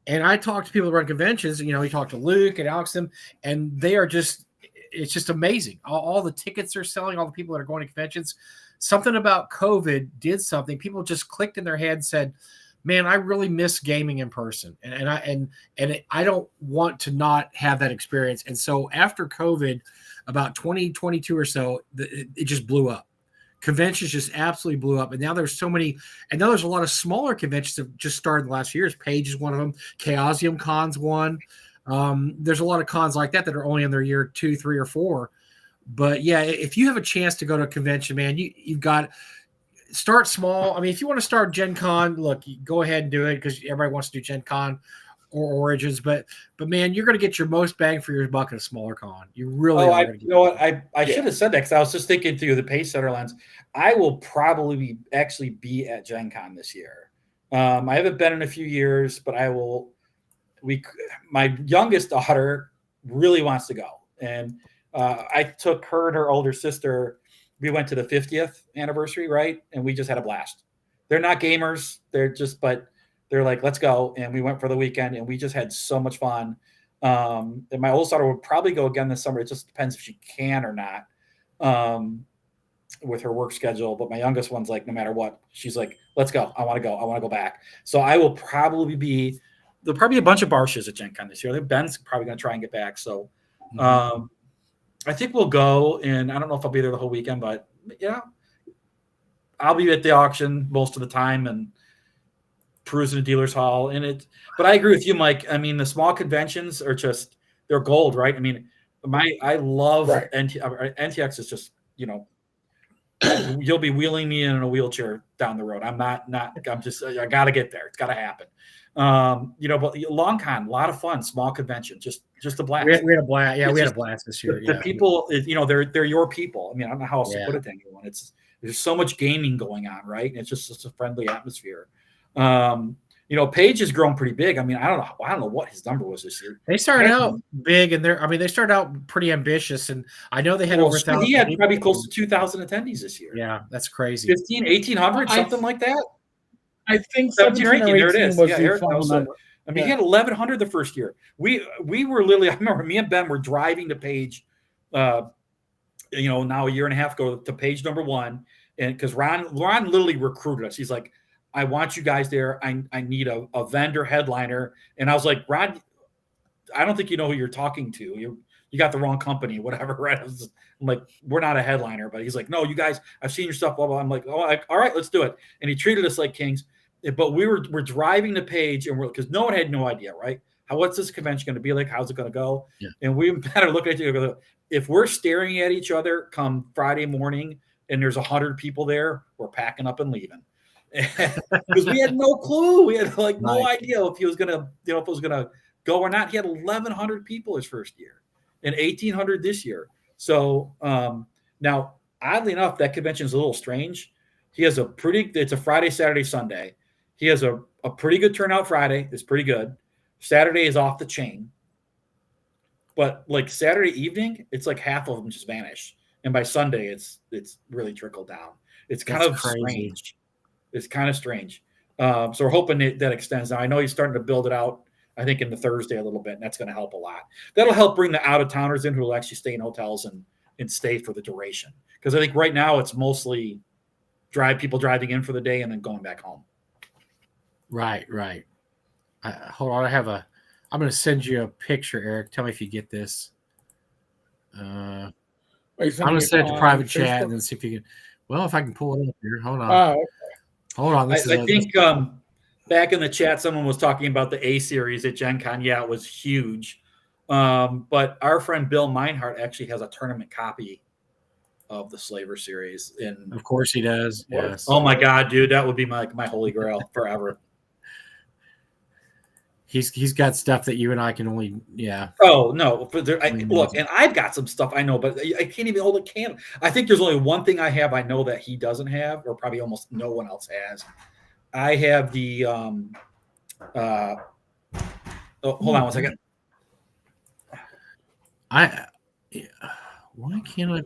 and I talked to people that run conventions. We talked to Luke and Alex, and they are just, it's just amazing. All the tickets are selling. All the people that are going to conventions. Something about COVID did something. People just clicked in their head and said, man, I really miss gaming in person, and I don't want to not have that experience. And so after COVID, about 2022 or so, it just blew up. Conventions just absolutely blew up, and now there's so many. And now there's a lot of smaller conventions that have just started in the last few years. Page is one of them. Chaosium Con's one. There's a lot of cons like that are only in their year 2, 3, or 4. But yeah, if you have a chance to go to a convention, man, you've got. Start small. I mean, if you want to start Gen Con, look, go ahead and do it because everybody wants to do Gen Con or Origins. But man, you're going to get your most bang for your buck at a smaller con. You really are. You know what? I should have said that because I was just thinking through the Pacesetter lens. I will probably actually be at Gen Con this year. I haven't been in a few years, but I will. My youngest daughter really wants to go, and I took her and her older sister. We went to the 50th anniversary, right? And we just had a blast. they're not gamers. But they're like, let's go. And we went for the weekend, and we just had so much fun. And my oldest daughter would probably go again this summer. It just depends if she can or not with her work schedule. But my youngest one's like, no matter what, she's like, let's go. I want to go. I want to go back. So I will probably there'll probably be a bunch of Barshes at Gen Con this year. I think Ben's probably going to try and get back. So I think we'll go. And I don't know if I'll be there the whole weekend, but yeah, I'll be at the auction most of the time and perusing the dealer's hall but I agree with you, Mike. I mean, the small conventions are they're gold, right? I mean, I love NTX is just, you'll be wheeling me in a wheelchair down the road. I'm just, I got to get there. It's got to happen. But Long Con, a lot of fun, small convention, just a blast. We had a blast. Yeah, we had a blast this year. The people, they're your people. I mean, I don't know how else to put it to anyone. There's so much gaming going on, right? And it's just a friendly atmosphere. Page has grown pretty big. I mean, I don't know what his number was this year. They started out big, and they started out pretty ambitious, and I know they had over 1,000. He had probably close to 2,000 attendees this year. Yeah, that's crazy. 1,800, something like that. I think 17 or 18 there it is. Was the final number. I mean, he had 1,100 the first year. We were literally. I remember me and Ben were driving to Page, now a year and a half ago to Page number 1, and because Ron literally recruited us. He's like, I want you guys there. I need a vendor headliner. And I was like, Rod, I don't think you know who you're talking to. You got the wrong company, whatever. Right? I'm like, we're not a headliner. But he's like, no, you guys, I've seen your stuff. Blah, blah. I'm like, all right, let's do it. And he treated us like kings. But we're driving to Page, and because no one had no idea, right? What's this convention going to be like? How's it going to go? Yeah. And we better look at each other. If we're staring at each other come Friday morning and there's 100 people there, we're packing up and leaving. Because we had no clue. We had no idea if he was gonna, if it was gonna go or not. He had 1,100 people his first year, and 1,800 this year. So now, oddly enough, that convention is a little strange. He has it's a Friday, Saturday, Sunday. He has a pretty good turnout. Friday is pretty good. Saturday is off the chain. But like Saturday evening, it's like half of them just vanish, and by Sunday, it's really trickled down. It's kind of strange. It's kind of strange. So we're hoping that extends. Now, I know he's starting to build it out, I think, in the Thursday a little bit, and that's going to help a lot. That'll help bring the out-of-towners in who will actually stay in hotels and stay for the duration. Because I think right now it's mostly people driving in for the day and then going back home. Right. Hold on. I'm going to send you a picture, Eric. Tell me if you get this. I'm going to send it to private chat and then see if you can. Well, if I can pull it up here. Hold on. Oh, okay. Hold on. I think back in the chat, someone was talking about the A series at Gen Con. Yeah, it was huge. But our friend Bill Meinhardt actually has a tournament copy of the Slaver series. And of course he does. Yes. Oh my God, dude, that would be my holy grail forever. He's got stuff that you and I can only, Oh no, but look, and I've got some stuff I know, but I can't even hold a candle. I think there's only one thing I have I know that he doesn't have, or probably almost no one else has. I have the hold on one second. Why can't I?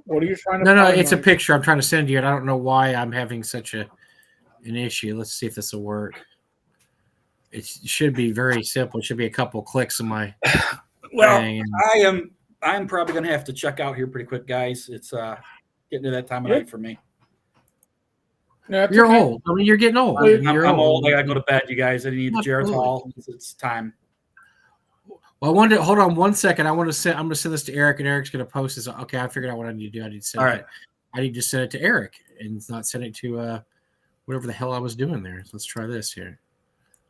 What are you trying to? No, it's a picture I'm trying to send you, and I don't know why I'm having such an issue. Let's see if this will work. It should be very simple. It should be a couple clicks on my. Well, I'm probably going to have to check out here pretty quick, guys. It's getting to that time of night for me. No, you're old. I mean, you're getting old. I'm old. I got to go to bed, you guys. I need Jared's Hall. It's time. Well, I wanted to hold on 1 second. I'm going to send this to Eric, and Eric's going to post this. Okay, I figured out what I need to do. I need to send I need to send it to Eric and not send it to whatever the hell I was doing there. So let's try this here.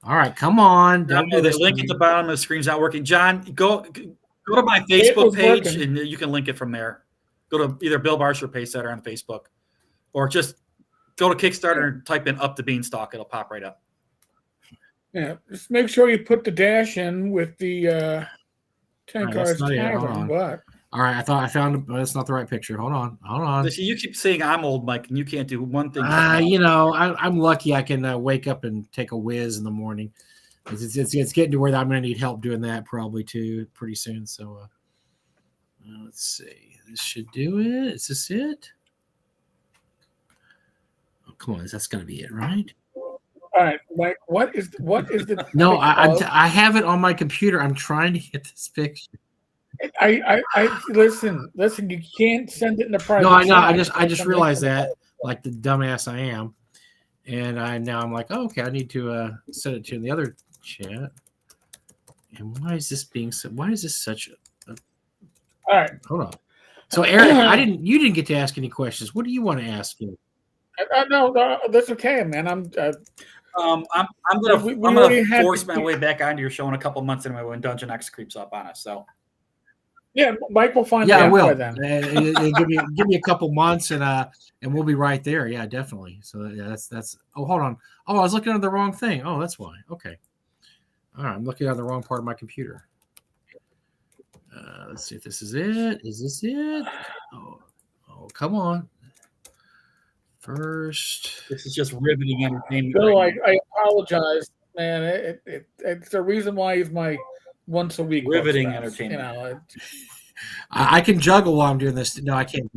All right, come on. Don't do this. The link at the bottom of the screen's not working. John, go to my Facebook page, and you can link it from there. Go to either Bill Barsh or Pacesetter on Facebook, or just go to Kickstarter and type in "Up the Beanstalk." It'll pop right up. Yeah, just make sure you put the dash in with the 10 cars tavern. What? All right, I thought I found it, but it's not the right picture. Hold on. See, you keep saying I'm old, Mike, and you can't do one thing. I'm lucky I can wake up and take a whiz in the morning. It's getting to where I'm going to need help doing that probably too pretty soon. So let's see. This should do it. Is this it? come on, that's going to be it, right? All right, Mike. What is the? No, I have it on my computer. I'm trying to get this picture. I listen. You can't send it in the private. No, I know. Chat. I just realized that, like the dumbass I am, and I'm like, oh, okay, I need to send it to you in the other chat. And why is this such a? All right, hold on. So Eric, you didn't get to ask any questions. What do you want to ask me? No, that's okay, man. I'm gonna force my way back onto your show in a couple months anyway when Dungeon X creeps up on us. So yeah, Mike will find. Yeah, I will. Then. give me a couple months and we'll be right there. Yeah, definitely. So yeah, that's. Oh, hold on. Oh, I was looking at the wrong thing. Oh, that's why. Okay. All right, I'm looking at the wrong part of my computer. Let's see if this is it. Is this it? Oh, come on. First, this is just riveting entertainment. Bill, I apologize, man. It's the reason why he's my once a week riveting entertainment. You know, I can juggle while I'm doing this. No, I can't.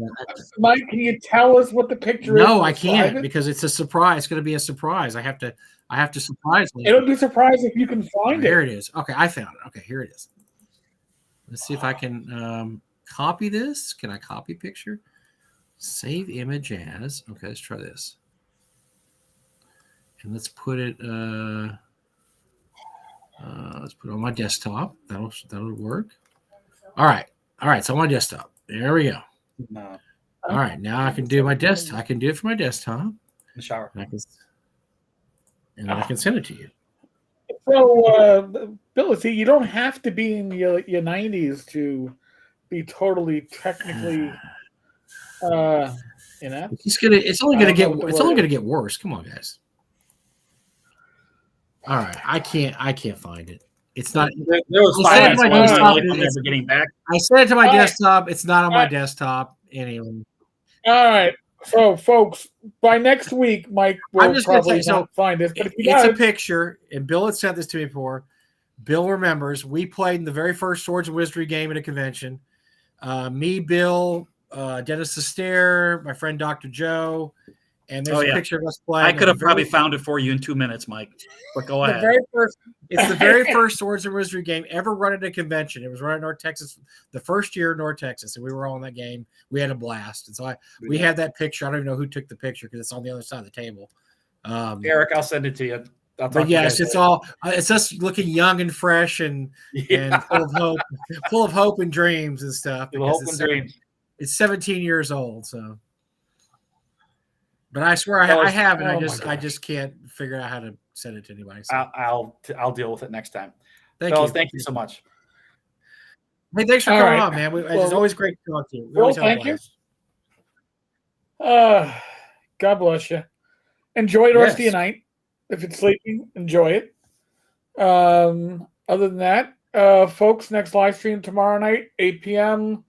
Mike, can you tell us what the picture is? No, I can't because it's a surprise. It's going to be a surprise. I have to surprise you. It'll be a surprise if you can find it. Here it is. Okay, I found it. Okay, here it is. Let's see if I can copy this. Can I copy picture? Save image as. Okay, let's try this. And let's put it on my desktop. That'll work. All right. So on my desktop. There we go. No. All right. Now I can do my desktop. I can do it for my desktop. In the shower. And then I can send it to you. So, Bill, see, you don't have to be in your 90s to be totally technically, It's only gonna get worse. Come on, guys. All right, I can't find it. It's not. There was 5 minutes I'm never getting back. I sent it to my desktop. It's not on my desktop anyway. All right. So, folks, by next week, Mike will probably not find this. But it's a picture, and Bill had sent this to me before. Bill remembers we played in the very first Swords and Wizardry game at a convention. Me, Bill, Dennis Astaire, my friend Dr. Joe, and there's a picture of us playing. I could have probably found it for you in 2 minutes, Mike. But go ahead. It's the very first Swords and Wizardry game ever run at a convention. It was run in North Texas, the first year in North Texas, and we were all in that game. We had a blast, and so we had that picture. I don't even know who took the picture because it's on the other side of the table. Eric, I'll send it to you. But yes, it's us looking young and fresh and full of hope and dreams and stuff. It's 17 years old, so. But I swear I have it. I just can't figure out how to send it to anybody. So. I'll deal with it next time. Thank you so much. Hey, thanks for coming on, man. It's always great to talk to you. Well, thank you. God bless you. Enjoy the rest of your night. If it's sleeping, enjoy it. Other than that, folks, next live stream tomorrow night, 8 p.m.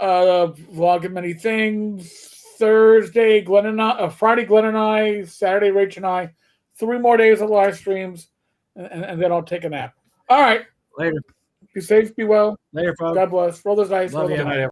Vlog of many things. Thursday, Friday, Glenn and I, Saturday, Rach and I. 3 more days of live streams, and then I'll take a nap. All right. Later. Be safe, be well. Later, folks. God bless. Roll those dice. Love you.